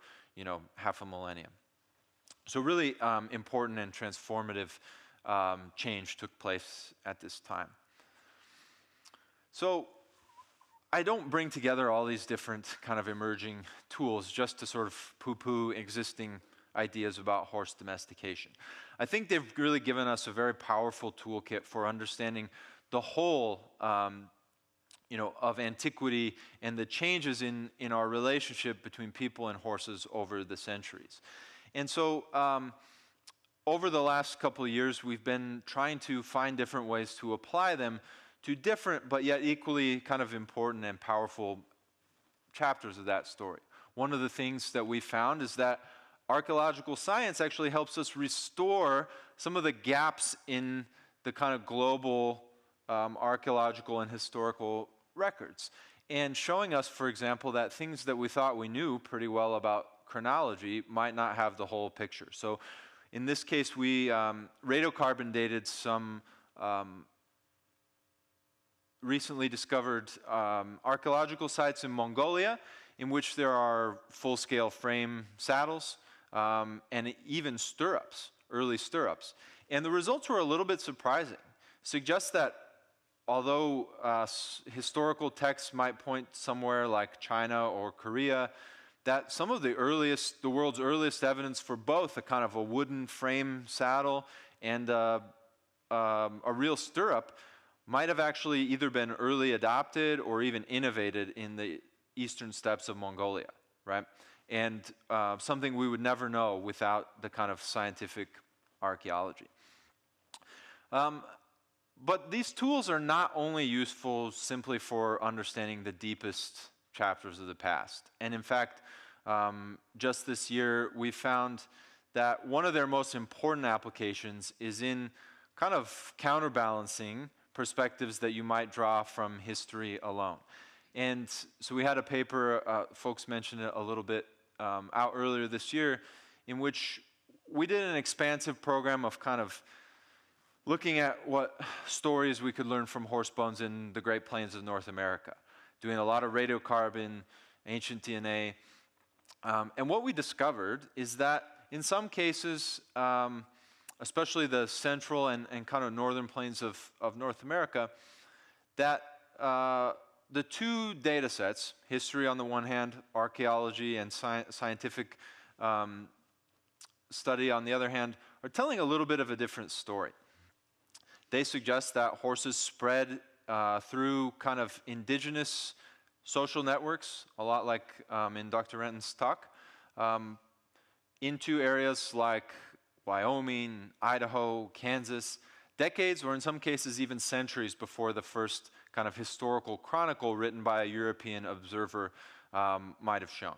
half a millennium. So really important and transformative change took place at this time. So I don't bring together all these different kind of emerging tools just to sort of poo-poo existing ideas about horse domestication. I think they've really given us a very powerful toolkit for understanding the whole, of antiquity and the changes in our relationship between people and horses over the centuries. And so over the last couple of years, we've been trying to find different ways to apply them to different but yet equally kind of important and powerful chapters of that story. One of the things that we found is that archaeological science actually helps us restore some of the gaps in the kind of global archaeological and historical records. And showing us, for example, that things that we thought we knew pretty well about chronology might not have the whole picture. So in this case, we radiocarbon dated some recently discovered archaeological sites in Mongolia in which there are full-scale frame saddles and even stirrups, early stirrups. And the results were a little bit surprising. Suggests that although historical texts might point somewhere like China or Korea, that some of the world's earliest evidence for both a kind of a wooden frame saddle and a real stirrup might have actually either been early adopted or even innovated in the eastern steppes of Mongolia, right? And something we would never know without the kind of scientific archaeology. But these tools are not only useful simply for understanding the deepest chapters of the past. And in fact, just this year, we found that one of their most important applications is in kind of counterbalancing perspectives that you might draw from history alone. And so we had a paper, folks mentioned it a little bit out earlier this year, in which we did an expansive program of kind of looking at what stories we could learn from horse bones in the Great Plains of North America, doing a lot of radiocarbon, ancient DNA. And what we discovered is that in some cases, especially the central and kind of northern plains of North America, that the two data sets, history on the one hand, archaeology and scientific study on the other hand, are telling a little bit of a different story. They suggest that horses spread through kind of indigenous social networks, a lot like in Dr. Renton's talk, into areas like Wyoming, Idaho, Kansas, decades or in some cases even centuries before the first kind of historical chronicle written by a European observer might have shown.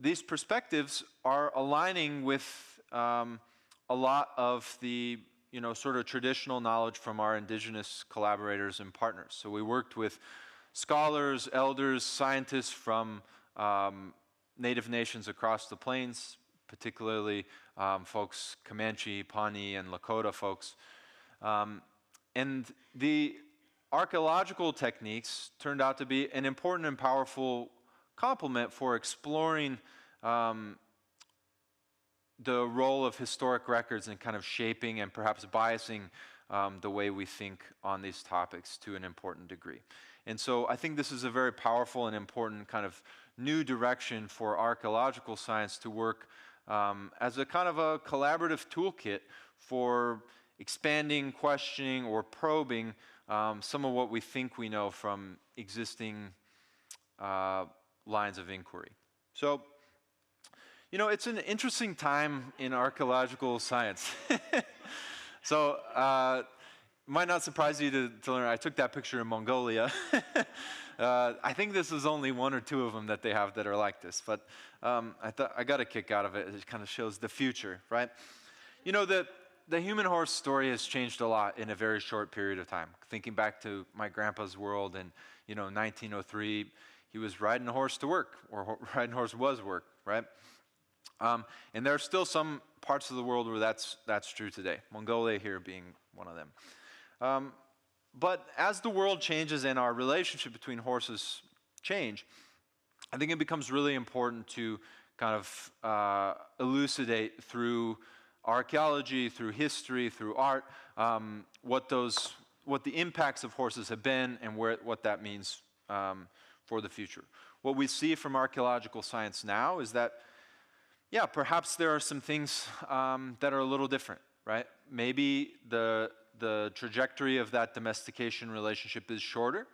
These perspectives are aligning with a lot of the sort of traditional knowledge from our indigenous collaborators and partners. So we worked with scholars, elders, scientists from native nations across the plains, particularly folks Comanche, Pawnee, and Lakota folks. And the archaeological techniques turned out to be an important and powerful complement for exploring the role of historic records in kind of shaping and perhaps biasing the way we think on these topics to an important degree. And so I think this is a very powerful and important kind of new direction for archaeological science to work as a kind of a collaborative toolkit for expanding, questioning, or probing some of what we think we know from existing lines of inquiry. So, it's an interesting time in archaeological science. So, might not surprise you to learn, I took that picture in Mongolia. I think this is only one or two of them that they have that are like this, but I got a kick out of it. It kind of shows the future, right? The human horse story has changed a lot in a very short period of time. Thinking back to my grandpa's world in 1903, he was riding a horse to work, or riding a horse was work, right? And there are still some parts of the world where that's true today, Mongolia here being one of them. But as the world changes and our relationship between horses change, I think it becomes really important to kind of elucidate through archaeology, through history, through art, what the impacts of horses have been and what that means for the future. What we see from archaeological science now is that, yeah, perhaps there are some things that are a little different, right? Maybe the trajectory of that domestication relationship is shorter,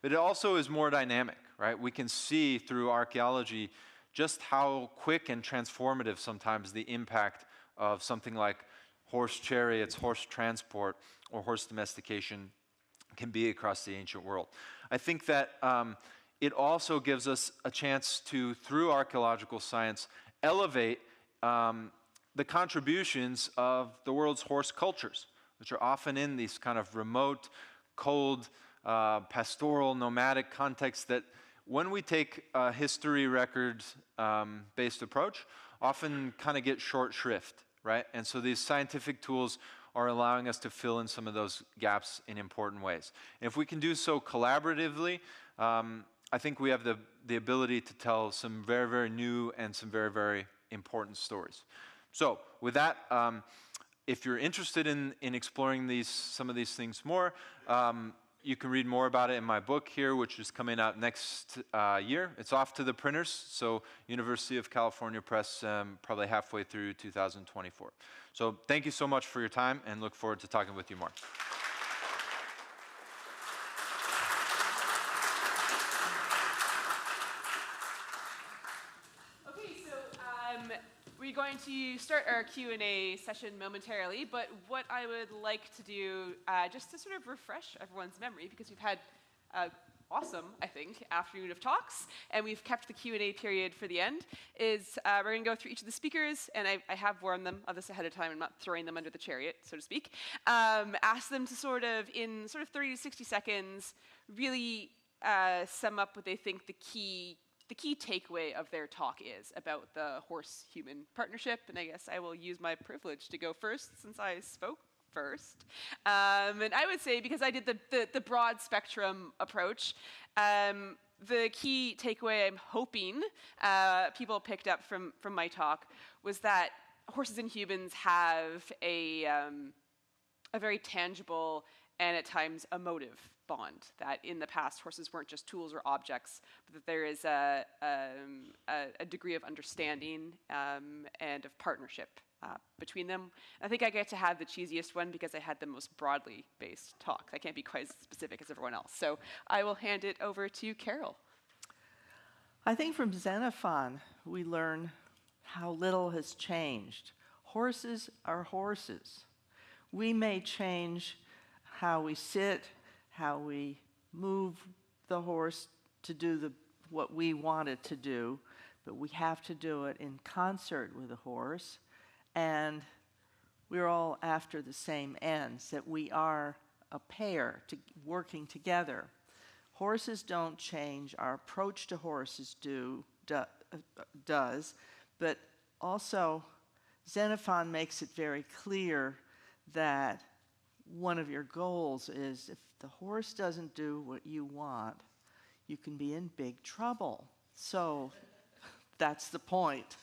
but it also is more dynamic, right? We can see through archaeology just how quick and transformative sometimes the impact of something like horse chariots, horse transport, or horse domestication can be across the ancient world. I think that it also gives us a chance to, through archaeological science, elevate the contributions of the world's horse cultures, which are often in these kind of remote, cold, pastoral, nomadic contexts that when we take a history record-based approach, often kind of get short shrift, right? And so these scientific tools are allowing us to fill in some of those gaps in important ways. And if we can do so collaboratively, I think we have the ability to tell some very, very new and some very, very important stories. So with that, if you're interested in exploring some of these things more, you can read more about it in my book here, which is coming out next year. It's off to the printers, so University of California Press, probably halfway through 2024. So thank you so much for your time, and look forward to talking with you more.
We're going to start our Q&A session momentarily, but what I would like to do, just to sort of refresh everyone's memory, because we've had awesome, I think, afternoon of talks, and we've kept the Q&A period for the end, is we're going to go through each of the speakers, and I have warned them of this ahead of time. I'm not throwing them under the chariot, so to speak. Ask them to in 30 to 60 seconds, really sum up what they think the key takeaway of their talk is about the horse-human partnership, and I guess I will use my privilege to go first since I spoke first. And I would say, because I did the broad spectrum approach, the key takeaway I'm hoping people picked up from my talk was that horses and humans have a very tangible and at times emotive bond, that in the past horses weren't just tools or objects, but that there is a degree of understanding and of partnership between them. I think I get to have the cheesiest one because I had the most broadly based talk. I can't be quite as specific as everyone else. So I will hand it over to Carol.
I think from Xenophon, we learn how little has changed. Horses are horses. We may change how we sit, how we move the horse to do what we want it to do, but we have to do it in concert with the horse, and we're all after the same ends, that we are a pair working together. Horses don't change, our approach to horses does, but also Xenophon makes it very clear that one of your goals is if the horse doesn't do what you want, you can be in big trouble. So that's the point.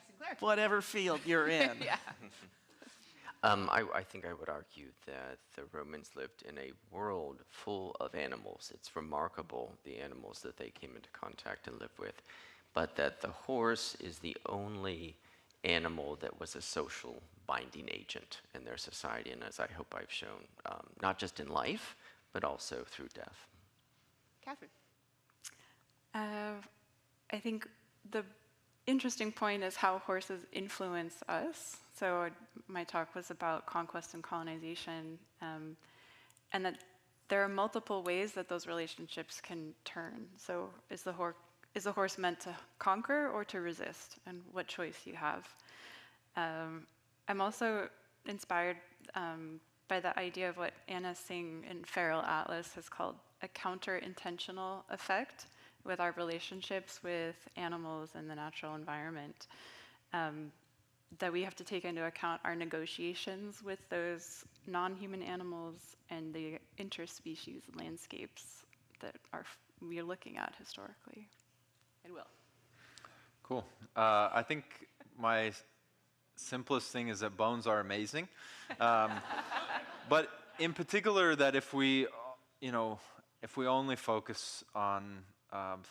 Sinclair.
Whatever field you're in.
Yeah.
I think I would argue that the Romans lived in a world full of animals. It's remarkable, the animals that they came into contact and lived with, but that the horse is the only animal that was a social binding agent in their society, and as I hope I've shown, not just in life, but also through death.
Catherine.
I think the interesting point is how horses influence us. So my talk was about conquest and colonization, and that there are multiple ways that those relationships can turn. So is the horse meant to conquer or to resist, and what choice you have? I'm also inspired by the idea of what Anna Singh in Feral Atlas has called a counter-intentional effect with our relationships with animals and the natural environment, that we have to take into account our negotiations with those non-human animals and the interspecies landscapes that we are looking at historically.
And Will.
Cool. I think my simplest thing is that bones are amazing. But in particular, that if we only focus on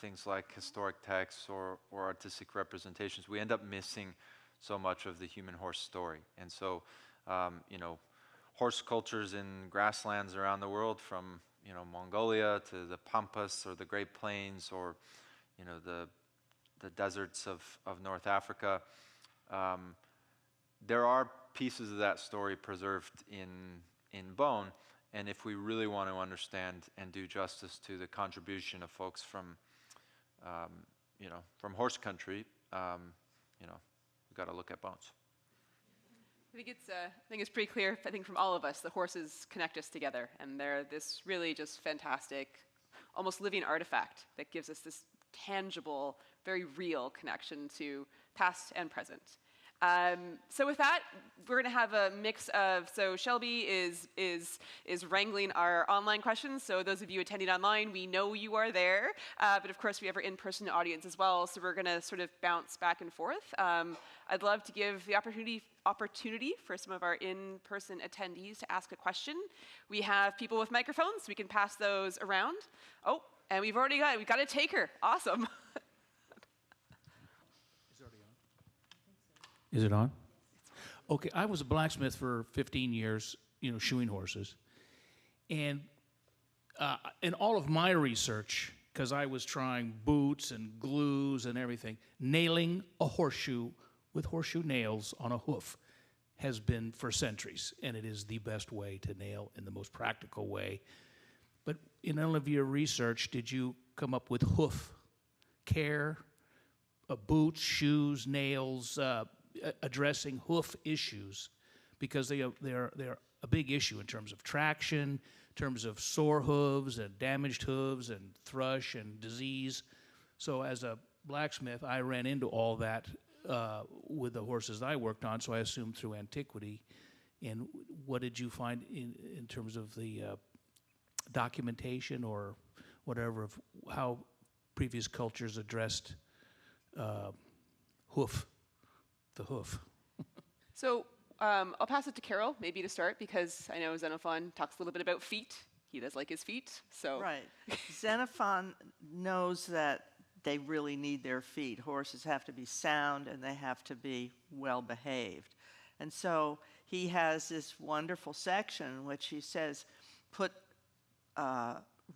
things like historic texts or artistic representations, we end up missing so much of the human-horse story. And so, horse cultures in grasslands around the world, from Mongolia to the Pampas or the Great Plains, or the deserts of North Africa, there are pieces of that story preserved in bone. And if we really want to understand and do justice to the contribution of folks from horse country, we've got to look at bones.
I think it's pretty clear, I think from all of us, the horses connect us together, and they're this really just fantastic, almost living artifact that gives us this tangible, very real connection to past and present. So with that, we're going to have a mix of, so Shelby is wrangling our online questions. So those of you attending online, we know you are there. But of course, we have our in-person audience as well. So we're going to sort of bounce back and forth. I'd love to give the opportunity for some of our in-person attendees to ask a question. We have people with microphones. We can pass those around. Oh, and we've got a taker. Awesome.
Is it on? Okay, I was a blacksmith for 15 years, shoeing horses. And in all of my research, because I was trying boots and glues and everything, nailing a horseshoe with horseshoe nails on a hoof has been for centuries, and it is the best way to nail in the most practical way. But in all of your research, did you come up with hoof care, boots, shoes, nails, addressing hoof issues, because they're a big issue in terms of traction, in terms of sore hooves and damaged hooves and thrush and disease. So as a blacksmith, I ran into all that with the horses I worked on, so I assumed through antiquity. And what did you find in terms of the documentation or whatever of how previous cultures addressed the hoof?
So I'll pass it to Carol, maybe to start, because I know Xenophon talks a little bit about feet. He does like his feet, so.
Right. Xenophon knows that they really need their feet. Horses have to be sound and they have to be well behaved. And so he has this wonderful section in which he says, put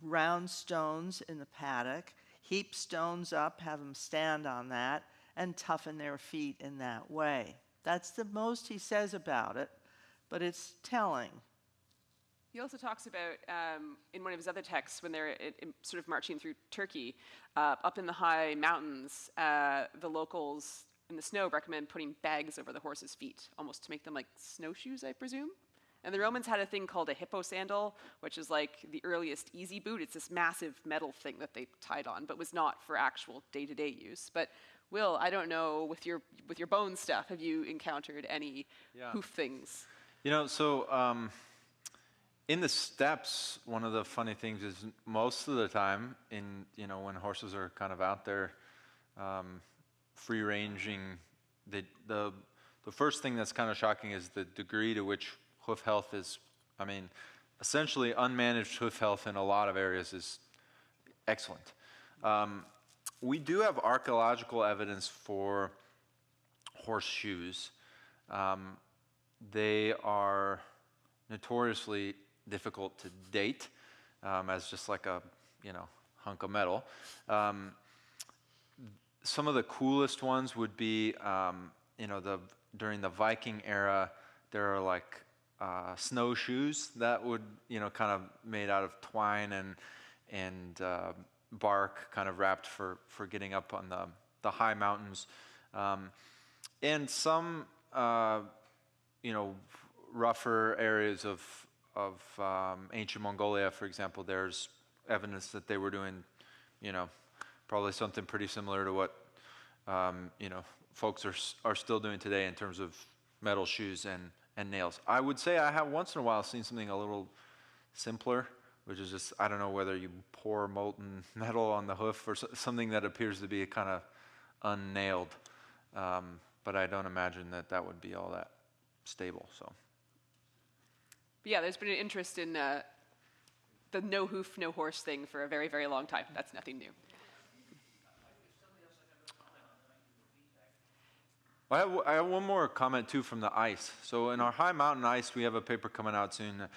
round stones in the paddock, heap stones up, have them stand on that, and toughen their feet in that way. That's the most he says about it, but it's telling.
He also talks about, in one of his other texts, when they're sort of marching through Turkey, up in the high mountains, the locals in the snow recommend putting bags over the horses' feet, almost to make them like snowshoes, I presume. And the Romans had a thing called a hippo sandal, which is like the earliest easy boot. It's this massive metal thing that they tied on, but was not for actual day-to-day use. But Will, I don't know, with your bone stuff, have you encountered any hoof things?
You know, so in the steppes, one of the funny things is most of the time, when horses are kind of out there free ranging, the first thing that's kind of shocking is the degree to which hoof health is, essentially unmanaged hoof health in a lot of areas is excellent. We do have archaeological evidence for horseshoes. They are notoriously difficult to date as just like a hunk of metal. Some of the coolest ones would be during the Viking era, there are like snowshoes that would kind of made out of twine and bark, kind of wrapped for getting up on the high mountains, and some rougher areas of ancient Mongolia, for example. There's evidence that they were doing probably something pretty similar to what folks are still doing today in terms of metal shoes and nails. I would say I have once in a while seen something a little simpler, which is just, I don't know whether you pour molten metal on the hoof or something that appears to be kind of unnailed. But I don't imagine that would be all that stable. So.
But yeah, there's been an interest in the no hoof, no horse thing for a very, very long time. That's nothing new.
I have one more comment too from the ice. So in our high mountain ice, we have a paper coming out soon.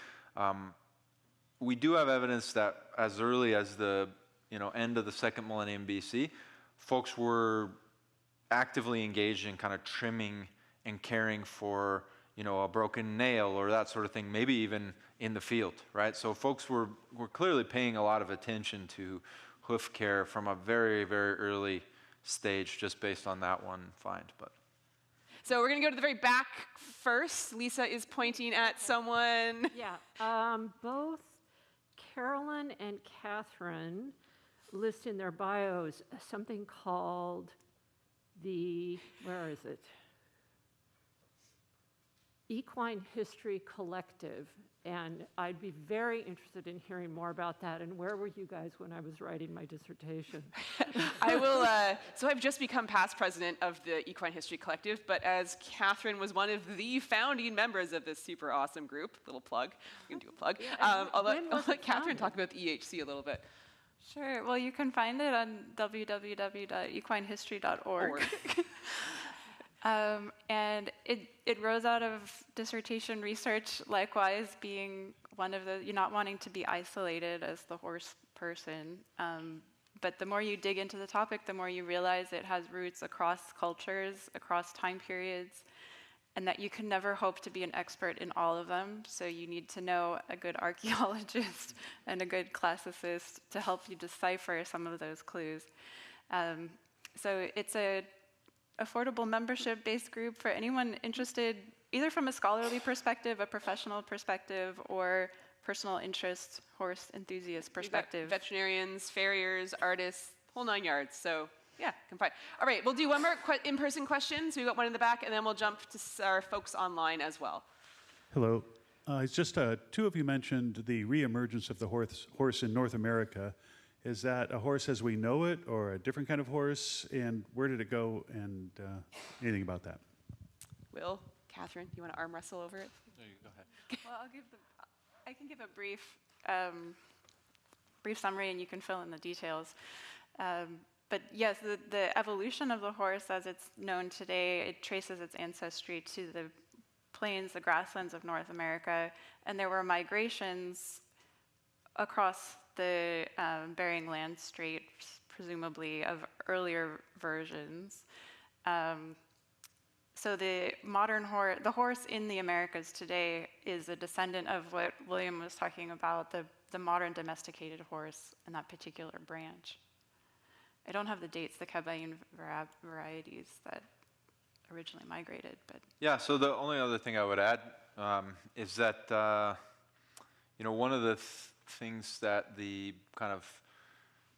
We do have evidence that as early as the end of the second millennium BC, folks were actively engaged in kind of trimming and caring for a broken nail or that sort of thing, maybe even in the field, right? So folks were clearly paying a lot of attention to hoof care from a very, very early stage, just based on that one find. But.
So we're going to go to the very back first. Lisa is pointing at someone.
Yeah, both Carolyn and Catherine list in their bios something called where is it? Equine History Collective, and I'd be very interested in hearing more about that. And where were you guys when I was writing my dissertation?
I will, so I've just become past president of the Equine History Collective, but as Catherine was one of the founding members of this super awesome group, little plug, we can do a plug, I'll let Catherine talk about the EHC a little bit.
Sure. Well, you can find it on www.equinehistory.org. And it rose out of dissertation research, likewise being one of the, you're not wanting to be isolated as the horse person. But the more you dig into the topic, the more you realize it has roots across cultures, across time periods, and that you can never hope to be an expert in all of them. So you need to know a good archaeologist and a good classicist to help you decipher some of those clues. So it's a affordable membership-based group for anyone interested, either from a scholarly perspective, a professional perspective, or personal interest, horse enthusiast perspective.
Veterinarians, farriers, artists, whole 9 yards. So yeah, come find. All right, we'll do one more in-person question. So we got one in the back, and then we'll jump to our folks online as well.
Hello. It's just two of you mentioned the reemergence of the horse in North America. Is that a horse as we know it, or a different kind of horse? And where did it go? And anything about that?
Will, Catherine, you want to arm wrestle over it?
No, you go ahead.
Well, I can give a brief summary, and you can fill in the details. But yes, the evolution of the horse as it's known today, it traces its ancestry to the plains, the grasslands of North America, and there were migrations across the Bering Land Strait, presumably of earlier versions. So the modern horse, the horse in the Americas today, is a descendant of what William was talking about, the modern domesticated horse in that particular branch. I don't have the dates, the Cabain varieties that originally migrated, but.
Yeah, so the only other thing I would add is that, one of the things that the kind of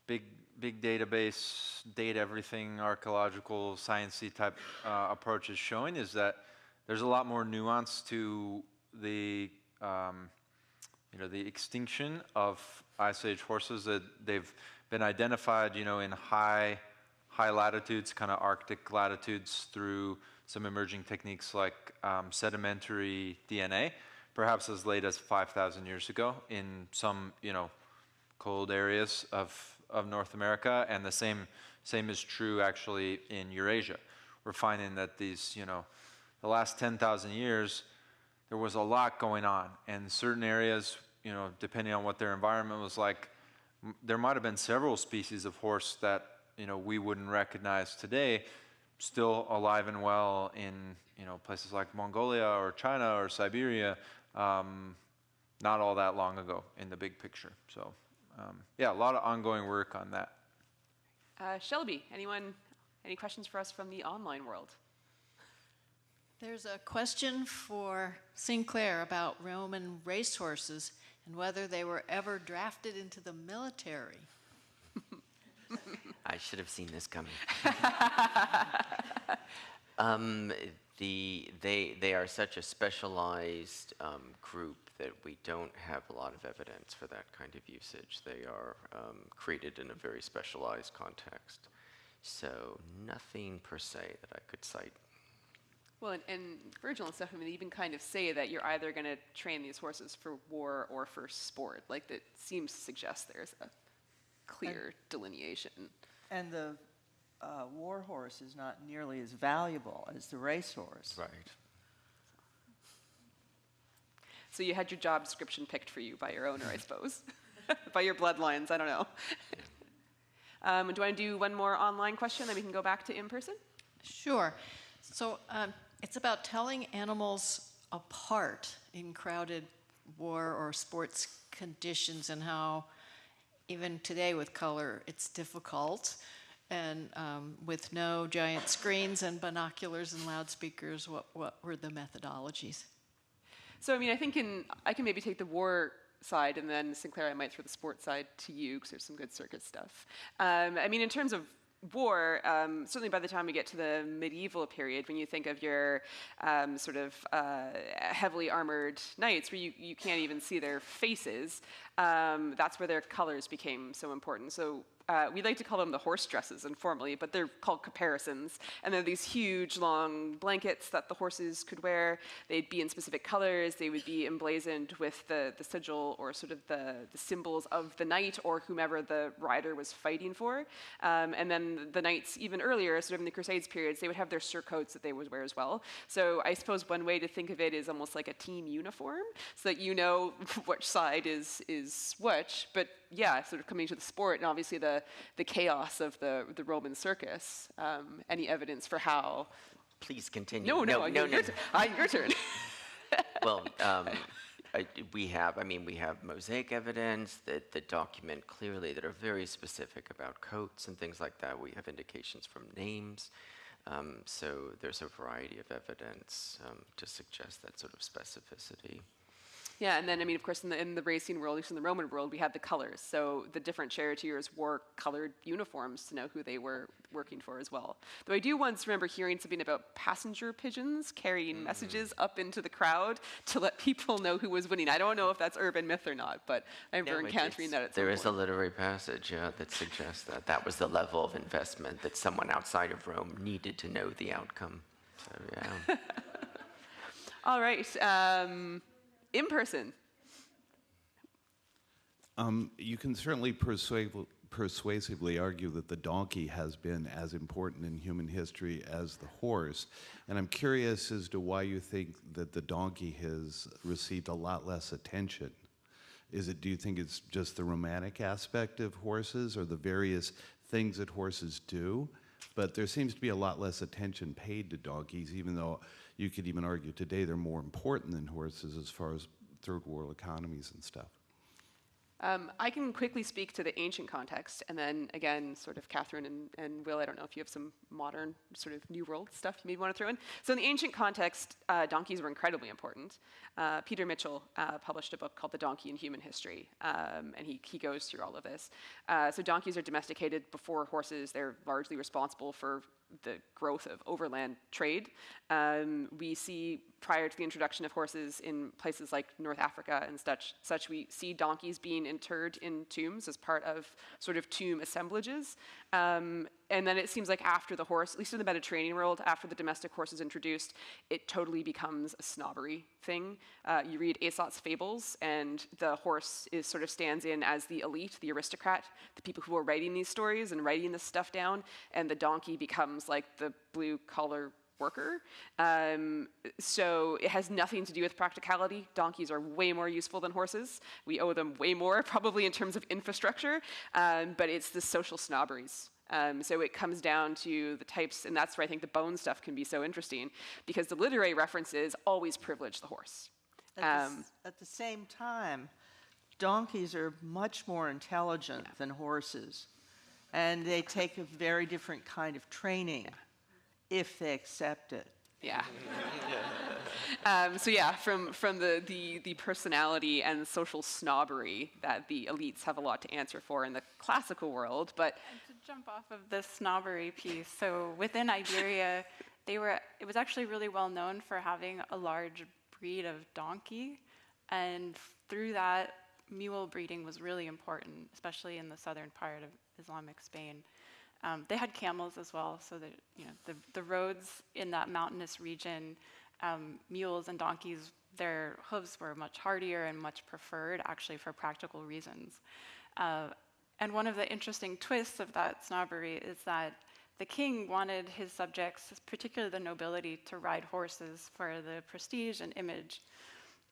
big database, data everything, archaeological, sciencey type approach is showing is that there's a lot more nuance to the, the extinction of Ice Age horses. That they've been identified, in high latitudes, kind of Arctic latitudes, through some emerging techniques like sedimentary DNA, perhaps as late as 5,000 years ago in some, cold areas of North America, and the same is true actually in Eurasia. We're finding that these, the last 10,000 years, there was a lot going on, and certain areas, depending on what their environment was like, there might have been several species of horse that we wouldn't recognize today, still alive and well in places like Mongolia or China or Siberia, not all that long ago in the big picture. So yeah, a lot of ongoing work on that.
Shelby, any questions for us from the online world?
There's a question for Sinclair about Roman racehorses and whether they were ever drafted into the military.
I should have seen this coming. They are such a specialized group that we don't have a lot of evidence for that kind of usage. They are created in a very specialized context. So nothing per se that I could cite.
Well, and Virgil and stuff, they even kind of say that you're either going to train these horses for war or for sport. Like, that seems to suggest there's a clear delineation.
And the war horse is not nearly as valuable as the racehorse.
Right.
So you had your job description picked for you by your owner, I suppose. By your bloodlines, I don't know. Do you want to do one more online question, then we can go back to in-person?
Sure. So it's about telling animals apart in crowded war or sports conditions, and how even today with color it's difficult, and with no giant screens and binoculars and loudspeakers, what were the methodologies?
So I think I can maybe take the war side, and then Sinclair, I might throw the sport side to you, because there's some good circus stuff. In terms of war, certainly by the time we get to the medieval period, when you think of your heavily armored knights, where you can't even see their faces, that's where their colors became so important. So we like to call them the horse dresses informally, but they're called caparisons. And they're these huge, long blankets that the horses could wear. They'd be in specific colors. They would be emblazoned with the sigil, or sort of the symbols of the knight or whomever the rider was fighting for. And then the knights, even earlier, sort of in the Crusades periods, they would have their surcoats that they would wear as well. So I suppose one way to think of it is almost like a team uniform, so that you know which side is which. But yeah, sort of coming to the sport, and obviously the chaos of the Roman circus. Any evidence for how?
Please continue.
No. Your turn.
Well, we have mosaic evidence that document clearly, that are very specific about coats and things like that. We have indications from names. So there's a variety of evidence to suggest that sort of specificity.
Yeah, and then, I mean, of course, in the racing world, at least in the Roman world, we had the colors. So the different charioteers wore colored uniforms to know who they were working for as well. Though I do once remember hearing something about passenger pigeons carrying messages up into the crowd to let people know who was winning. I don't know if that's urban myth or not, but I remember encountering that at some
There
point.
is a literary passage that suggests that that was the level of investment that someone outside of Rome needed to know the outcome. So, yeah.
All right, in person.
You can certainly persuasively argue that the donkey has been as important in human history as the horse. And I'm curious as to why you think that the donkey has received a lot less attention. Do you think it's just the romantic aspect of horses or the various things that horses do? But there seems to be a lot less attention paid to donkeys, even though you could even argue today they're more important than horses as far as third world economies and stuff.
I can quickly speak to the ancient context, and then again, sort of Catherine and Will, I don't know if you have some modern sort of New World stuff you maybe want to throw in. So in the ancient context, donkeys were incredibly important. Peter Mitchell published a book called The Donkey in Human History, and he goes through all of this. So donkeys are domesticated before horses. They're largely responsible for the growth of overland trade. We see, prior to the introduction of horses in places like North Africa and such, we see donkeys being interred in tombs as part of sort of tomb assemblages. And then it seems like after the horse, at least in the Mediterranean world, after the domestic horse is introduced, it totally becomes a snobbery thing. You read Aesop's fables, and the horse sort of stands in as the elite, the aristocrat, the people who are writing these stories and writing this stuff down, and the donkey becomes like the blue-collar worker. So it has nothing to do with practicality. Donkeys are way more useful than horses. We owe them way more, probably in terms of infrastructure, but it's the social snobberies. So it comes down to the types, and that's where I think the bone stuff can be so interesting, because the literary references always privilege the horse.
At the same time, donkeys are much more intelligent than horses, and they take a very different kind of training if they accept it.
Yeah. So yeah, from the personality and social snobbery that the elites have a lot to answer for in the classical world, but
and to jump off of the snobbery piece, so within Iberia, it was actually really well known for having a large breed of donkey, and through that, mule breeding was really important, especially in the southern part of Islamic Spain. They had camels as well, so that the roads in that mountainous region, mules and donkeys, their hooves were much hardier and much preferred, actually, for practical reasons. And one of the interesting twists of that snobbery is that the king wanted his subjects, particularly the nobility, to ride horses for the prestige and image.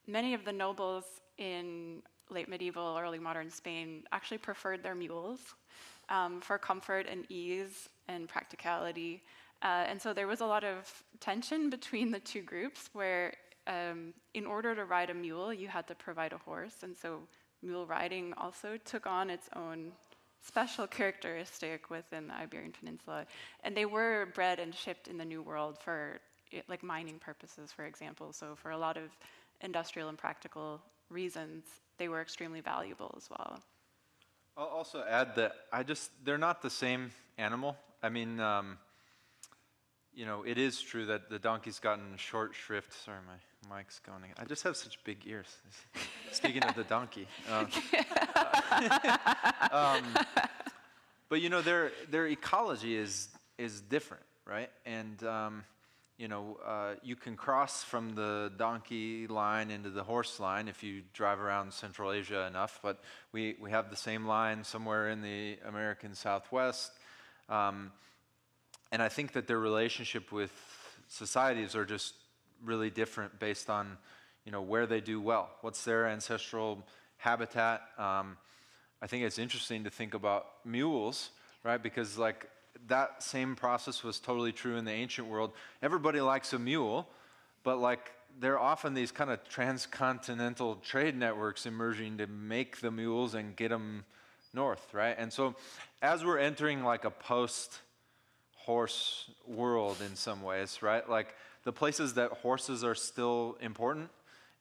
Many of the nobles in late medieval, early modern Spain actually preferred their mules for comfort and ease and practicality. And so there was a lot of tension between the two groups where in order to ride a mule, you had to provide a horse. And so mule riding also took on its own special characteristic within the Iberian Peninsula. And they were bred and shipped in the New World for like mining purposes, for example. So for a lot of industrial and practical reasons, they were extremely valuable as well.
I'll also add that they're not the same animal. I mean, it is true that the donkey's gotten short shrift. Sorry, my mic's going. I just have such big ears. Speaking of the donkey. But their ecology is different, right? And you can cross from the donkey line into the horse line if you drive around Central Asia enough, but we have the same line somewhere in the American Southwest. And I think that their relationship with societies are just really different based on, where they do well. What's their ancestral habitat? I think it's interesting to think about mules, right? Because that same process was totally true in the ancient world. Everybody likes a mule, but there are often these kind of transcontinental trade networks emerging to make the mules and get them north, right? And so as we're entering a post-horse world in some ways, right? The places that horses are still important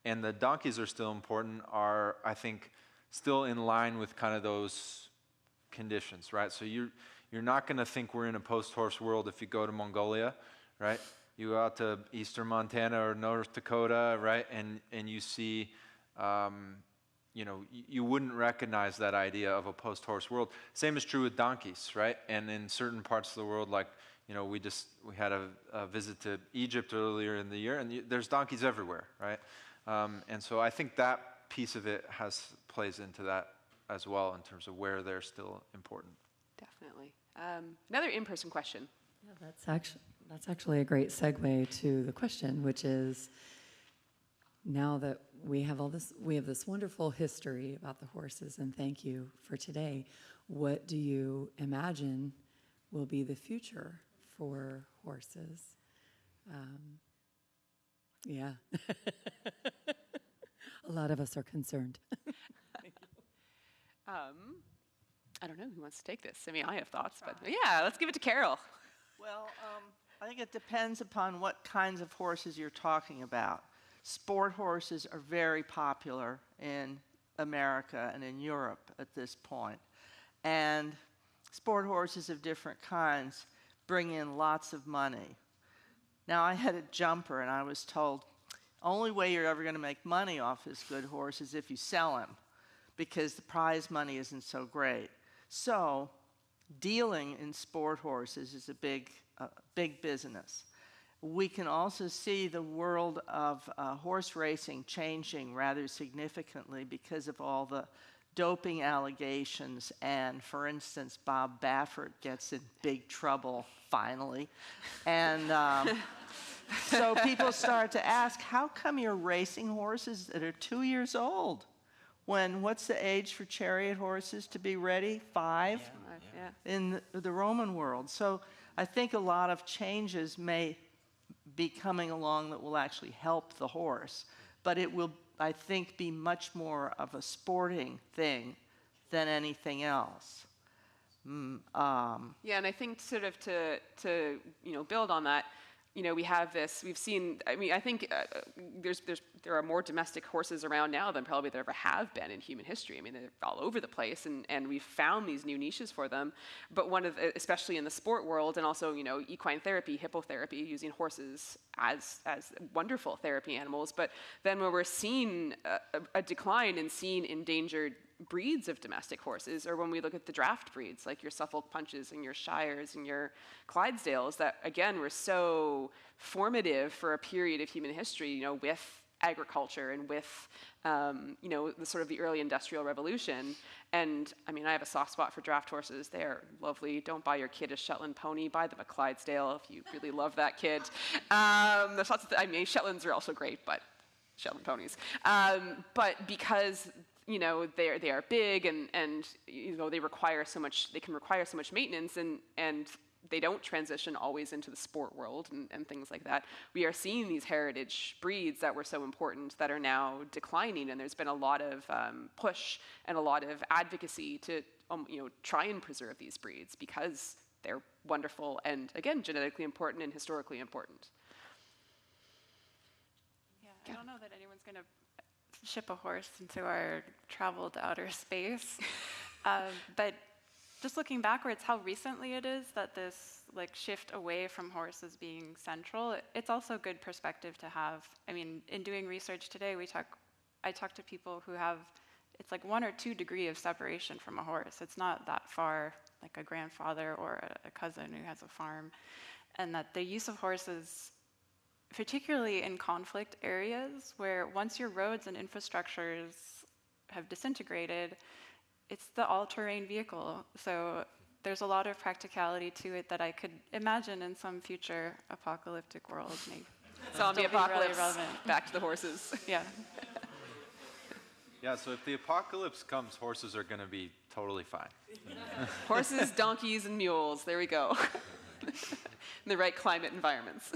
and the donkeys are still important, are, I think, still in line with kind of those conditions, right? So you're not going to think we're in a post-horse world if you go to Mongolia, right? You go out to eastern Montana or North Dakota, right? And you see, you wouldn't recognize that idea of a post-horse world. Same is true with donkeys, right? And in certain parts of the world, like, we had a visit to Egypt earlier in the year, and there's donkeys everywhere, right? And so I think that piece of it plays into that as well in terms of where they're still important.
Definitely. Another in-person question.
Yeah, that's actually a great segue to the question, which is, now that we have this wonderful history about the horses, and thank you for today, what do you imagine will be the future for horses? Yeah. A lot of us are concerned.
I don't know who wants to take this. I mean, I have thoughts, but yeah, let's give it to Carol.
Well, I think it depends upon what kinds of horses you're talking about. Sport horses are very popular in America and in Europe at this point. And sport horses of different kinds bring in lots of money. Now, I had a jumper, and I was told, only way you're ever going to make money off this good horse is if you sell him, because the prize money isn't so great. So, dealing in sport horses is a big business. We can also see the world of horse racing changing rather significantly because of all the doping allegations, and for instance, Bob Baffert gets in big trouble finally. And so people start to ask, how come you're racing horses that are 2 years old? What's the age for chariot horses to be ready? 5?
Yeah.
In the Roman world. So I think a lot of changes may be coming along that will actually help the horse, but it will, I think, be much more of a sporting thing than anything else.
Yeah, and I think sort of to build on that, we've seen, I mean, I think there are more domestic horses around now than probably there ever have been in human history. I mean, they're all over the place, and we've found these new niches for them. But especially in the sport world, and also, equine therapy, hippotherapy, using horses as wonderful therapy animals. But then when we're seeing a decline in seeing endangered breeds of domestic horses, or when we look at the draft breeds like your Suffolk Punches and your Shires and your Clydesdales, that again were so formative for a period of human history, with agriculture and with the sort of the early industrial revolution. And I mean, I have a soft spot for draft horses. They are lovely. Don't buy your kid a Shetland pony, buy them a Clydesdale if you really love that kid. There's lots of Shetlands are also great, but Shetland ponies. But because they are big, and they require so much. They can require so much maintenance, and they don't transition always into the sport world and things like that. We are seeing these heritage breeds that were so important that are now declining, and there's been a lot of push and a lot of advocacy to try and preserve these breeds because they're wonderful and again genetically important and historically important.
Yeah, I don't know that anyone's going to ship a horse into our traveled outer space. But just looking backwards, how recently it is that this shift away from horses being central, it's also good perspective to have. I mean, in doing research today, I talk to people who have, it's 1 or 2 degrees of separation from a horse. It's not that far, like a grandfather or a cousin who has a farm. And that the use of horses, particularly in conflict areas where once your roads and infrastructures have disintegrated, it's the all-terrain vehicle. So there's a lot of practicality to it that I could imagine in some future apocalyptic world.
Zombie apocalypse,
really relevant.
Back to the horses.
Yeah.
Yeah, so if the apocalypse comes, horses are going to be totally fine.
Horses, donkeys, and mules. There we go. In the right climate environments.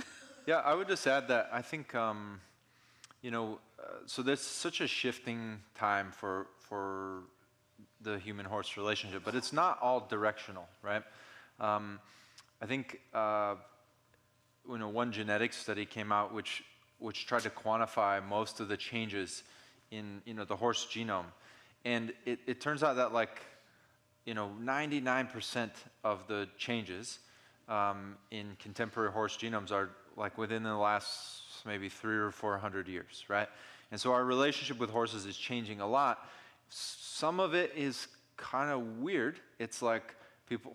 Yeah, I would just add that I think, so there's such a shifting time for the human-horse relationship, but it's not all directional, right? I think, one genetic study came out which which tried to quantify most of the changes in the horse genome. And it turns out that 99% of the changes in contemporary horse genomes are within the last maybe 300 or 400 years, right? And so our relationship with horses is changing a lot. Some of it is kind of weird. It's like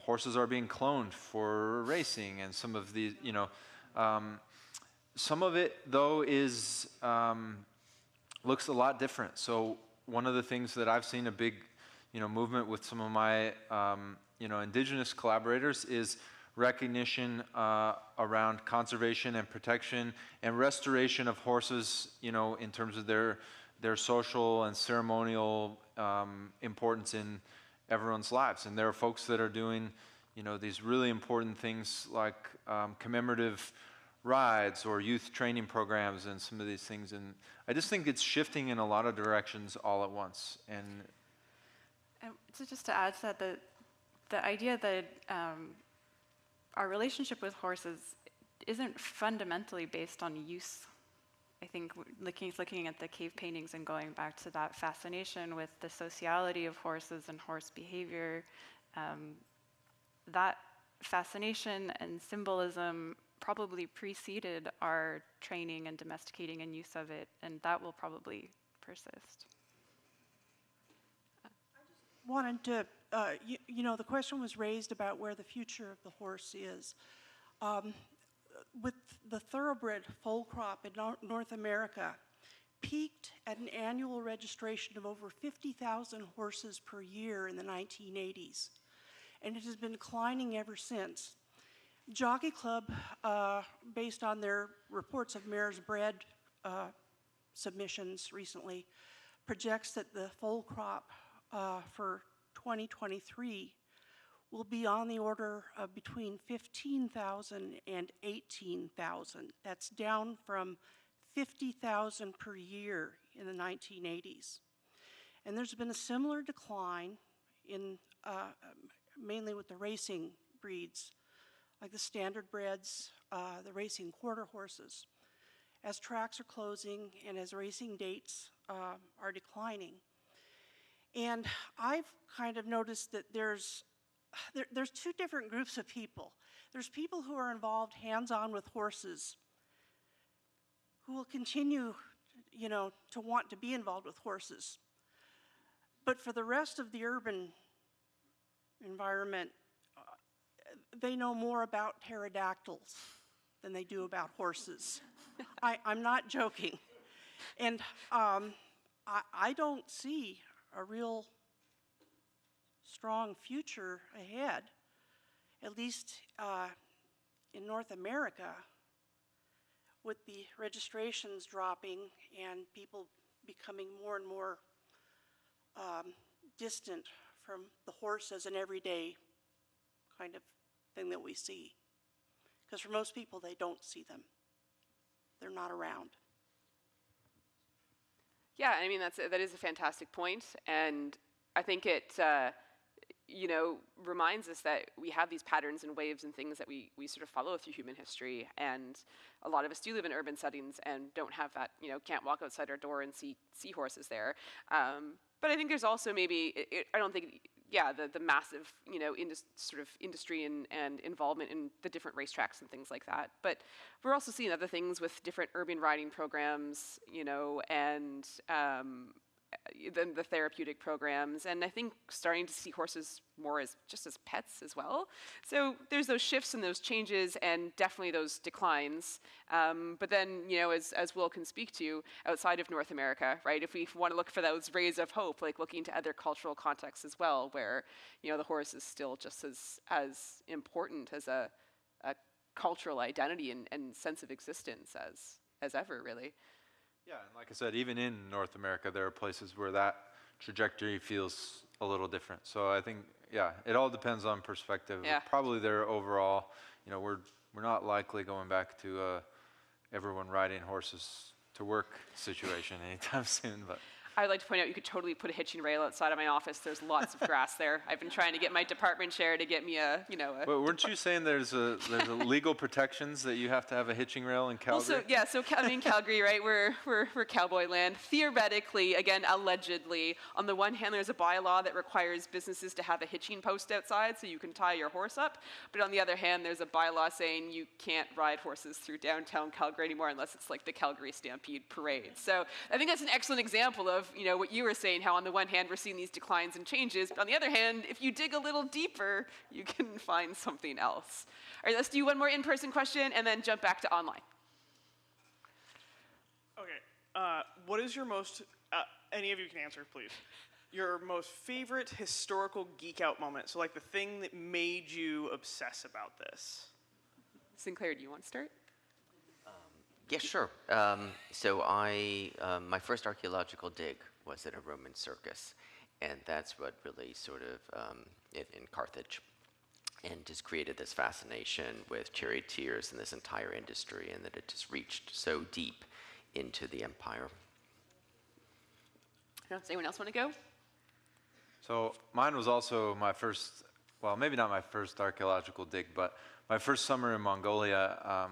horses are being cloned for racing, and some of these, some of it though is looks a lot different. So one of the things that I've seen a big, movement with some of my, indigenous collaborators is recognition around conservation and protection and restoration of horses, in terms of their social and ceremonial importance in everyone's lives. And there are folks that are doing, these really important things like commemorative rides or youth training programs and some of these things. And I just think it's shifting in a lot of directions all at once. And
so just to add to that, the idea that our relationship with horses isn't fundamentally based on use. I think looking at the cave paintings and going back to that fascination with the sociality of horses and horse behavior, that fascination and symbolism probably preceded our training and domesticating and use of it, and that will probably persist.
Wanted to, the question was raised about where the future of the horse is. With the thoroughbred foal crop in North America, peaked at an annual registration of over 50,000 horses per year in the 1980s, and it has been declining ever since. Jockey Club, based on their reports of mares bred submissions recently, projects that the foal crop for 2023 will be on the order of between 15,000 and 18,000. That's down from 50,000 per year in the 1980s. And there's been a similar decline in mainly with the racing breeds, like the standard breds, the racing quarter horses, as tracks are closing and as racing dates are declining. And I've kind of noticed that there's two different groups of people. There's people who are involved hands-on with horses, who will continue, to want to be involved with horses. But for the rest of the urban environment, they know more about pterodactyls than they do about horses. I'm not joking. And I don't see a real strong future ahead, at least in North America, with the registrations dropping and people becoming more and more distant from the horse as an everyday kind of thing that we see. Because for most people, they don't see them. They're not around.
Yeah, I mean, that is a fantastic point, and I think it reminds us that we have these patterns and waves and things that we sort of follow through human history, and a lot of us do live in urban settings and don't have that, can't walk outside our door and see seahorses there. But I think there's also maybe, I don't think, the massive, sort of industry and involvement in the different racetracks and things like that. But we're also seeing other things with different urban riding programs, and the therapeutic programs, and I think starting to see horses more as just as pets as well. So there's those shifts and those changes, and definitely those declines. But then, as Will can speak to, outside of North America, right? If we want to look for those rays of hope, like looking to other cultural contexts as well, where the horse is still just as important as a cultural identity and sense of existence as ever, really.
Yeah, and like I said, even in North America, there are places where that trajectory feels a little different. So I think, it all depends on perspective.
Yeah.
Probably there overall, we're not likely going back to everyone riding horses to work situation anytime soon. But
I'd like to point out you could totally put a hitching rail outside of my office. There's lots of grass there. I've been trying to get my department chair to get me a,
But weren't you saying there's a legal protections that you have to have a hitching rail in Calgary?
Well, so I mean, Calgary, right? We're cowboy land. Theoretically, again, allegedly, on the one hand, there's a bylaw that requires businesses to have a hitching post outside so you can tie your horse up. But on the other hand, there's a bylaw saying you can't ride horses through downtown Calgary anymore unless it's like the Calgary Stampede Parade. So I think that's an excellent example of what you were saying, how on the one hand we're seeing these declines and changes, but on the other hand, if you dig a little deeper, you can find something else. All right, let's do one more in-person question and then jump back to online.
Okay, what is your most, any of you can answer, please, your most favorite historical geek out moment? So like the thing that made you obsess about this.
Sinclair, do you want to start?
Yeah, sure. So my first archaeological dig was at a Roman circus, and that's what really sort of, in Carthage, and just created this fascination with charioteers and this entire industry, and that it just reached so deep into the empire.
Does anyone else want to go?
So mine was also my first, well, maybe not my first archaeological dig, but my first summer in Mongolia.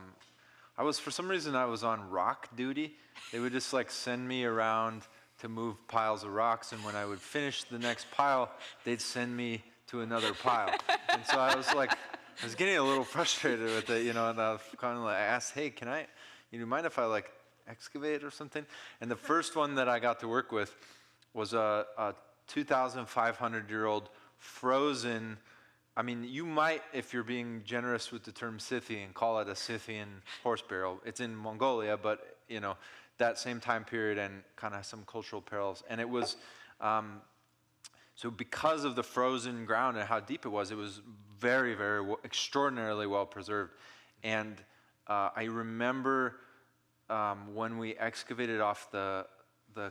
For some reason, I was on rock duty. They would just like send me around to move piles of rocks, and when I would finish the next pile, they'd send me to another pile. And so I was getting a little frustrated with it, and I kind of asked, hey, can I, mind if I like excavate or something? And the first one that I got to work with was a 2,500-year-old frozen. I mean, you might, if you're being generous with the term Scythian, call it a Scythian horse burial. It's in Mongolia, but, that same time period and kind of some cultural parallels. And it was, so because of the frozen ground and how deep it was very, very extraordinarily well preserved. And I remember when we excavated off the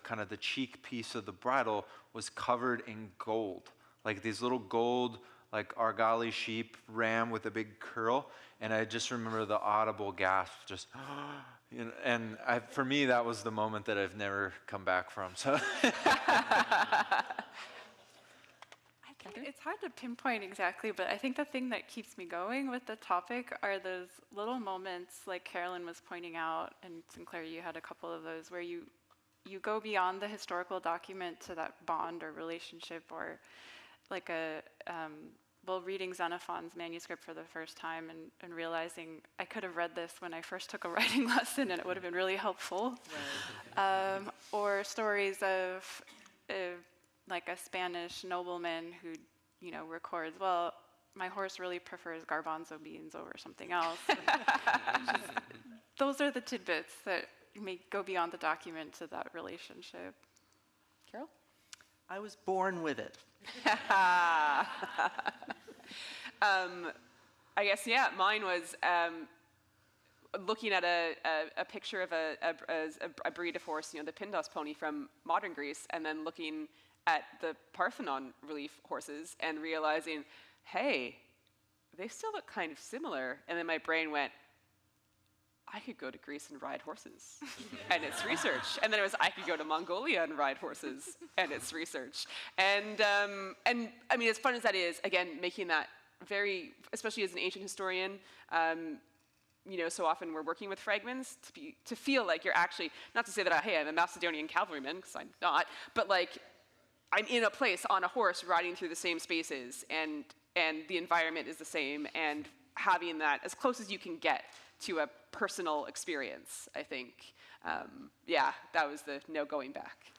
kind of the cheek piece of the bridle was covered in gold, like these little gold, like Argali sheep ram with a big curl, and I just remember the audible gasp, just, and for me that was the moment that I've never come back from. So,
I think it's hard to pinpoint exactly, but I think the thing that keeps me going with the topic are those little moments, like Carolyn was pointing out, and Sinclair, you had a couple of those, where you go beyond the historical document to that bond or relationship, or like reading Xenophon's manuscript for the first time and realizing I could have read this when I first took a writing lesson and it would have been really helpful. Right. Or stories of like a Spanish nobleman who, records, well, my horse really prefers garbanzo beans over something else. Those are the tidbits that may go beyond the document to that relationship.
Carol?
I was born with it.
I guess, yeah, mine was looking at a picture of a breed of horse, the Pindos pony from modern Greece, and then looking at the Parthenon relief horses and realizing, hey, they still look kind of similar. And then my brain went, I could go to Greece and ride horses, and it's research. And then it was, I could go to Mongolia and ride horses, and it's research. And I mean, as fun as that is, again, making that very, especially as an ancient historian, so often we're working with fragments to feel like you're actually, not to say that, hey, I'm a Macedonian cavalryman, because I'm not, but like, I'm in a place on a horse riding through the same spaces, and the environment is the same, and having that as close as you can get to a personal experience, I think. Yeah, that was the no going back.